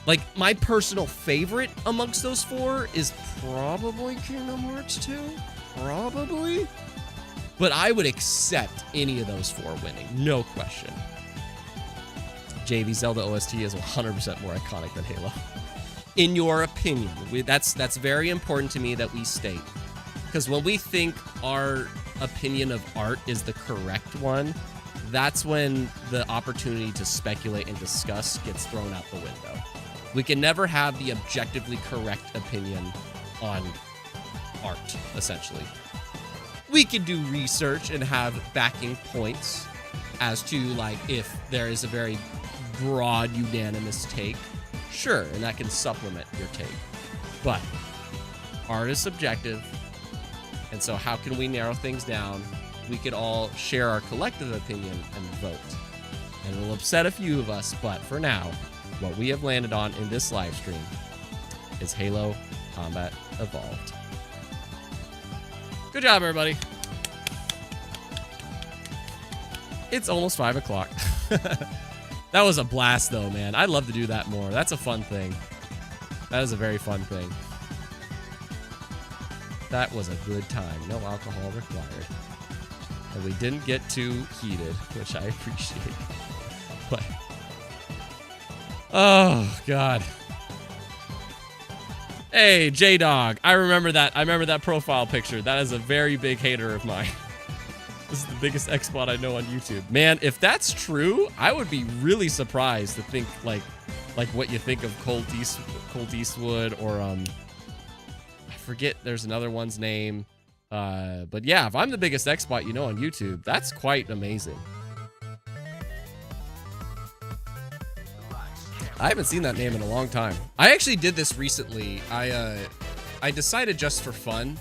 Like, my personal favorite amongst those 4 is probably Kingdom Hearts 2. Probably. But I would accept any of those 4 winning. No question. JV Zelda OST is 100% more iconic than Halo. In your opinion. That's very important to me that we state. Because when we think our opinion of art is the correct one, that's when the opportunity to speculate and discuss gets thrown out the window. We can never have the objectively correct opinion on art, essentially. We can do research and have backing points as to, like, if there is a very broad, unanimous take. Sure, and that can supplement your take. But art is subjective. And so how can we narrow things down? We could all share our collective opinion and vote. And it'll upset a few of us, but for now, what we have landed on in this live stream is Halo Combat Evolved. Good job, everybody. It's almost 5 o'clock. That was a blast, though, man. I'd love to do that more. That's a fun thing. That is a very fun thing. That was a good time. No alcohol required. And we didn't get too heated, which I appreciate. But, oh, God. Hey, J-Dog. I remember that. I remember that profile picture. That is a very big hater of mine. This is the biggest X-Bot I know on YouTube. Man, if that's true, I would be really surprised to think, like what you think of Colt Eastwood or, I forget there's another one's name. But yeah, if I'm the biggest X-Bot you know on YouTube, that's quite amazing. I haven't seen that name in a long time. I actually did this recently. I decided just for fun,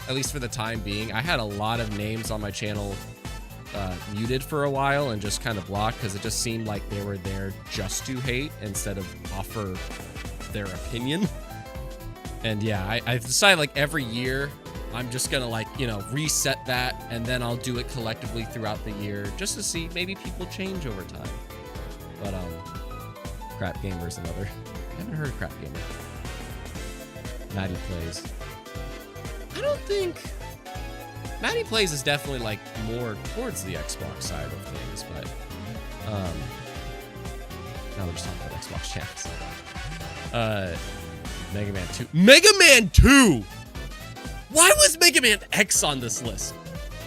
at least for the time being, I had a lot of names on my channel muted for a while and just kind of blocked because it just seemed like they were there just to hate instead of offer their opinion. And yeah, I decided like every year I'm just gonna, like, you know, reset that, and then I'll do it collectively throughout the year just to see maybe people change over time. But Crap Gamer's another. I haven't heard of Crap Gamer. Maddie Plays. I don't think Maddie Plays is definitely like more towards the Xbox side of things, but Now we're just talking about Xbox channels. Mega Man 2. Mega Man 2! Why was Mega Man X on this list?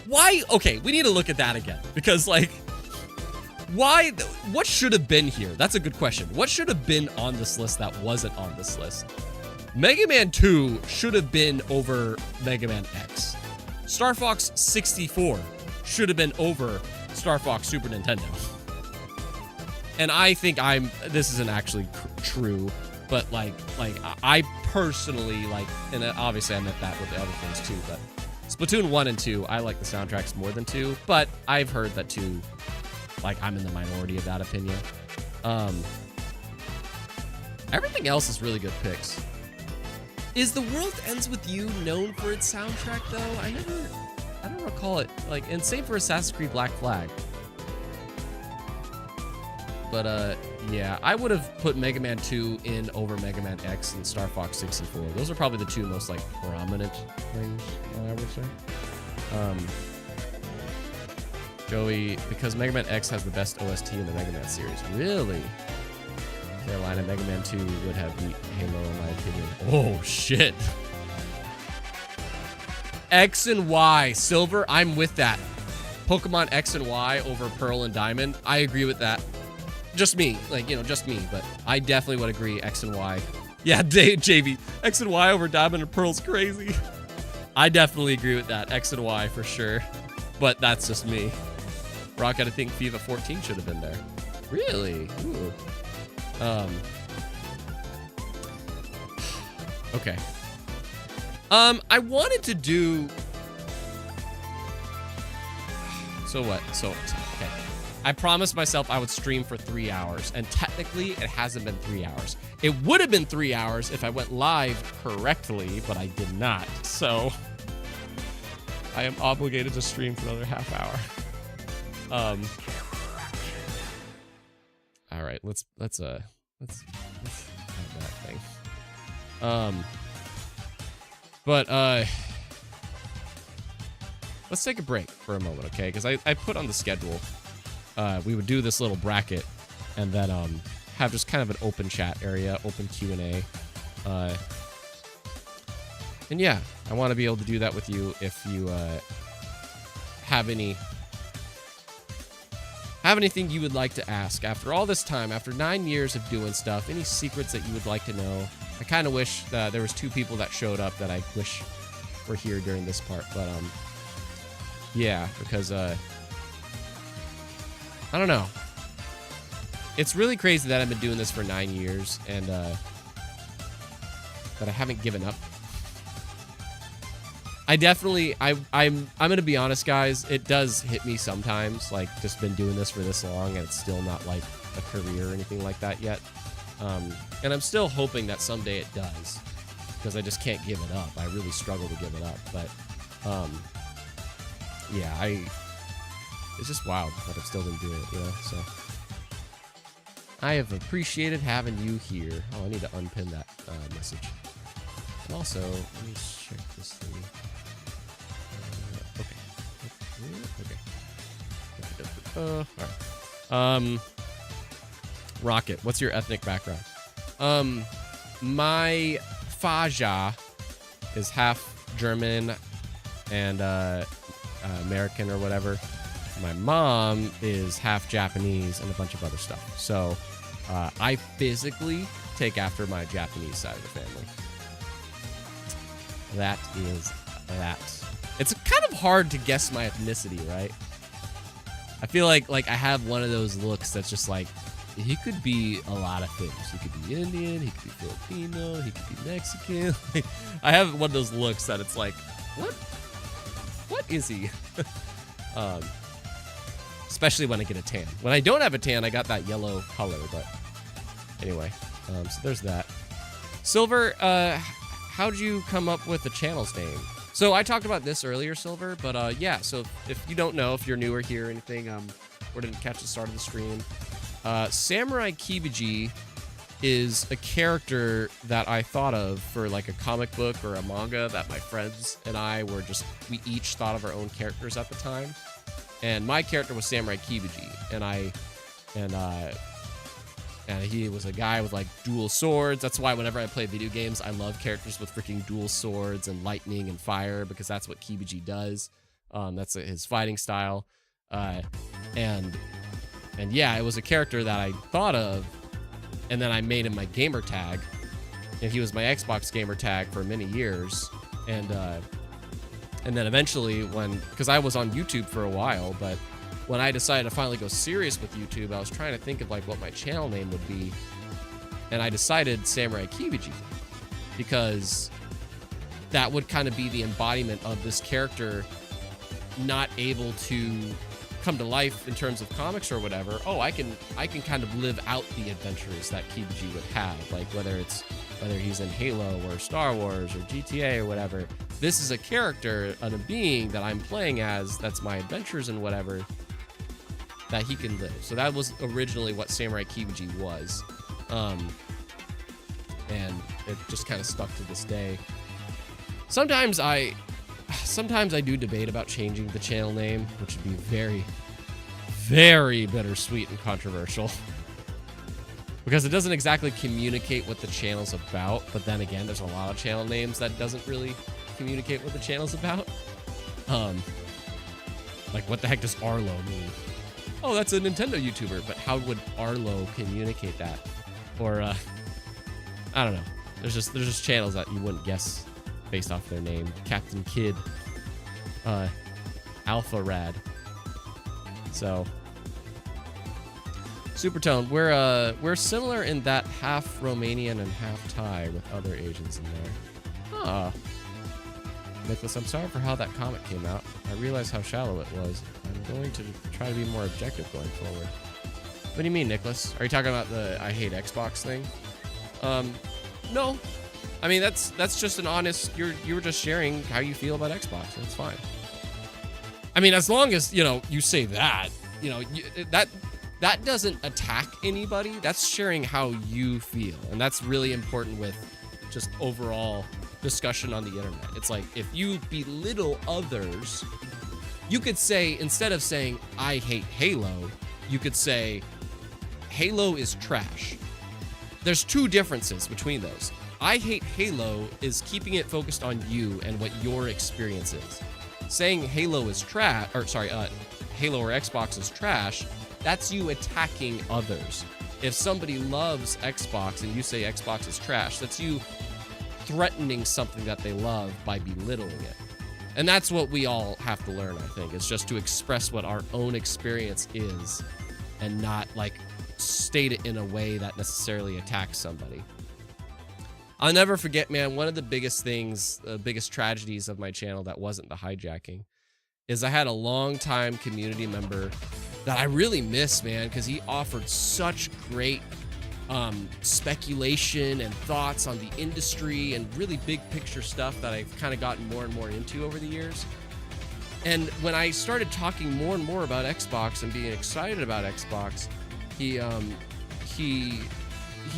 Why? Okay, we need to look at that again. Because, like, why? What should have been here? That's a good question. What should have been on this list that wasn't on this list? Mega Man 2 should have been over Mega Man X. Star Fox 64 should have been over Star Fox Super Nintendo. And I think this isn't actually true, but like I personally like, and obviously I meant that with the other things too, but Splatoon 1 and 2, I like the soundtracks more than 2, but I've heard that 2, like, I'm in the minority of that opinion. Everything else is really good picks. Is The World Ends With You known for its soundtrack though? I don't recall it. Like, and same for Assassin's Creed Black Flag. But yeah, I would have put Mega Man 2 in over Mega Man X and Star Fox 64. Those are probably the two most like prominent things I would say. Joey, because Mega Man X has the best OST in the Mega Man series. Really? Carolina, Mega Man 2 would have beat Halo in my opinion. Oh shit. X and Y, Silver, I'm with that. Pokemon X and Y over Pearl and Diamond. I agree with that. Just me, like, you know, just me, but I definitely would agree X and Y. Yeah, JV, X and Y over Diamond and Pearl's crazy. I definitely agree with that, X and Y for sure, but that's just me. Rocket, I think FIFA 14 should have been there. Really? Ooh. Okay. I wanted to do... So what? So, okay. I promised myself I would stream for 3 hours, and technically it hasn't been 3 hours. It would have been 3 hours if I went live correctly, but I did not. So I am obligated to stream for another half hour. All right, let's have that thing. But let's take a break for a moment, okay? Because I put on the schedule, we would do this little bracket and then have just kind of an open chat area, open Q&A. And yeah, I want to be able to do that with you if you have anything you would like to ask after all this time, after 9 years of doing stuff, any secrets that you would like to know. I kind of wish that there was 2 people that showed up that I wish were here during this part, but yeah, because I don't know. It's really crazy that I've been doing this for 9 years and that I haven't given up. I definitely, I'm gonna be honest, guys. It does hit me sometimes, like just been doing this for this long and it's still not like a career or anything like that yet. And I'm still hoping that someday it does, because I just can't give it up. I really struggle to give it up, but yeah, it's just wild that I've still been doing it, you know. So I have appreciated having you here. Oh, I need to unpin that message. And also, let me check this thing. Okay. All right. Rocket, what's your ethnic background? My Faja is half German and American or whatever. My mom is half Japanese and a bunch of other stuff. So I physically take after my Japanese side of the family. That is that. It's kind of hard to guess my ethnicity, right? I feel like I have one of those looks that's just like, he could be a lot of things. He could be Indian, he could be Filipino, he could be Mexican. I have one of those looks that it's like, what is he? Especially when I get a tan. When I don't have a tan, I got that yellow color, but anyway, so there's that. Silver, how'd you come up with the channel's name? So I talked about this earlier, Silver, but yeah, so if you don't know, if you're newer here or anything, or didn't catch the start of the stream, Samurai Kibiji is a character that I thought of for like a comic book or a manga that my friends and I we each thought of our own characters at the time. And my character was Samurai Kibiji, and And he was a guy with like dual swords. That's why whenever I play video games, I love characters with freaking dual swords and lightning and fire, because that's what Kibiji does. That's his fighting style. And yeah, it was a character that I thought of, and then I made him my gamer tag, and he was my Xbox gamer tag for many years. And then eventually because I was on YouTube for a while, but when I decided to finally go serious with YouTube, I was trying to think of like what my channel name would be, and I decided Samurai Kibiji, because that would kind of be the embodiment of this character not able to come to life in terms of comics or whatever. Oh, I can kind of live out the adventures that Kibiji would have, like whether he's in Halo or Star Wars or GTA or whatever. This is a character and a being that I'm playing as, that's my adventures and whatever, that he can live. So that was originally what Samurai Kibiji was. And it just kind of stuck to this day. Sometimes I do debate about changing the channel name, which would be very, very bittersweet and controversial. Because it doesn't exactly communicate what the channel's about, but then again, there's a lot of channel names that doesn't really communicate what the channel's about. Like, what the heck does Arlo mean? Oh, that's a Nintendo YouTuber, but how would Arlo communicate that? Or, I don't know. There's just channels that you wouldn't guess based off their name. Captain Kid, Alpha Rad. So, Supertone, we're similar in that half Romanian and half Thai with other Asians in there. Huh. Nicholas, I'm sorry for how that comic came out. I realize how shallow it was. I'm going to try to be more objective going forward. What do you mean, Nicholas? Are you talking about the I hate Xbox thing? No. I mean, that's just an honest, you were just sharing how you feel about Xbox. That's fine. I mean, as long as, you say that, that doesn't attack anybody. That's sharing how you feel. And that's really important with just overall discussion on the internet. It's like, if you belittle others, you could say, instead of saying, I hate Halo, you could say, Halo is trash. There's two differences between those. I hate Halo is keeping it focused on you and what your experience is. Saying Halo is trash, Halo or Xbox is trash, that's you attacking others. If somebody loves Xbox and you say Xbox is trash, that's you threatening something that they love by belittling it. And that's what we all have to learn, I think. It's just to express what our own experience is and not like state it in a way that necessarily attacks somebody. I'll never forget, man, one of the biggest things, the biggest tragedies of my channel that wasn't the hijacking is I had a long-time community member that I really miss, man, because he offered such great speculation and thoughts on the industry and really big picture stuff that I've kind of gotten more and more into over the years. And when I started talking more and more about Xbox and being excited about Xbox, he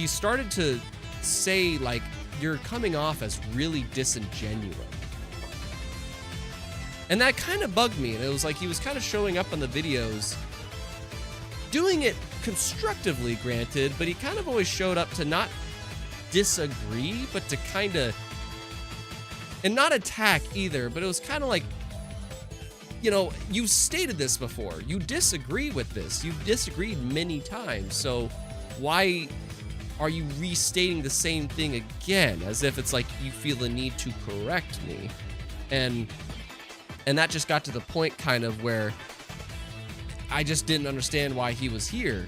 started to say, like, you're coming off as really disingenuous. And that kind of bugged me. And it was like he was kind of showing up on the videos, doing it constructively, granted, but he kind of always showed up to not disagree, but to kind of, and not attack either, but it was kind of like, you've stated this before. You disagree with this. You've disagreed many times. So why are you restating the same thing again? As if it's like you feel the need to correct me. And that just got to the point kind of where I just didn't understand why he was here,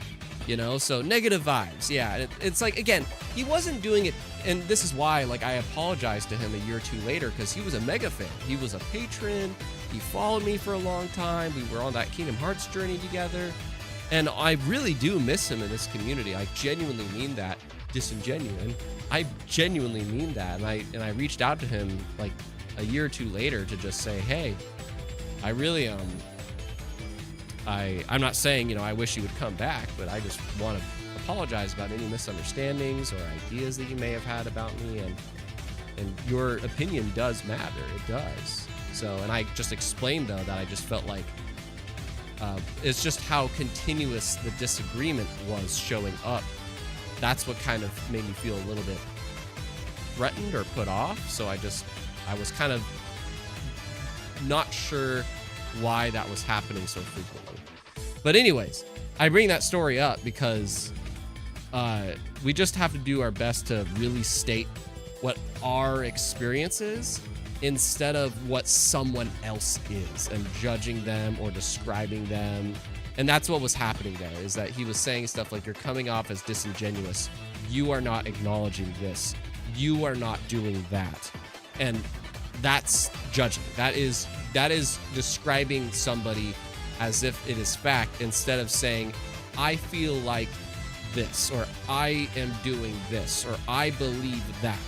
so negative vibes. Yeah, it's like, again, he wasn't doing it, and this is why, like, I apologized to him a year or two later, because he was a mega fan. He was a patron. He followed me for a long time. We were on that Kingdom Hearts journey together, and I really do miss him in this community. I genuinely mean that. Disingenuine. I genuinely mean that, and I reached out to him like a year or two later to just say, hey, I really I'm not saying, I wish you would come back, but I just want to apologize about any misunderstandings or ideas that you may have had about me, and your opinion does matter. It does. So, and I just explained, though, that I just felt like it's just how continuous the disagreement was showing up that's what kind of made me feel a little bit threatened or put off. So I was kind of not sure why that was happening so frequently. But anyways, I bring that story up because we just have to do our best to really state what our experience is instead of what someone else is and judging them or describing them. And that's what was happening there, is that he was saying stuff like, you're coming off as disingenuous. You are not acknowledging this. You are not doing that. And that's judging. That is describing somebody as if it is fact, instead of saying, I feel like this, or I am doing this, or I believe that.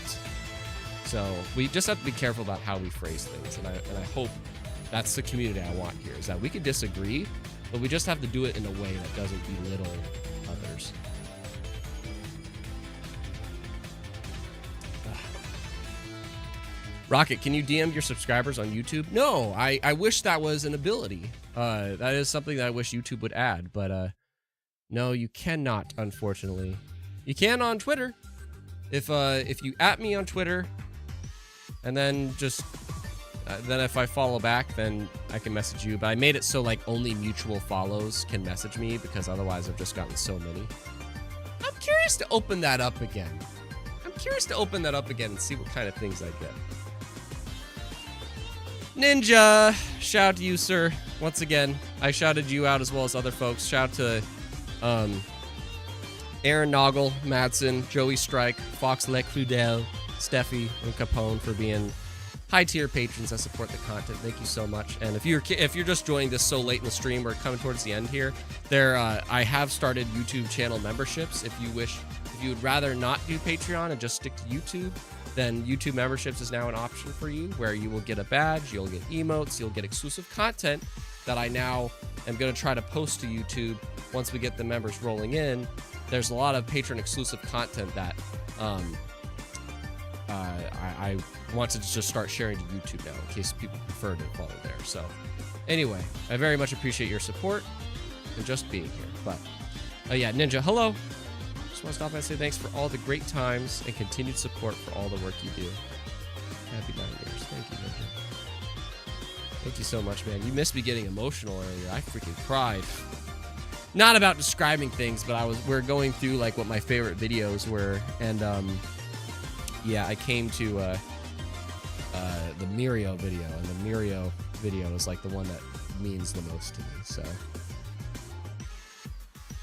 So we just have to be careful about how we phrase things. And I hope that's the community I want here, is that we could disagree, but we just have to do it in a way that doesn't belittle others. Rocket, can you DM your subscribers on YouTube? No, I wish that was an ability. That is something that I wish YouTube would add, but no, you cannot, unfortunately. You can on Twitter. If you @ me on Twitter, and then just then if I follow back, then I can message you. But I made it so like only mutual follows can message me, because otherwise I've just gotten so many. I'm curious to open that up again. And see what kind of things I get. Ninja, shout out to you, sir. Once again, I shouted you out as well as other folks. Shout out to Aaron Naugle, Madsen, JoeySTRIKE, FoxLeCredule, Stephy, and Capone for being high-tier patrons that support the content. Thank you so much. And if you're just joining this so late in the stream, we're coming towards the end here. I have started YouTube channel memberships. If you would rather not do Patreon and just stick to YouTube, then YouTube memberships is now an option for you, where you will get a badge, you'll get emotes, you'll get exclusive content that I now am going to try to post to YouTube once we get the members rolling in. There's a lot of patron exclusive content that I want to just start sharing to YouTube now, in case people prefer to follow there. So anyway, I very much appreciate your support and just being here. But yeah, Ninja, hello. Just want to stop by and say thanks for all the great times and continued support for all the work you do. Happy 9 years. Thank you, Ninja. Thank you so much, man. You missed me getting emotional earlier. I freaking cried. Not about describing things, but we're going through like what my favorite videos were, and yeah, I came to the Mirio video, and the Mirio video is like the one that means the most to me. So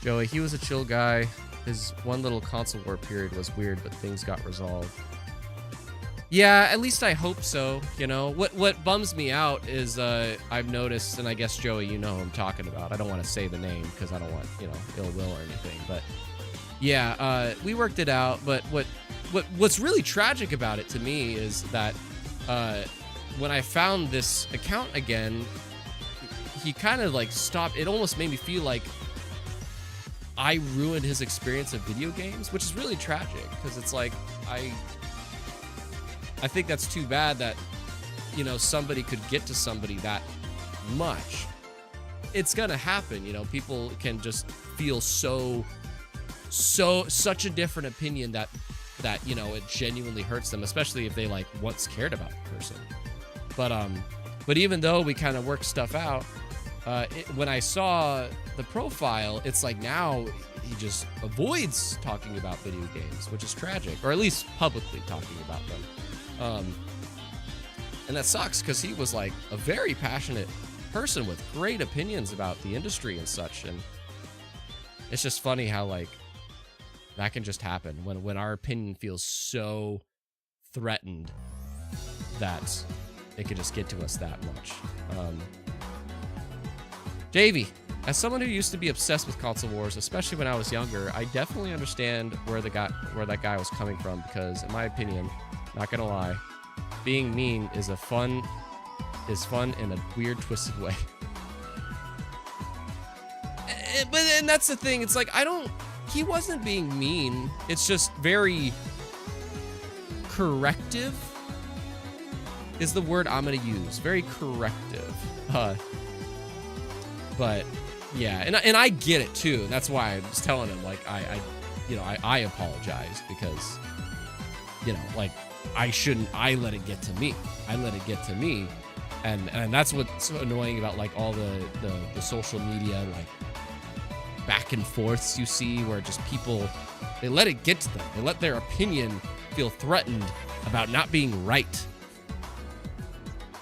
Joey, he was a chill guy. His one little console war period was weird, but things got resolved. Yeah, at least I hope so. You know, what bums me out is I've noticed, and I guess Joey, you know who I'm talking about. I don't want to say the name because I don't want, you know, ill will or anything. But yeah, we worked it out. But what's really tragic about it to me is that when I found this account again, he kind of like stopped. It almost made me feel like I ruined his experience of video games, which is really tragic, because it's like I think that's too bad that, you know, somebody could get to somebody that much. It's gonna happen, you know. People can just feel such a different opinion that you know, it genuinely hurts them, especially if they like once cared about the person. But even though we kind of worked stuff out, when I saw the profile, it's like now he just avoids talking about video games, which is tragic, or at least publicly talking about them. And that sucks, because he was like a very passionate person with great opinions about the industry and such. And it's just funny how like that can just happen when our opinion feels so threatened that it could just get to us that much. JV, as someone who used to be obsessed with console wars, especially when I was younger, I definitely understand where that guy was coming from, because in my opinion, not gonna lie, being mean is fun in a weird, twisted way. And that's the thing. It's like, he wasn't being mean. It's just very corrective is the word I'm gonna use. Very corrective. But yeah, and I get it too. That's why I was telling him, like, I apologize because, like I let it get to me. And that's what's so annoying about like all the social media, like back and forths you see where just people, they let it get to them. They let their opinion feel threatened about not being right.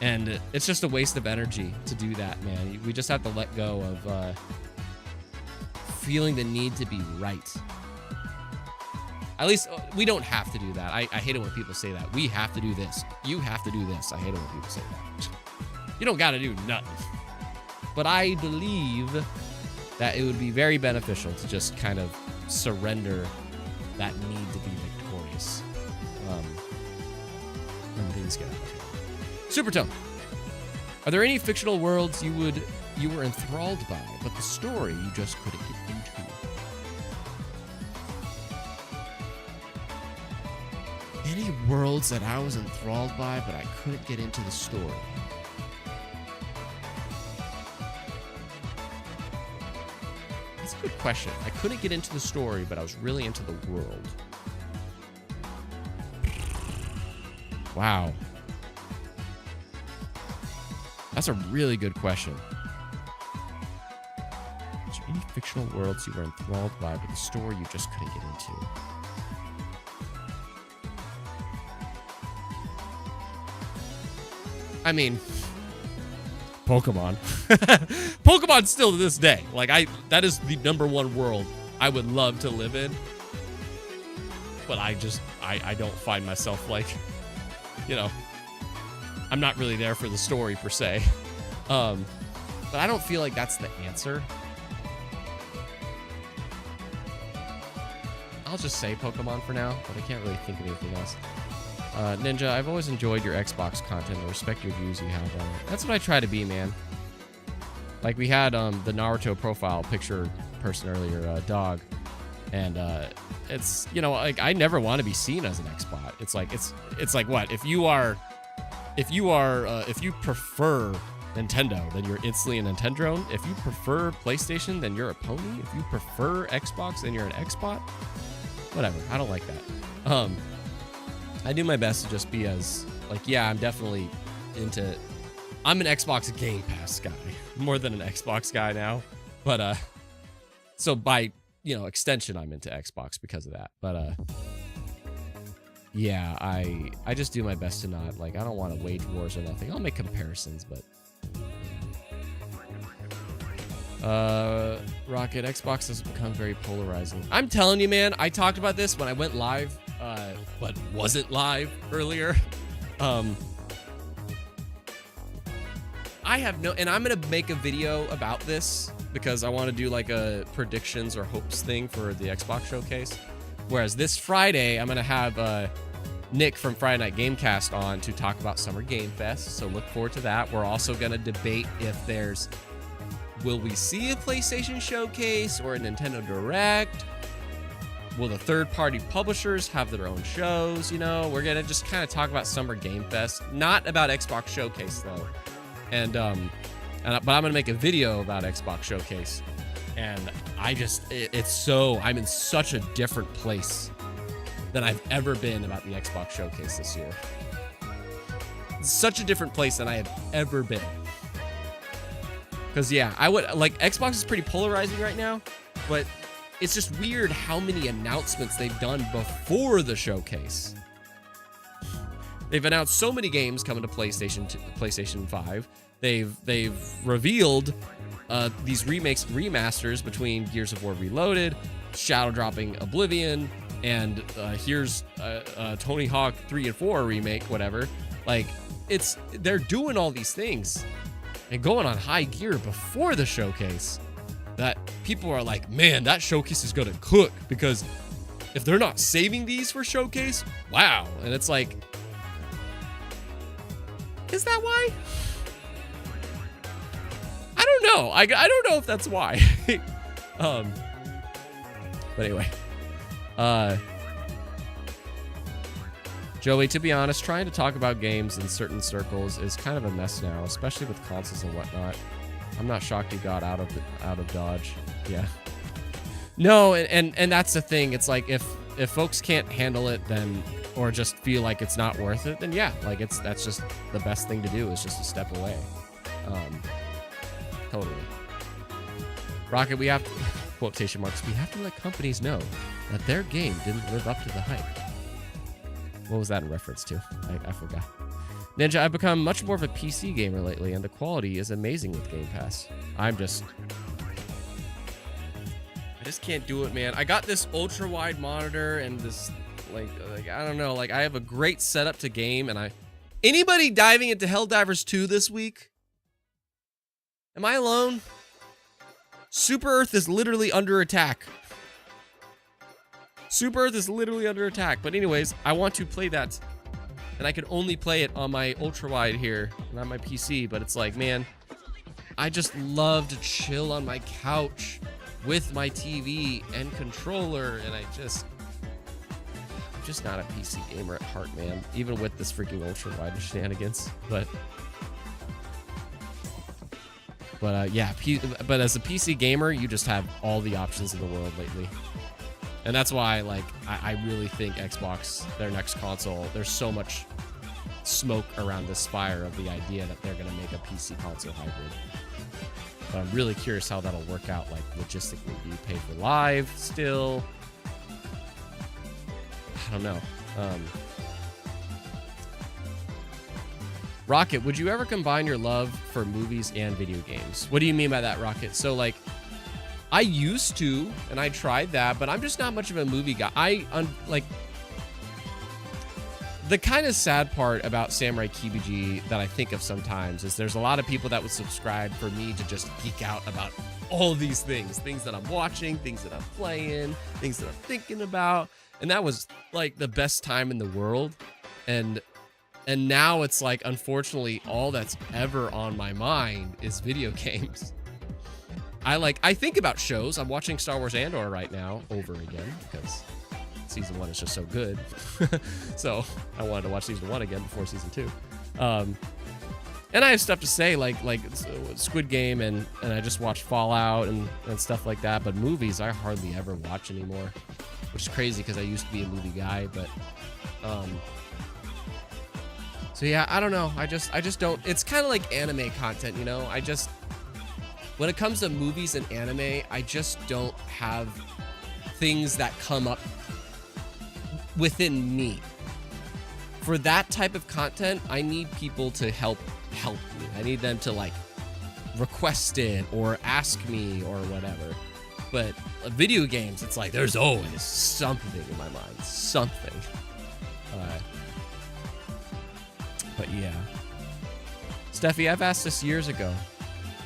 And it's just a waste of energy to do that, man. We just have to let go of feeling the need to be right. At least we don't have to do that. I hate it when people say that. We have to do this. You have to do this. I hate it when people say that. You don't got to do nothing. But I believe that it would be very beneficial to just kind of surrender that need to be victorious when things get out of hand. Supertone, are there any fictional worlds you were enthralled by, but the story you just couldn't get into? Any worlds that I was enthralled by, but I couldn't get into the story? That's a good question. I couldn't get into the story, but I was really into the world. Wow. That's a really good question. Is there any fictional worlds you were enthralled by, but the story you just couldn't get into? I mean, Pokemon. Pokemon still to this day. Like that is the #1 world I would love to live in. But I don't find myself like, I'm not really there for the story per se. But I don't feel like that's the answer. I'll just say Pokemon for now, but I can't really think of anything else. Ninja, I've always enjoyed your Xbox content and respect your views you have on it. That's what I try to be, man. Like we had the Naruto profile picture person earlier, Dog, and it's like I never want to be seen as an Xbot. It's like what if you prefer Nintendo, then you're instantly a Nintendo. If you prefer PlayStation, then you're a pony. If you prefer Xbox, then you're an Xbot. Whatever. I don't like that. I do my best to just be as like, yeah, I'm definitely into. I'm an Xbox Game Pass guy more than an Xbox guy now, but so by extension, I'm into Xbox because of that. But yeah, I just do my best to not like. I don't want to wage wars or nothing. I'll make comparisons, but Rocket, Xbox has become very polarizing. I'm telling you, man. I talked about this when I went live, but wasn't live earlier. I have no, and I'm gonna make a video about this because I want to do like a predictions or hopes thing for the Xbox showcase. Whereas this Friday, I'm gonna have Nick from Friday Night Gamecast on to talk about Summer Game Fest. So look forward to that. We're also gonna debate if will we see a PlayStation showcase or a Nintendo Direct? Will the third-party publishers have their own shows? We're gonna just kind of talk about Summer Game Fest, not about Xbox Showcase though. But I'm gonna make a video about Xbox Showcase, and I'm in such a different place than I've ever been about the Xbox Showcase this year. It's such a different place than I have ever been. Because yeah, I would like Xbox is pretty polarizing right now, but it's just weird how many announcements they've done before the showcase. They've announced so many games coming to PlayStation 5. They've revealed these remasters between Gears of War Reloaded, Shadow dropping Oblivion, and here's Tony Hawk 3 and 4 remake, whatever. Like they're doing all these things and going on high gear before the showcase. That people are like, man, that showcase is gonna cook, because if they're not saving these for showcase, wow. And it's like, is that why? I don't know. I don't know if that's why. But anyway, Joey, to be honest, trying to talk about games in certain circles is kind of a mess now, especially with consoles and whatnot. I'm not shocked you got out of Dodge. Yeah. No, and that's the thing. It's like if folks can't handle it, then or just feel like it's not worth it, then yeah, like that's just the best thing to do is just to step away. Totally. Rocket, we have to, quotation marks, we have to let companies know that their game didn't live up to the hype. What was that in reference to? I forgot. Ninja, I've become much more of a PC gamer lately, and the quality is amazing with Game Pass. I just can't do it, man. I got this ultra wide monitor and this like I don't know, like I have a great setup to game, and anybody diving into Helldivers 2 this week? Am I alone? Super Earth is literally under attack. Super Earth is literally under attack. But anyways, I want to play that, and I can only play it on my ultra wide here, not my PC. But it's like, man, I just love to chill on my couch with my TV and controller, and I'm just not a PC gamer at heart, man. Even with this freaking ultra wide shenanigans, but yeah. But as a PC gamer, you just have all the options in the world lately, and that's why, like, I really think Xbox, their next console, there's so much smoke around this fire of the idea that they're gonna make a PC console hybrid. But I'm really curious how that'll work out, like, logistically. Do you pay for live still? I don't know. Rocket, would you ever combine your love for movies and video games? What do you mean by that, Rocket? So, like, I used to, and I tried that, but I'm just not much of a movie guy. The kind of sad part about Samurai Kibiji that I think of sometimes is there's a lot of people that would subscribe for me to just geek out about all of these things that I'm watching, things that I'm playing, things that I'm thinking about. And that was like the best time in the world. And now it's like, unfortunately, all that's ever on my mind is video games. I think about shows. I'm watching Star Wars Andor right now over again because season 1 is just so good. So I wanted to watch season 1 again before season 2. And I have stuff to say like Squid Game, and I just watched Fallout and stuff like that. But movies I hardly ever watch anymore, which is crazy because I used to be a movie guy. But so yeah, I don't know. I just don't. It's kind of like anime content, you know. When it comes to movies and anime, I just don't have things that come up within me. For that type of content, I need people to help me. I need them to like request it or ask me or whatever. But video games, it's like there's always something in my mind, something. But yeah. Steffi, I've asked this years ago,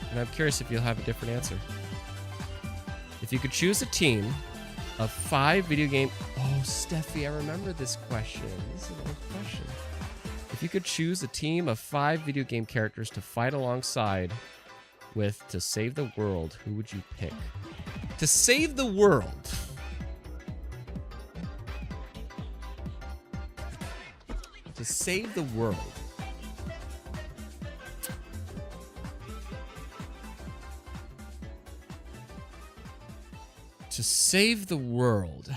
and I'm curious if you'll have a different answer. If you could choose a team of 5 video game... Oh, Steffi, I remember this question. This is an old question. If you could choose a team of 5 video game characters to fight alongside with to save the world, who would you pick? To save the world. To save the world. To save the world.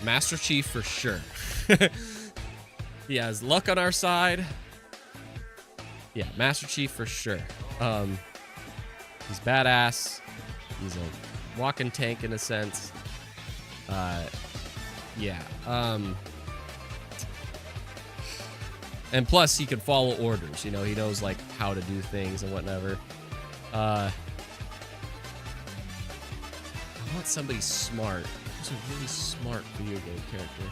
Master Chief for sure. He has luck on our side. Yeah, Master Chief for sure. He's badass. He's a walking tank in a sense. Yeah. And plus, he can follow orders. You know, he knows like how to do things and whatever. I want somebody smart. Who's a really smart video game character?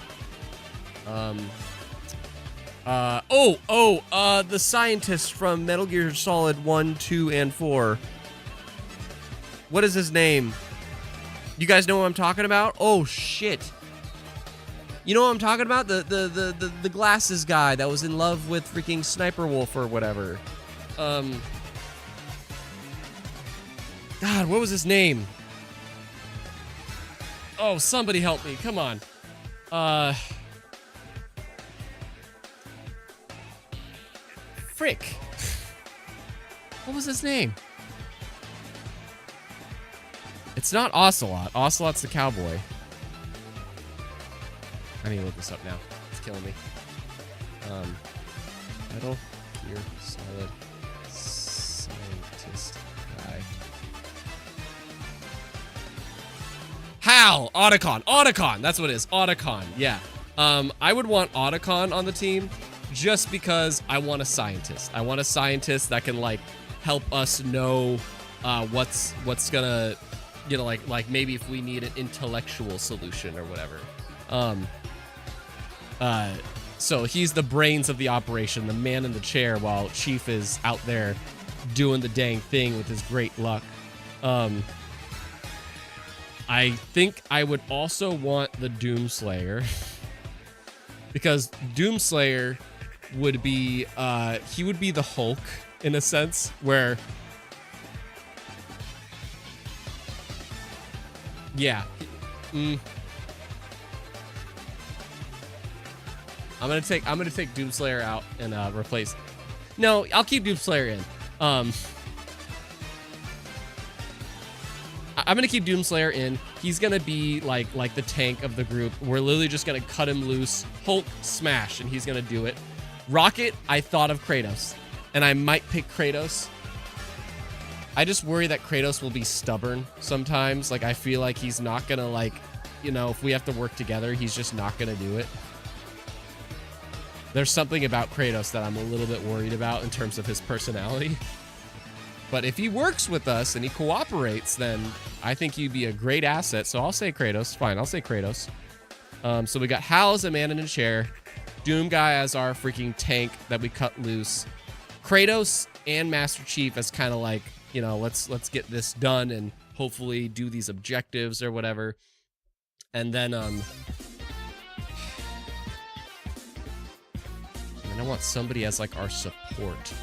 The scientist from Metal Gear Solid 1, 2, and 4. What is his name? You guys know what I'm talking about? Oh shit. You know what I'm talking about? The glasses guy that was in love with freaking Sniper Wolf or whatever. God, what was his name? Oh, somebody help me. Come on. Frick. What was his name? It's not Ocelot. Ocelot's the cowboy. I need to look this up now. It's killing me. Metal Gear Solid scientist guy. Hal! Otacon! Otacon! That's what it is. Otacon. Yeah. I would want Otacon on the team just because I want a scientist. I want a scientist that can, like, help us know what's gonna, you know, like maybe if we need an intellectual solution or whatever. So he's the brains of the operation, the man in the chair, while Chief is out there doing the dang thing with his great luck. I think I would also want the Doomslayer because Doomslayer would be he would be the Hulk in a sense where yeah. I'm gonna take Doomslayer out and replace. No, I'll keep Doomslayer in. I'm gonna keep Doomslayer in. He's gonna be like the tank of the group. We're literally just gonna cut him loose, Hulk smash, and he's gonna do it. Rocket, I thought of Kratos, and I might pick Kratos. I just worry that Kratos will be stubborn sometimes. Like I feel like he's not gonna like, you know, if we have to work together, he's just not gonna do it. There's something about Kratos that I'm a little bit worried about in terms of his personality. But if he works with us and he cooperates, then I think he'd be a great asset. So I'll say Kratos. Fine, I'll say Kratos. So we got Hal as a man in a chair. Doom Guy as our freaking tank that we cut loose. Kratos and Master Chief as kind of like, you know, let's get this done and hopefully do these objectives or whatever. And then I want somebody as like our support.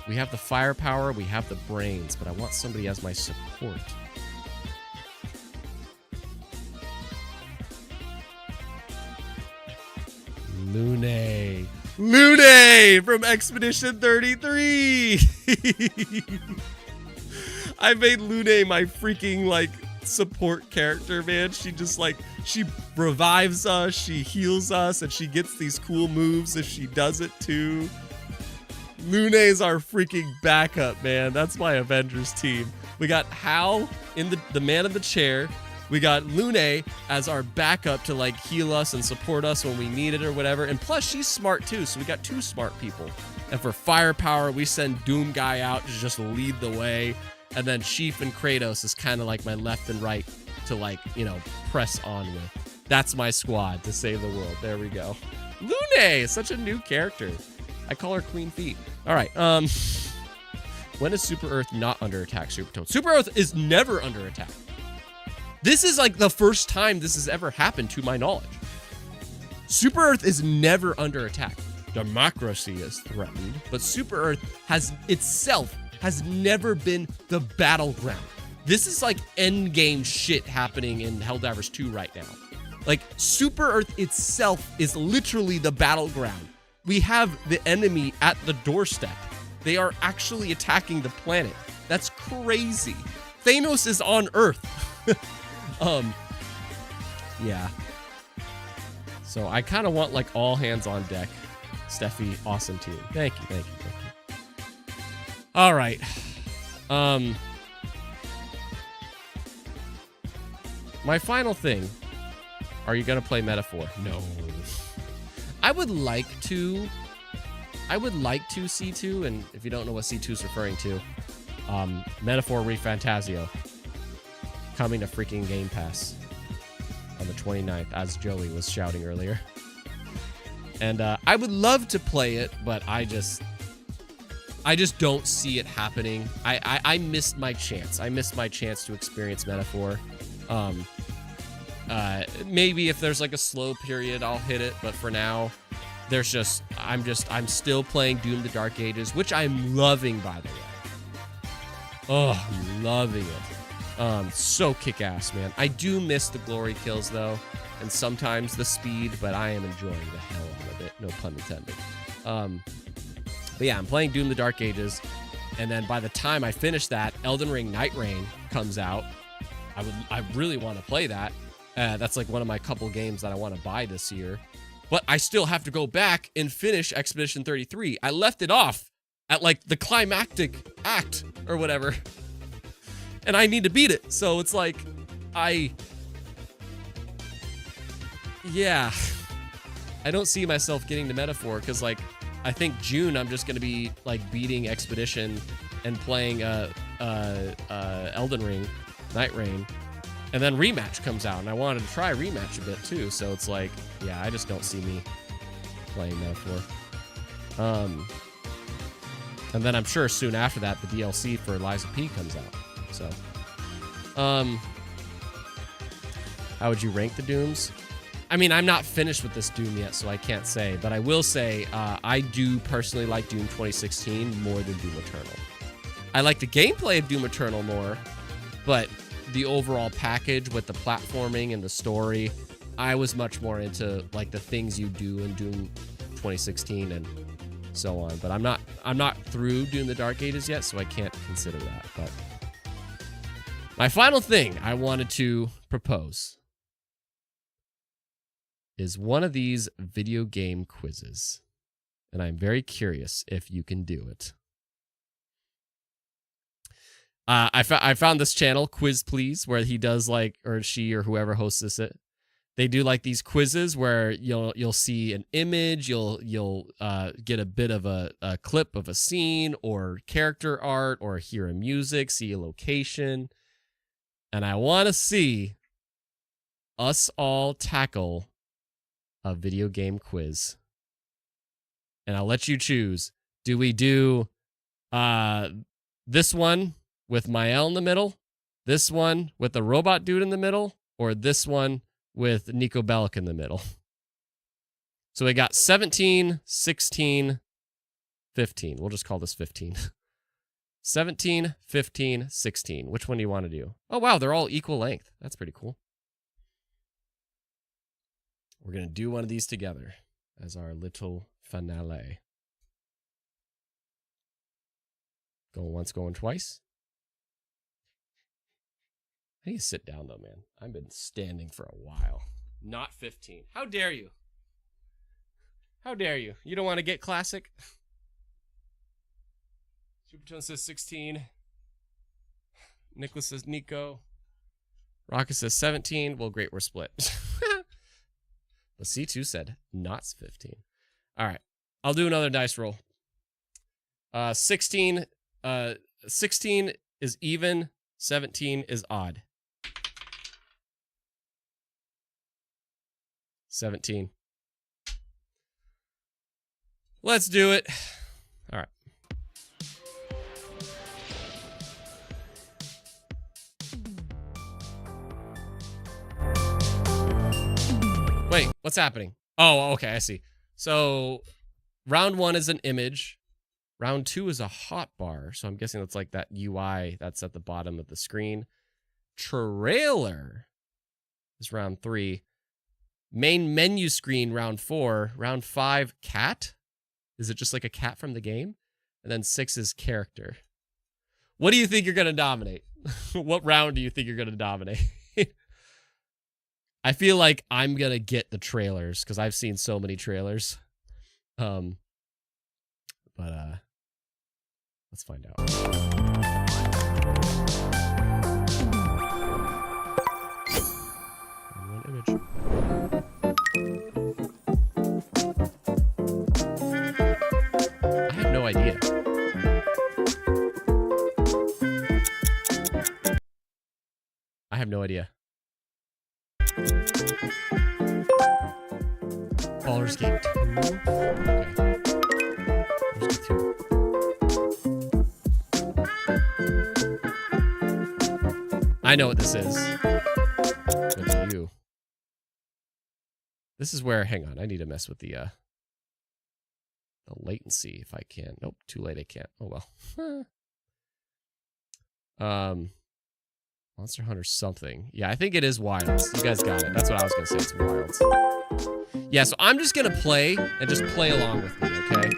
We have the firepower, we have the brains, but I want somebody as my support. Lune. Lune from Expedition 33. I made Lune my freaking like support character, man. She just like, she revives us, she heals us, and she gets these cool moves if she does it too. Lune is our freaking backup, man. That's my Avengers team. We got Hal in the man in the chair. We got Lune as our backup to like heal us and support us when we need it or whatever. And plus she's smart too, so we got two smart people. And for firepower, we send Doom Guy out to just lead the way. And then Chief and Kratos is kind of like my left and right to like, you know, press on with. That's my squad to save the world. There we go. Lune, such a new character. I call her Queen Feet. All right. When is Super Earth not under attack, Super Toad? Super Earth is never under attack. This is like the first time this has ever happened to my knowledge. Super Earth is never under attack. Democracy is threatened, but Super Earth has never been the battleground. This is like endgame shit happening in Helldivers 2 right now. Like Super Earth itself is literally the battleground. We have the enemy at the doorstep. They are actually attacking the planet. That's crazy. Thanos is on Earth. Yeah. So I kind of want like all hands on deck. Steffi, awesome team. Thank you, thank you, thank you. All right. My final thing. Are you gonna play Metaphor? No. I would like to C2, and if you don't know what C2 is referring to, Metaphor ReFantasio coming to freaking Game Pass on the 29th, as Joey was shouting earlier. And I would love to play it, but I just don't see it happening. I missed my chance. I missed my chance to experience Metaphor. Maybe if there's like a slow period, I'll hit it. But for now, I'm still playing Doom: The Dark Ages, which I'm loving, by the way. Oh, I'm loving it. So kick-ass, man. I do miss the glory kills though, and sometimes the speed, but I am enjoying the hell out of it. No pun intended. But yeah, I'm playing Doom: The Dark Ages, and then by the time I finish that, Elden Ring Night Reign comes out. I really want to play that. That's like one of my couple games that I want to buy this year. But I still have to go back and finish Expedition 33. I left it off at like the climactic act or whatever. And I need to beat it. So it's like, yeah. I don't see myself getting to Metaphor because like, I think June I'm just going to be like beating Expedition and playing Elden Ring, Night Rain. And then Rematch comes out, and I wanted to try Rematch a bit too. So it's like, yeah, I just don't see me playing Metaphor. And then I'm sure soon after that, the DLC for Lies of P comes out. So, how would you rank the Dooms? I mean, I'm not finished with this Doom yet, so I can't say. But I will say, I do personally like Doom 2016 more than Doom Eternal. I like the gameplay of Doom Eternal more, but the overall package with the platforming and the story, I was much more into like the things you do in Doom 2016 and so on. But I'm not through Doom the Dark Ages yet, so I can't consider that. But my final thing I wanted to propose is one of these video game quizzes. And I'm very curious if you can do it. I found this channel, Quiz Please, where he does like, or she or whoever hosts this, they do like these quizzes where you'll see an image, you'll get a bit of a clip of a scene or character art or hear a music, see a location. And I want to see us all tackle a video game quiz. And I'll let you choose. Do we do this one with Mael in the middle, this one with the robot dude in the middle, or this one with Nico Bellic in the middle? So we got 17, 16, 15. We'll just call this 15. 17, 15, 16. Which one do you want to do? Oh, wow, they're all equal length. That's pretty cool. We're going to do one of these together as our little finale. Going once, going twice. I need to sit down, though, man. I've been standing for a while. Not 15. How dare you? How dare you? You don't want to get classic? Supertone says 16. Nicholas says Nico. Rocket says 17. Well, great, we're split. The C2 said not 15. All right. I'll do another dice roll. 16 is even. 17 is odd. 17. Let's do it. All right. Wait, what's happening? Oh, okay, I see. So, round 1 is an image. Round 2 is a hotbar. So I'm guessing that's like that UI that's at the bottom of the screen. Trailer is round 3. Main menu screen, round 4. Round 5, cat. Is it just like a cat from the game? And then 6 is character. What do you think you're going to dominate? What round do you think you're going to dominate? I feel like I'm going to get the trailers because I've seen so many trailers. But let's find out. One image. I have no idea. I have no idea. Baldur's Gate 2. Okay. Baldur's Gate 2. I know what this is. With you. This is where, hang on, I need to mess with the latency if I can. Nope, too late, I can't. Oh well. Monster Hunter something. Yeah, I think it is Wilds. You guys got it. That's what I was gonna say. It's Wilds. Yeah, so I'm just gonna play and just play along with me, okay?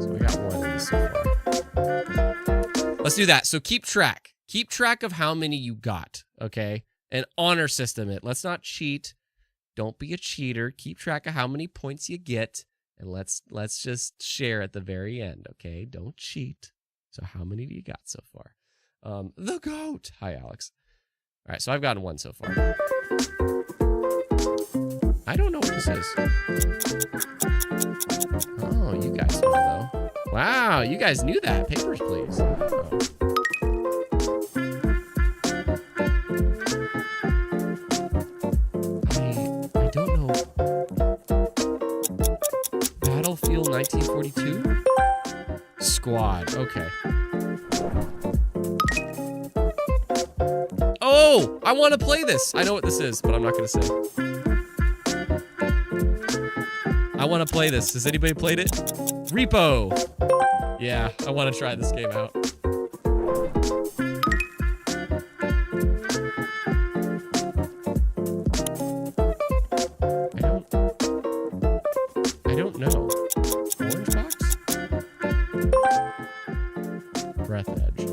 So I got one of these so far. Let's do that. So keep track. Keep track of how many you got, okay? And honor system it. Let's not cheat. Don't be a cheater. Keep track of how many points you get, and let's just share at the very end, okay? Don't cheat. So how many do you got so far? The GOAT. Hi, Alex. All right, so I've gotten one so far. I don't know what this is. Oh, you guys know, though. Wow, you guys knew that. Papers, please. Oh. I don't know. Battlefield 1942? Squad, okay. Oh, I want to play this. I know what this is, but I'm not going to say. I want to play this. Has anybody played it? Repo. Yeah, I want to try this game out. I don't know. Orange box? Breath Edge.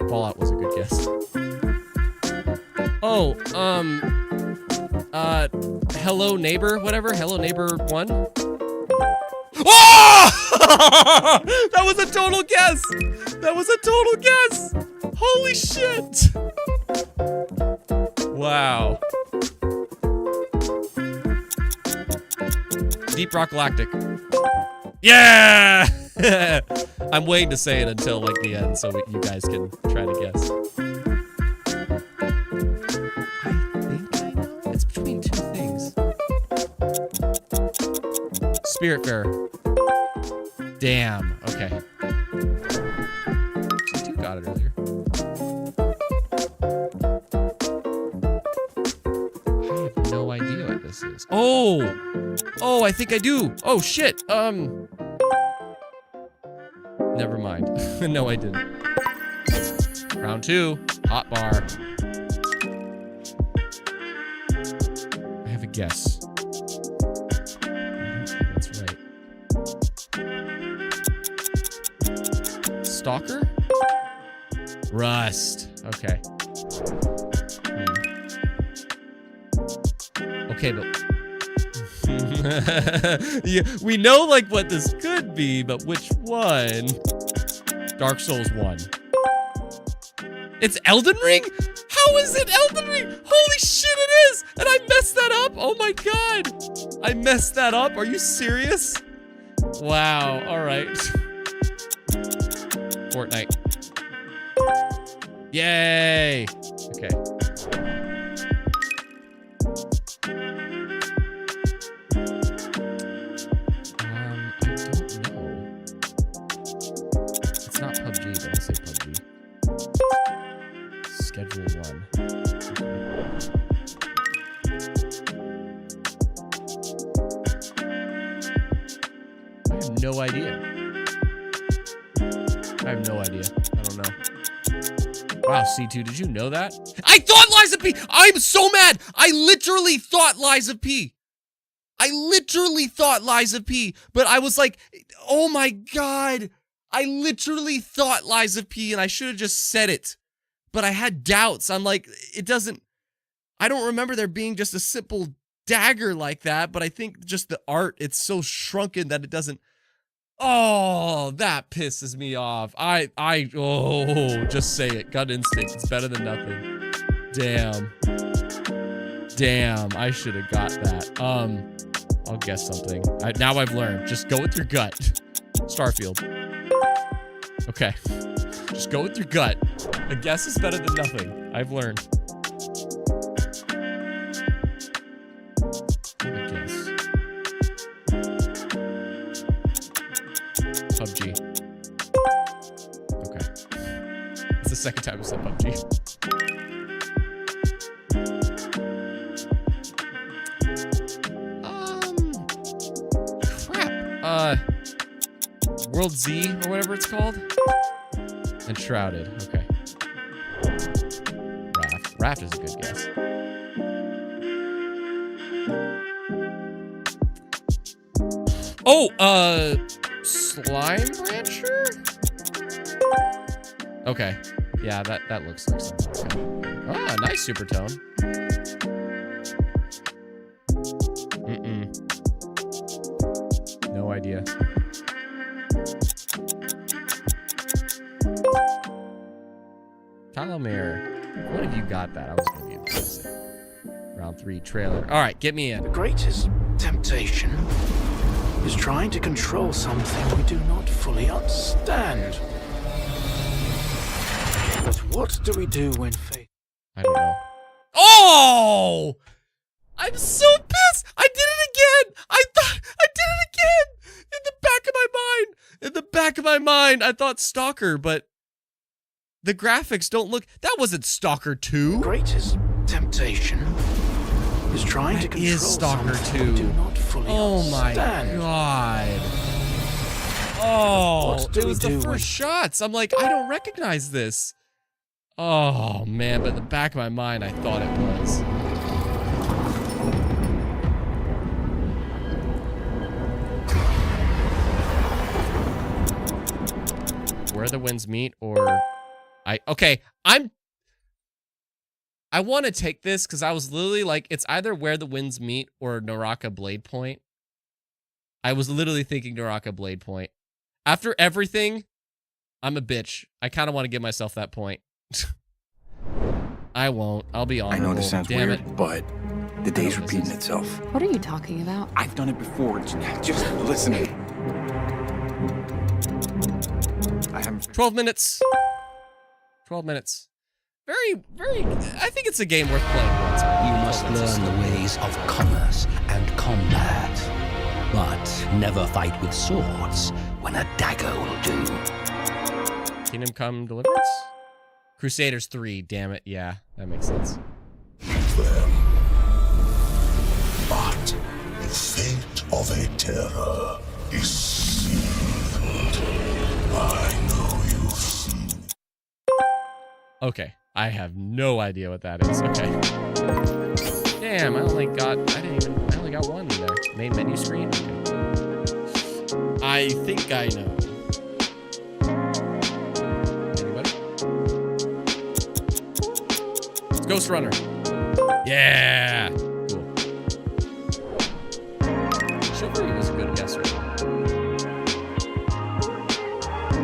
Fallout was a good guess. Oh, Hello Neighbor, whatever. Hello Neighbor 1. Oh! That was a total guess. That was a total guess. Holy shit. Wow. Deep Rock Galactic. Yeah! I'm waiting to say it until like the end so you guys can try to guess. It's between two things. Spiritfarer. Damn. Okay. Just you got it earlier. I have no idea what this is. Oh! Oh, I think I do. Oh, shit. Never mind. No, I didn't. Round 2. Hot bar. I have a guess. I don't think that's right. Stalker? Rust. Okay. Okay, but... yeah, we know like what this could be, but which one? Dark Souls 1. It's Elden Ring? How is it Elden Ring? Holy shit, it is! And I messed that up? Oh my god! I messed that up? Are you serious? Wow, alright. Fortnite. Yay! Okay. Not PUBG, but I'll say PUBG. Schedule 1. I have no idea. I have no idea. I don't know. Wow, C2, did you know that? I thought Lies of P! I'm so mad! I literally thought Lies of P! I literally thought Lies of P! But I was like, oh my god! I literally thought Lies of P and I should have just said it. But I had doubts. I'm like, it doesn't... I don't remember there being just a simple dagger like that, but I think just the art, it's so shrunken that it doesn't... Oh, that pisses me off. Oh, just say it. Gut instinct. It's better than nothing. Damn. Damn, I should have got that. I'll guess something. Now I've learned. Just go with your gut. Starfield. Okay. Just go with your gut. A guess is better than nothing. I've learned. A guess. PUBG. Okay. It's the second time I said PUBG. Crap. World Z or whatever it's called. Enshrouded. Okay. Raft. Raft is a good guess. Oh, Slime Rancher? Okay. Yeah, that looks like something. Okay. Oh, nice super tone. No idea. Talomere. What have you got that? I was going to be impressive. Round 3 trailer. All right, get me in. The greatest temptation is trying to control something we do not fully understand. But what do we do when faced? I don't know. Oh! I'm so pissed! I did it again! I thought I did it again! In the back of my mind! In the back of my mind, I thought Stalker, but the graphics don't look... That wasn't Stalker 2. The greatest temptation is trying to control Stalker something 2. we do not fully Oh my understand. god. Oh, What do it we was the do first when- shots. I'm like, I don't recognize this. Oh man, but in the back of my mind, I thought it was. Where the winds meet, or I want to take this because I was literally like, it's either Where the Winds Meet or Naraka Blade Point. I was literally thinking Naraka Blade Point. After everything, I'm a bitch. I kind of want to give myself that point. I won't. I'll be honorable. I know this sounds Damn weird, it. but the day's repeating itself. What are you talking about? I've done it before. Just listen. I haven't. 12 minutes. 12 minutes. Very, I think it's a game worth playing once. You must learn the ways of commerce and combat. But never fight with swords when a dagger will do. Kingdom Come Deliverance? Crusaders 3, damn it. Yeah, that makes sense. But the fate of a terror is sealed. I know you've seen. Okay, I have no idea what that is. Okay. Damn, I only got one in there. Main menu screen? Okay. I think I know. Anybody? It's Ghost Runner. Yeah! Cool. Chivalry was a good guess, right?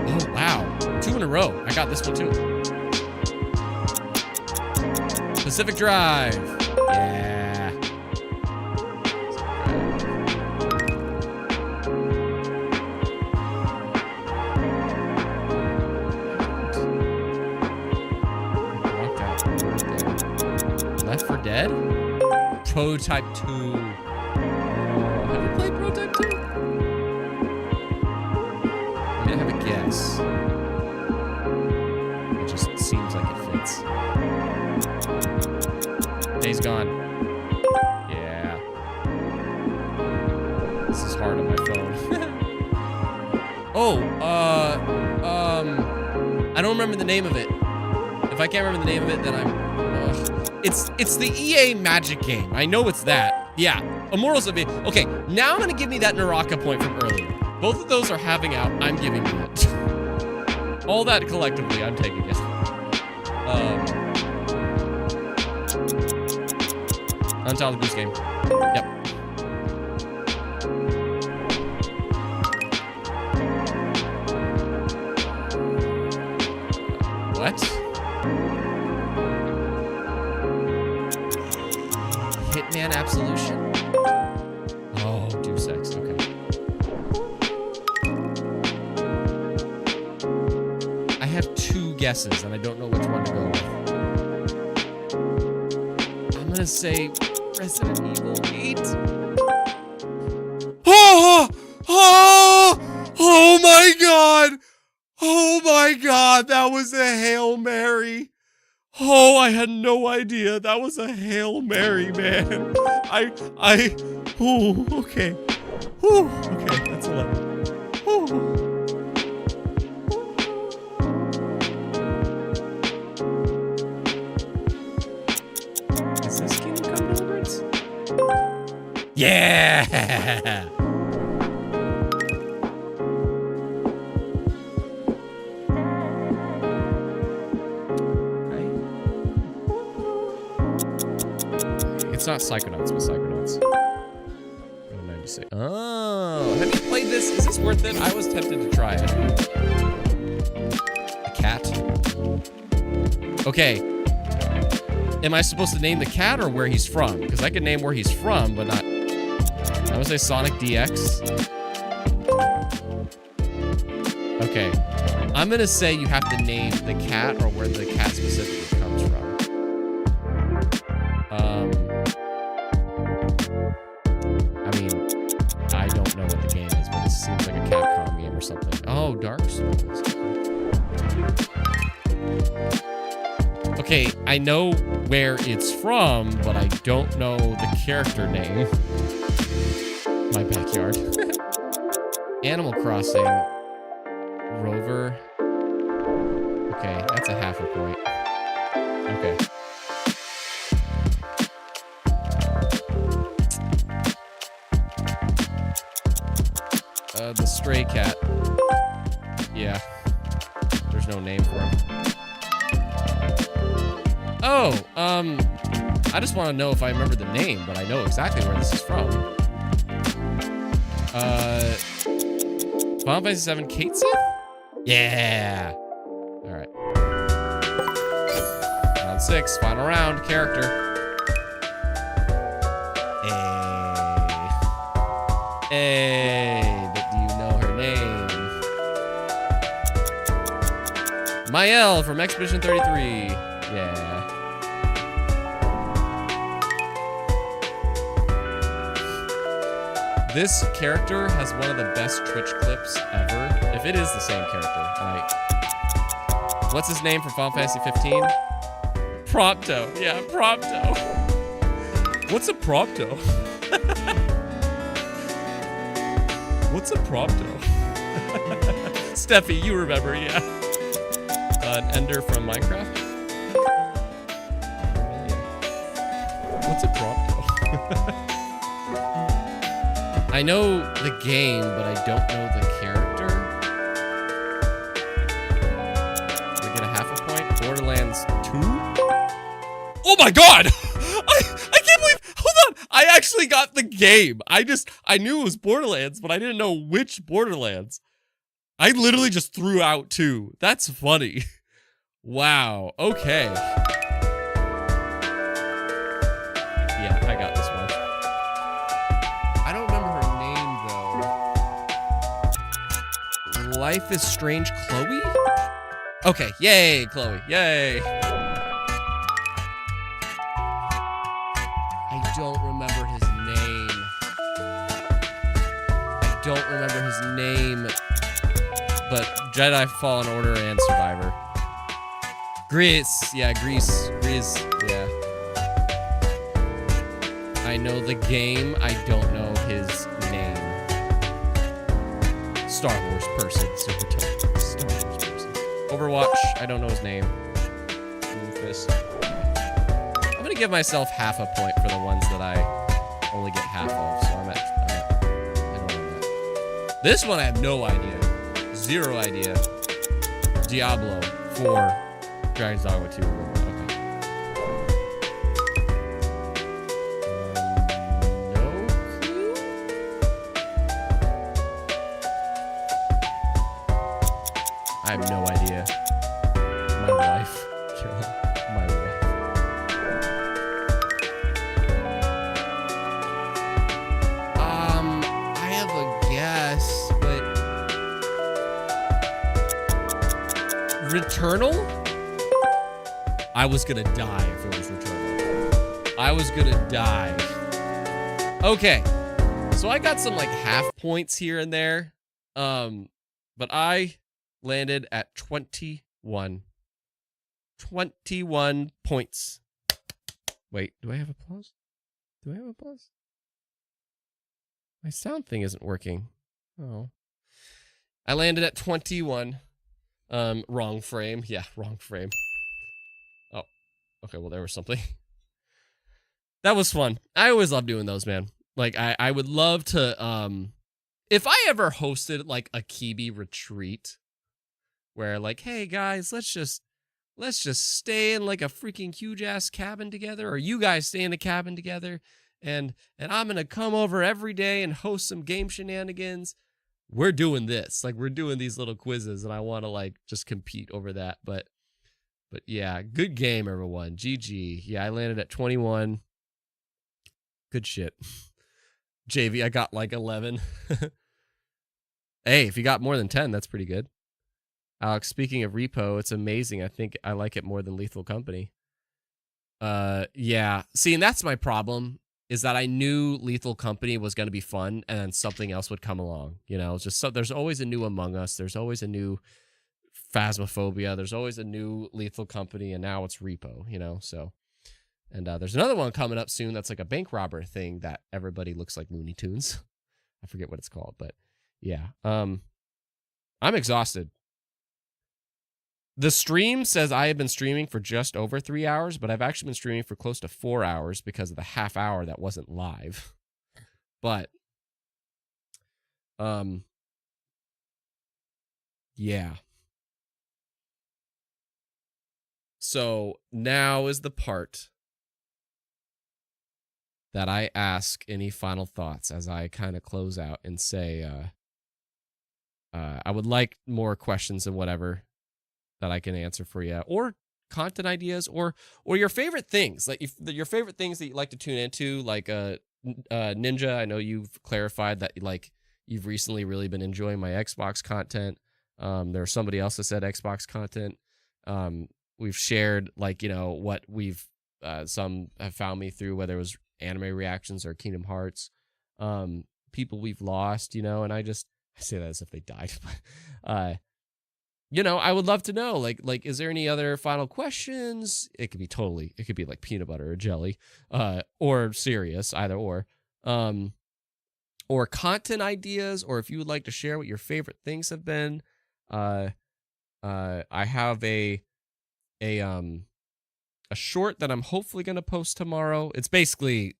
Oh, wow. 2 in a row. I got this one too. Pacific Drive. Yeah. Left 4 Dead? Prototype 2. Have you played Prototype 2? I'm gonna have a guess. It just seems like it fits. Days Gone. Yeah. This is hard on my phone. I don't remember the name of it. If I can't remember the name of it, then I'm... It's the EA Magic game. I know it's that. Yeah. Immortals of it. Okay, now I'm gonna give me that Naraka point from earlier. Both of those are having out. I'm giving you it. All that collectively, I'm taking it. Untitled Goose Game. Yep. What? Hitman Absolution? Oh, Deus Ex, okay. I have 2 guesses, and I don't know which one to go with. I'm gonna say Resident Evil 8. Oh my god! Oh my god, that was a Hail Mary. Oh, I had no idea. That was a Hail Mary, man. Oh, okay. Ooh, okay, that's 11. Ooh. Is this Kingdom Come Deliverance? Yeah! not Psychonauts, but Psychonauts. Oh, 96. Oh, have you played this? Is this worth it? I was tempted to try it. A cat. Okay. Am I supposed to name the cat or where he's from? Because I could name where he's from, but not... I would say Sonic DX. Okay. I'm gonna say you have to name the cat or where the cat specifically comes from. I mean, I don't know what the game is, but this seems like a Capcom game or something. Oh, Dark Souls. Okay, I know where it's from, but I don't know the character name. My backyard. Animal Crossing. Rover. Okay, that's a half a point. Okay. The stray cat. Yeah. There's no name for him. Oh, I just want to know if I remember the name, but I know exactly where this is from. Final Fantasy VII Kate Sith? Yeah. All right. Round 6, final round, character. Hey, but do you know her name? Mael from Expedition 33. Yeah. This character has one of the best Twitch clips ever. If it is the same character. What's his name from Final Fantasy 15? Prompto. Yeah, Prompto. What's a Prompto? What's a Prompto? Steffi, you remember, yeah. An Ender from Minecraft? Yeah. What's a Prompto? I know the game, but I don't know the character. We get a half a point. Borderlands 2? Oh my god! I can't believe, hold on! I actually got the game. I knew it was Borderlands, but I didn't know which Borderlands. I literally just threw out 2. That's funny. Wow, okay. Yeah, I got this one. I don't remember her name, though. Life is Strange Chloe? Okay, yay, Chloe, yay. I don't remember his name. But Jedi Fallen Order and Survivor. Grease, yeah, Grease, yeah. I know the game, I don't know his name. Star Wars person, Super Star Wars person. Overwatch, I don't know his name. I'm gonna give myself half a point for the ones that I only get half of, so I don't know that. This one I have no idea. Zero idea. Diablo 4. Dragon's Dogma 2. Okay. No clue? I have no idea. My wife. My wife. I have a guess, but Returnal? I was gonna die if it was Returnal. I was gonna die. Okay. So I got some like half points here and there. But I landed at 21. 21 points. Wait, do I have applause? Do I have applause? My sound thing isn't working. Oh. I landed at 21. Wrong frame. Yeah, wrong frame. Oh. Okay, well there was something. That was fun. I always love doing those, man. Like I would love to if I ever hosted like a Kibi retreat where like, hey guys, let's let's just stay in like a freaking huge ass cabin together, or you guys stay in a cabin together, and I'm gonna come over every day and host some game shenanigans. We're doing this. Like, we're doing these little quizzes, and I want to like just compete over that. But yeah, good game, everyone. GG. Yeah, I landed at 21. Good shit. JV, I got like 11. Hey, if you got more than 10, that's pretty good. Alex, speaking of repo, it's amazing. I think I like it more than Lethal Company. Yeah. See, and that's my problem, is that I knew Lethal Company was going to be fun, and then something else would come along. You know, it's just there's always a new Among Us. There's always a new Phasmophobia. There's always a new Lethal Company, and now it's Repo, you know, so. And there's another one coming up soon that's like a bank robber thing that everybody looks like Looney Tunes. I forget what it's called, but yeah. I'm exhausted. The stream says I have been streaming for just over 3 hours, but I've actually been streaming for close to 4 hours because of the half hour that wasn't live. But, yeah. So now is the part that I ask any final thoughts as I kind of close out and say, I would like more questions and whatever that I can answer for you, or content ideas, or your favorite things, like your favorite things that you like to tune into, like Ninja. I know you've clarified that like you've recently really been enjoying my Xbox content. There's somebody else that said Xbox content. We've shared like, you know, what we've some have found me through, whether it was anime reactions or Kingdom Hearts, people we've lost, you know, and I say that as if they died, but you know, I would love to know, like, is there any other final questions? It could be like peanut butter or jelly, or serious, either or content ideas, or if you would like to share what your favorite things have been. I have a short that I'm hopefully going to post tomorrow. It's basically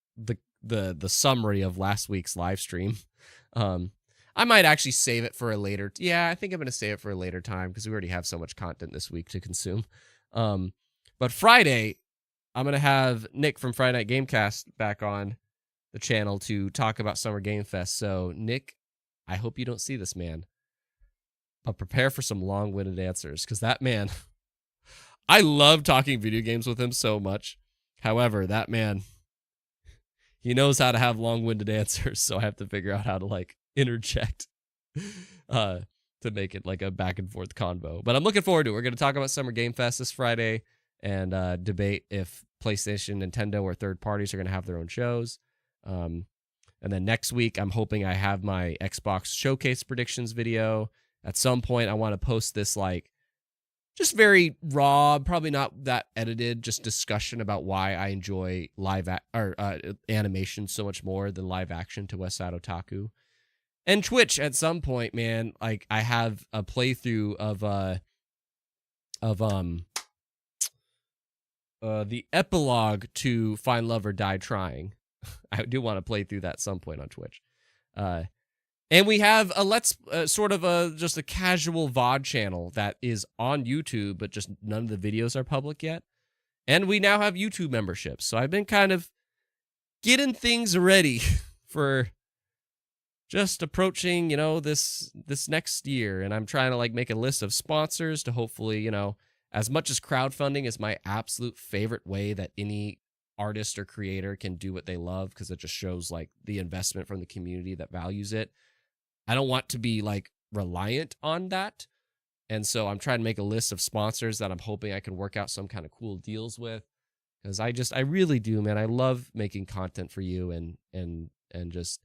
the summary of last week's live stream. I might actually save it for a later. Yeah, I think I'm going to save it for a later time because we already have so much content this week to consume. But Friday, I'm going to have Nick from Friday Night Gamecast back on the channel to talk about Summer Game Fest. So, Nick, I hope you don't see this, man. But prepare for some long-winded answers, because that man, I love talking video games with him so much. However, that man, he knows how to have long-winded answers, so I have to figure out how to like interject to make it like a back and forth convo. But I'm looking forward to it. We're going to talk about Summer Game Fest this Friday and debate if PlayStation, Nintendo, or third parties are going to have their own shows. And then next week, I'm hoping I have my Xbox Showcase predictions video. At some point, I want to post this like just very raw, probably not that edited, just discussion about why I enjoy animation so much more than live action to West Side Otaku. And Twitch at some point, man, like I have a playthrough of the epilogue to Find Love or Die Trying. I do want to play through that at some point on Twitch. And we have a just a casual VOD channel that is on YouTube, but just none of the videos are public yet. And we now have YouTube memberships. So I've been kind of getting things ready for just approaching, you know, this next year. And I'm trying to like make a list of sponsors to hopefully, you know, as much as crowdfunding is my absolute favorite way that any artist or creator can do what they love, because it just shows like the investment from the community that values it. I don't want to be like reliant on that. And so I'm trying to make a list of sponsors that I'm hoping I can work out some kind of cool deals with. Because I really do, man. I love making content for you, and just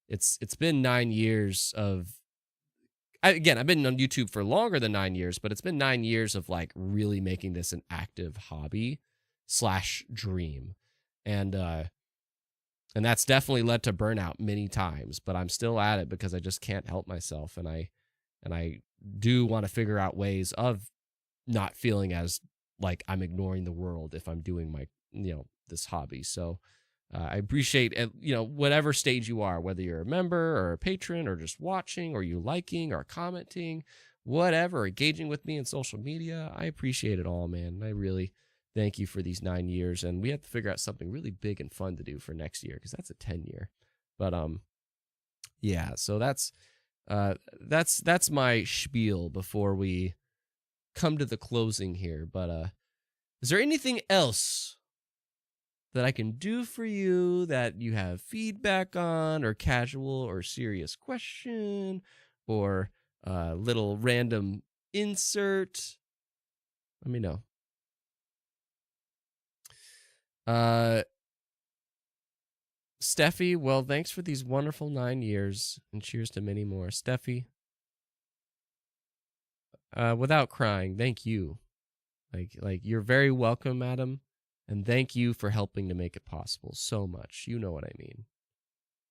it's been 9 years of, again, I've been on YouTube for longer than 9 years, but it's been 9 years of like really making this an active hobby / dream. And that's definitely led to burnout many times, but I'm still at it because I just can't help myself. And I do want to figure out ways of not feeling as like I'm ignoring the world if I'm doing my, you know, this hobby. So I appreciate, whatever stage you are, whether you're a member or a patron or just watching or you liking or commenting, whatever, engaging with me in social media. I appreciate it all, man. I really thank you for these 9 years. And we have to figure out something really big and fun to do for next year, because that's a 10-year. But yeah, so that's my spiel before we come to the closing here. But is there anything else that I can do for you that you have feedback on, or casual or serious question, or little random insert? Let me know. Steffi, well, thanks for these wonderful 9 years, and cheers to many more. Steffi, without crying, thank you. Like you're very welcome, madam, and thank you for helping to make it possible so much. You know what I mean.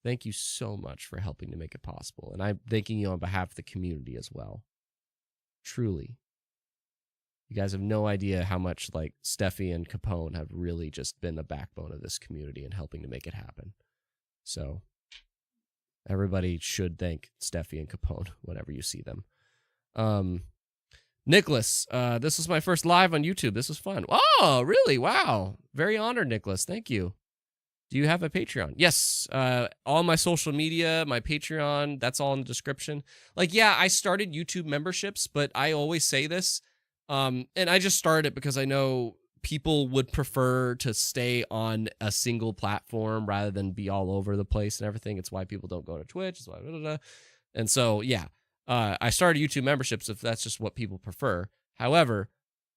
Thank you so much for helping to make it possible, and I'm thanking you on behalf of the community as well. Truly. You guys have no idea how much like Steffi and Capone have really just been the backbone of this community and helping to make it happen. So everybody should thank Steffi and Capone whenever you see them. Nicholas, this was my first live on YouTube. This was fun. Oh, really? Wow. Very honored, Nicholas. Thank you. Do you have a Patreon? Yes. All my social media, my Patreon, that's all in the description. Like, yeah, I started YouTube memberships, but I always say this. And I just started it because I know people would prefer to stay on a single platform rather than be all over the place and everything. It's why people don't go to Twitch. It's why, blah, blah, blah. And so, yeah, I started YouTube memberships if that's just what people prefer. However,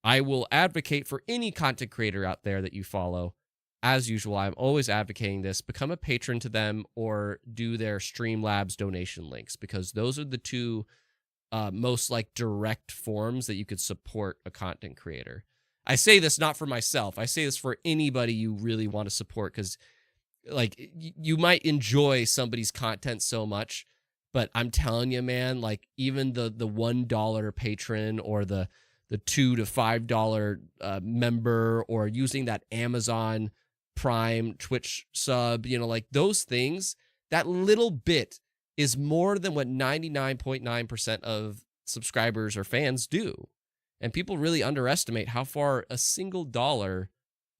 I will advocate for any content creator out there that you follow. As usual, I'm always advocating this. Become a patron to them or do their Streamlabs donation links, because those are the two most like direct forms that you could support a content creator. I say this not for myself. I say this for anybody you really want to support, because like you might enjoy somebody's content so much, but I'm telling you, man, like even the $1 patron or the $2 to $5 member, or using that Amazon Prime Twitch sub, like those things, that little bit is more than what 99.9% of subscribers or fans do. And people really underestimate how far a single dollar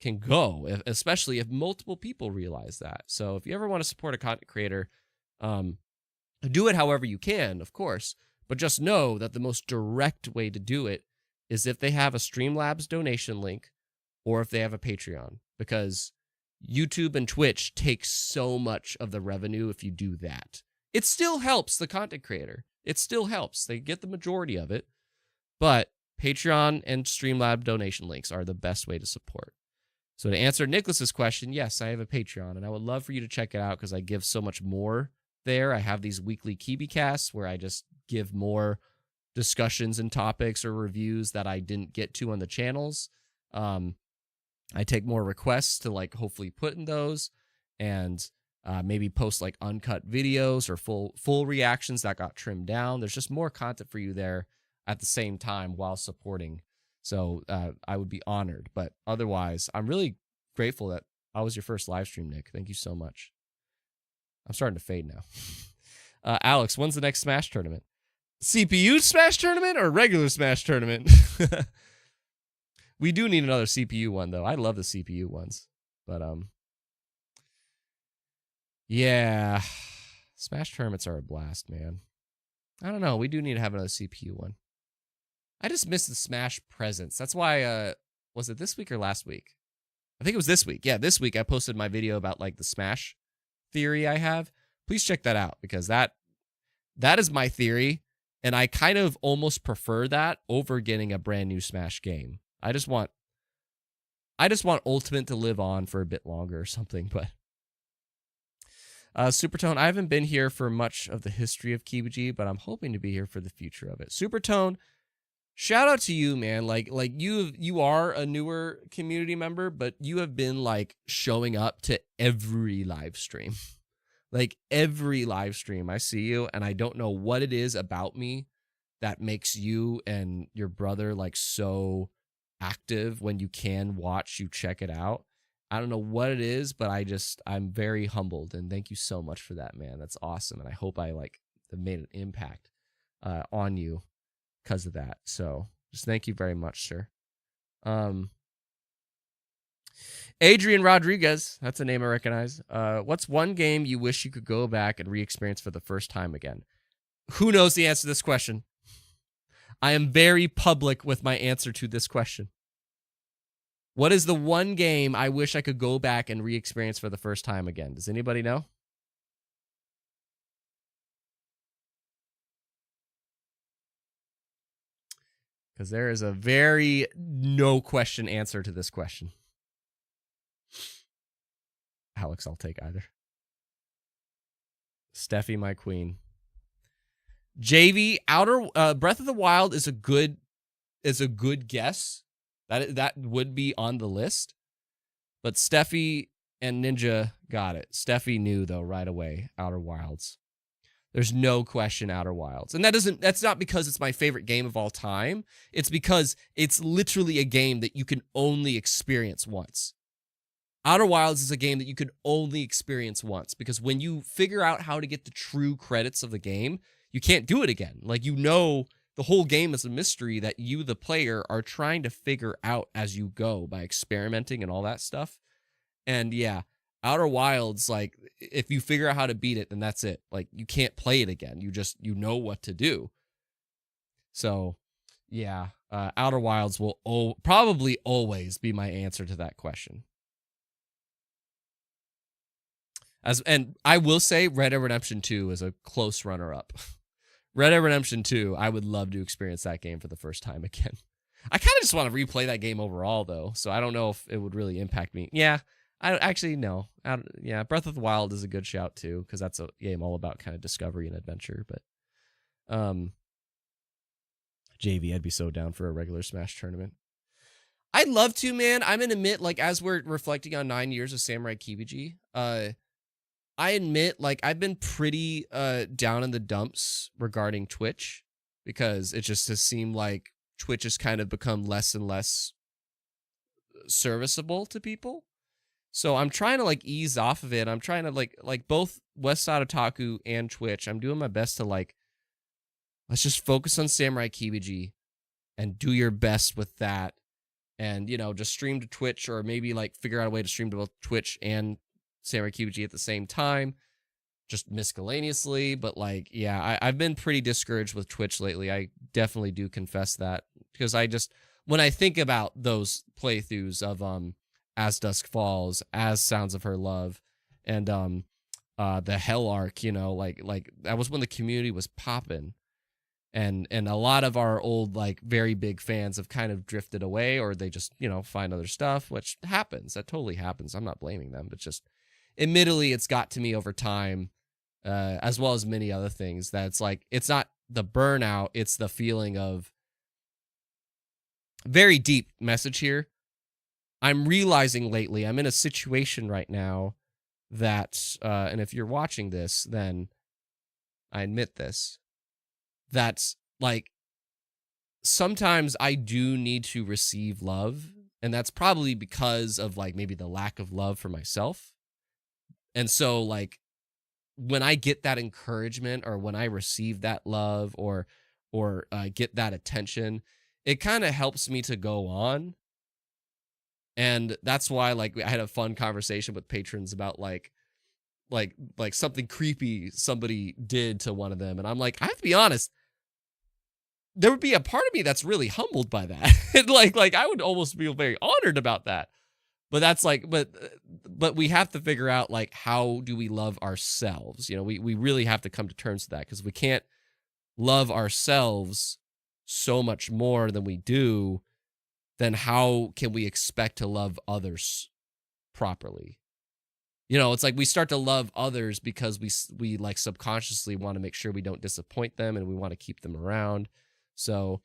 can go, especially if multiple people realize that. So if you ever want to support a content creator, do it however you can, of course, but just know that the most direct way to do it is if they have a Streamlabs donation link or if they have a Patreon, because YouTube and Twitch take so much of the revenue if you do that. It still helps the content creator. It still helps. They get the majority of it. But Patreon and Streamlabs donation links are the best way to support. So to answer Nicholas's question, yes, I have a Patreon, and I would love for you to check it out because I give so much more there. I have these weekly Kibiji casts where I just give more discussions and topics or reviews that I didn't get to on the channels. I take more requests to like hopefully put in those, and maybe post like uncut videos or full reactions that got trimmed down. There's just more content for you there at the same time while supporting. So I would be honored. But otherwise, I'm really grateful that I was your first live stream, Nick. Thank you so much. I'm starting to fade now. Alex, when's the next Smash tournament? CPU Smash tournament or regular Smash tournament? We do need another CPU one, though. I love the CPU ones. But, yeah. Smash tournaments are a blast, man. I don't know. We do need to have another CPU one. I just missed the Smash presents. That's why, was it this week or last week? I think it was this week. Yeah, this week I posted my video about, like, the Smash theory I have. Please check that out, because that is my theory, and I kind of almost prefer that over getting a brand new Smash game. I just want Ultimate to live on for a bit longer or something, but Supertone, I haven't been here for much of the history of Kibiji, but I'm hoping to be here for the future of it. Supertone, shout out to you, man. Like you are a newer community member, but you have been like showing up to every live stream. Like every live stream, I see you, and I don't know what it is about me that makes you and your brother like so active. When you can watch, you check it out. I don't know what it is, but I'm very humbled, and thank you so much for that, man. That's awesome, and I hope I like have made an impact on you because of that. So just thank you very much, sir. Adrian Rodriguez, that's a name I recognize. What's one game you wish you could go back and re-experience for the first time again? Who knows the answer to this question? I am very public with my answer to this question. What is the one game I wish I could go back and re-experience for the first time again? Does anybody know? Because there is a very no question answer to this question. Alex, I'll take either. Steffi, my queen. JV, Breath of the Wild is a good guess. That would be on the list. But Steffi and Ninja got it. Steffi knew though right away. Outer Wilds. There's no question Outer Wilds. And that's not because it's my favorite game of all time. It's because it's literally a game that you can only experience once. Outer Wilds is a game that you can only experience once, because when you figure out how to get the true credits of the game, you can't do it again. Like, the whole game is a mystery that you, the player, are trying to figure out as you go by experimenting and all that stuff. And yeah, Outer Wilds, like, if you figure out how to beat it, then that's it. Like, you can't play it again. You know what to do. So, yeah, Outer Wilds will probably always be my answer to that question. And I will say Red Dead Redemption 2 is a close runner-up. Red Dead Redemption 2, I would love to experience that game for the first time again. I kind of just want to replay that game overall, though, so I don't know if it would really impact me. Yeah, no. Yeah, Breath of the Wild is a good shout, too, because that's a game all about kind of discovery and adventure. But JV, I'd be so down for a regular Smash tournament. I'd love to, man. I'm going to admit, like, as we're reflecting on 9 years of Samurai Kibiji, I admit, like, I've been pretty down in the dumps regarding Twitch, because it just has seemed like Twitch has kind of become less and less serviceable to people. So I'm trying to, like, ease off of it. I'm trying to, like both Westside Otaku and Twitch, I'm doing my best to, like, let's just focus on Samurai Kibiji and do your best with that. And, you know, just stream to Twitch, or maybe, like, figure out a way to stream to both Twitch and Samurai Kibiji at the same time, just miscellaneously. But, like, yeah, I've been pretty discouraged with Twitch lately. I definitely do confess that, because when I think about those playthroughs of As Dusk Falls, As Sounds of Her Love, and the Hell Arc, you know, like that was when the community was popping, and a lot of our old, like, very big fans have kind of drifted away, or they just, you know, find other stuff, which happens. That totally happens. I'm not blaming them, but just admittedly, it's got to me over time, as well as many other things, that it's like, it's not the burnout, it's the feeling of, very deep message here. I'm realizing lately, I'm in a situation right now that, and if you're watching this, then I admit this, that's, like, sometimes I do need to receive love, and that's probably because of, like, maybe the lack of love for myself. And so, like, when I get that encouragement, or when I receive that love, or get that attention, it kind of helps me to go on. And that's why, like, I had a fun conversation with patrons about, like something creepy somebody did to one of them. And I'm like, I have to be honest, there would be a part of me that's really humbled by that. And like I would almost feel very honored about that. But that's like, but we have to figure out, like, how do we love ourselves? You know, we really have to come to terms with that, because we can't love ourselves so much more than we do, then how can we expect to love others properly? You know, it's like we start to love others because we like subconsciously want to make sure we don't disappoint them, and we want to keep them around. So,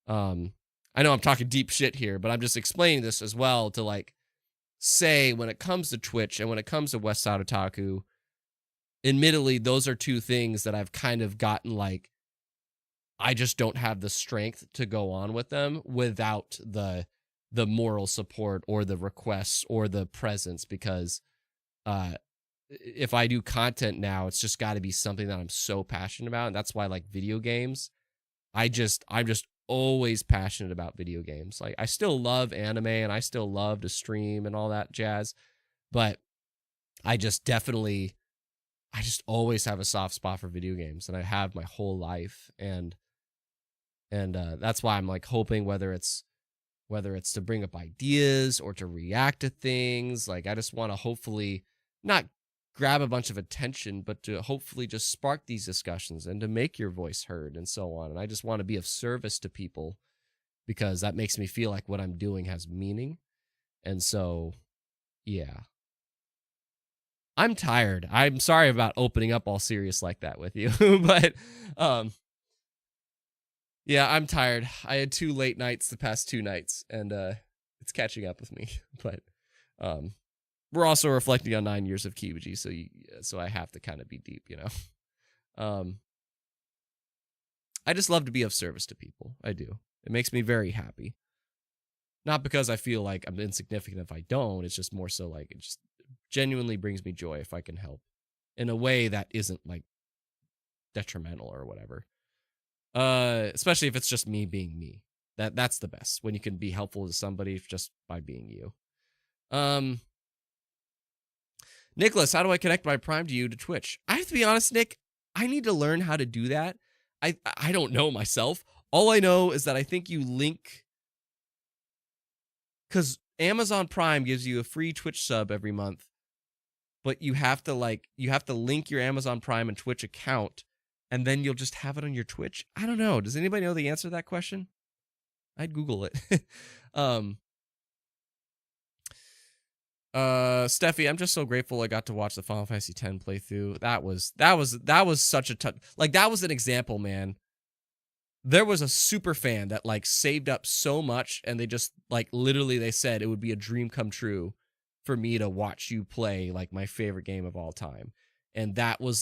I know I'm talking deep shit here, but I'm just explaining this as well to, like, say, when it comes to Twitch and when it comes to Westside Otaku, admittedly, those are two things that I've kind of gotten, like, I just don't have the strength to go on with them without the the moral support or the requests or the presence, because if I do content now, it's just got to be something that I'm so passionate about. And that's why, like, video games, I'm just always passionate about video games. Like, I still love anime and I still love to stream and all that jazz, but I just always have a soft spot for video games, and I have my whole life. And that's why I'm like hoping, whether it's to bring up ideas or to react to things, like I just want to hopefully not grab a bunch of attention, but to hopefully just spark these discussions and to make your voice heard and so on. And I just want to be of service to people, because that makes me feel like what I'm doing has meaning. And so, yeah. I'm tired. I'm sorry about opening up all serious like that with you, but yeah, I'm tired. I had 2 late nights the past 2 nights, and it's catching up with me. But we're also reflecting on 9 years of Kibiji, so I have to kind of be deep, you know. I just love to be of service to people. I do. It makes me very happy. Not because I feel like I'm insignificant if I don't. It's just more so like it just genuinely brings me joy if I can help in a way that isn't like detrimental or whatever. Especially if it's just me being me. That's the best, when you can be helpful to somebody just by being you. Nicholas, how do I connect my Prime to you to Twitch? I have to be honest, Nick, I need to learn how to do that. I don't know myself. All I know is that I think you link, because Amazon Prime gives you a free Twitch sub every month, but you have to link your Amazon Prime and Twitch account, and then you'll just have it on your Twitch. I don't know. Does anybody know the answer to that question? I'd Google it. Steffi, I'm just so grateful I got to watch the Final Fantasy X playthrough. That was such a touch. Like, that was an example, man. There was a super fan that like saved up so much, and they just like literally they said it would be a dream come true for me to watch you play like my favorite game of all time. And that was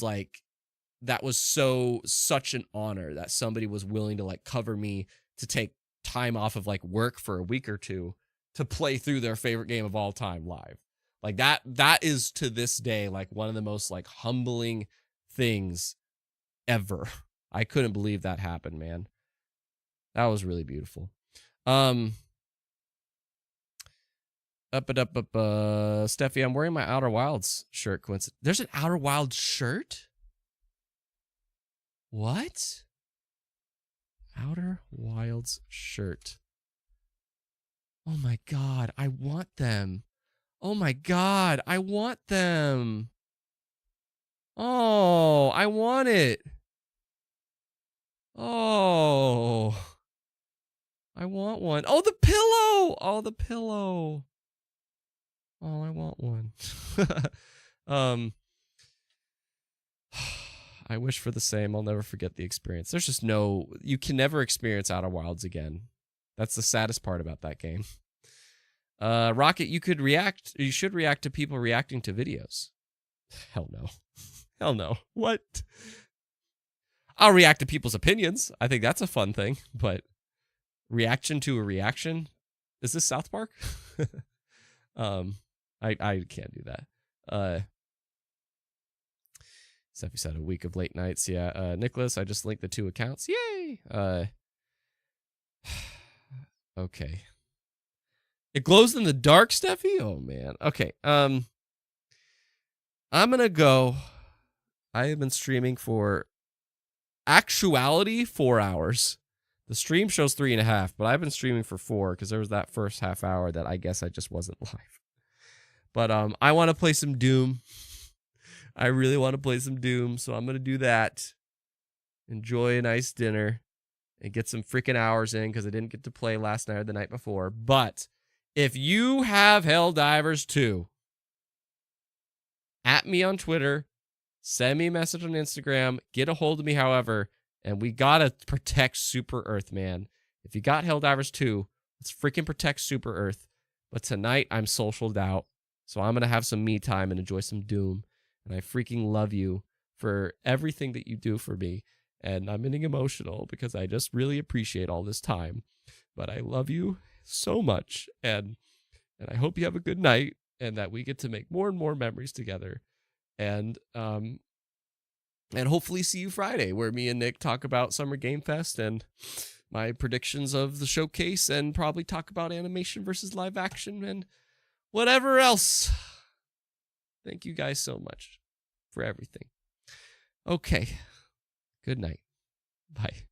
such an honor that somebody was willing to like cover me to take time off of like work for a week or two to play through their favorite game of all time live. Like that is to this day like one of the most like humbling things ever. I couldn't believe that happened, man. That was really beautiful. Steffi, I'm wearing my Outer Wilds shirt. There's an Outer Wilds shirt? What? Outer Wilds shirt. Oh my god, I want them. Oh my god, I want them. Oh, I want it. Oh, I want one. Oh, the pillow. Oh, the pillow. Oh, I want one. I wish for the same. I'll never forget the experience. There's just you can never experience Outer Wilds again. That's the saddest part about that game. Rocket, you should react to people reacting to videos. Hell no. Hell no. What? I'll react to people's opinions. I think that's a fun thing, but reaction to a reaction? Is this South Park? I can't do that. Steffi said a week of late nights. Yeah. Nicholas, I just linked the 2 accounts. Yay. Okay. It glows in the dark, Steffi? Oh man. Okay. I'm gonna go. I have been streaming for actuality 4 hours. The stream shows 3.5, but I've been streaming for 4 because there was that first half hour that I guess I just wasn't live. But I want to play some Doom. I really want to play some Doom, so I'm gonna do that. Enjoy a nice dinner and get some freaking hours in because I didn't get to play last night or the night before. But if you have Helldivers 2, at me on Twitter, send me a message on Instagram, get a hold of me however, and we gotta protect Super Earth, man. If you got Helldivers 2, let's freaking protect Super Earth. But tonight, I'm socialed out, so I'm gonna have some me time and enjoy some Doom. And I freaking love you for everything that you do for me. And I'm getting emotional because I just really appreciate all this time. But I love you so much, and I hope you have a good night, and that we get to make more and more memories together, and hopefully see you Friday, where me and Nick talk about Summer Game Fest and my predictions of the showcase, and probably talk about animation versus live action and whatever else. Thank you guys so much for everything. Okay. Good night. Bye.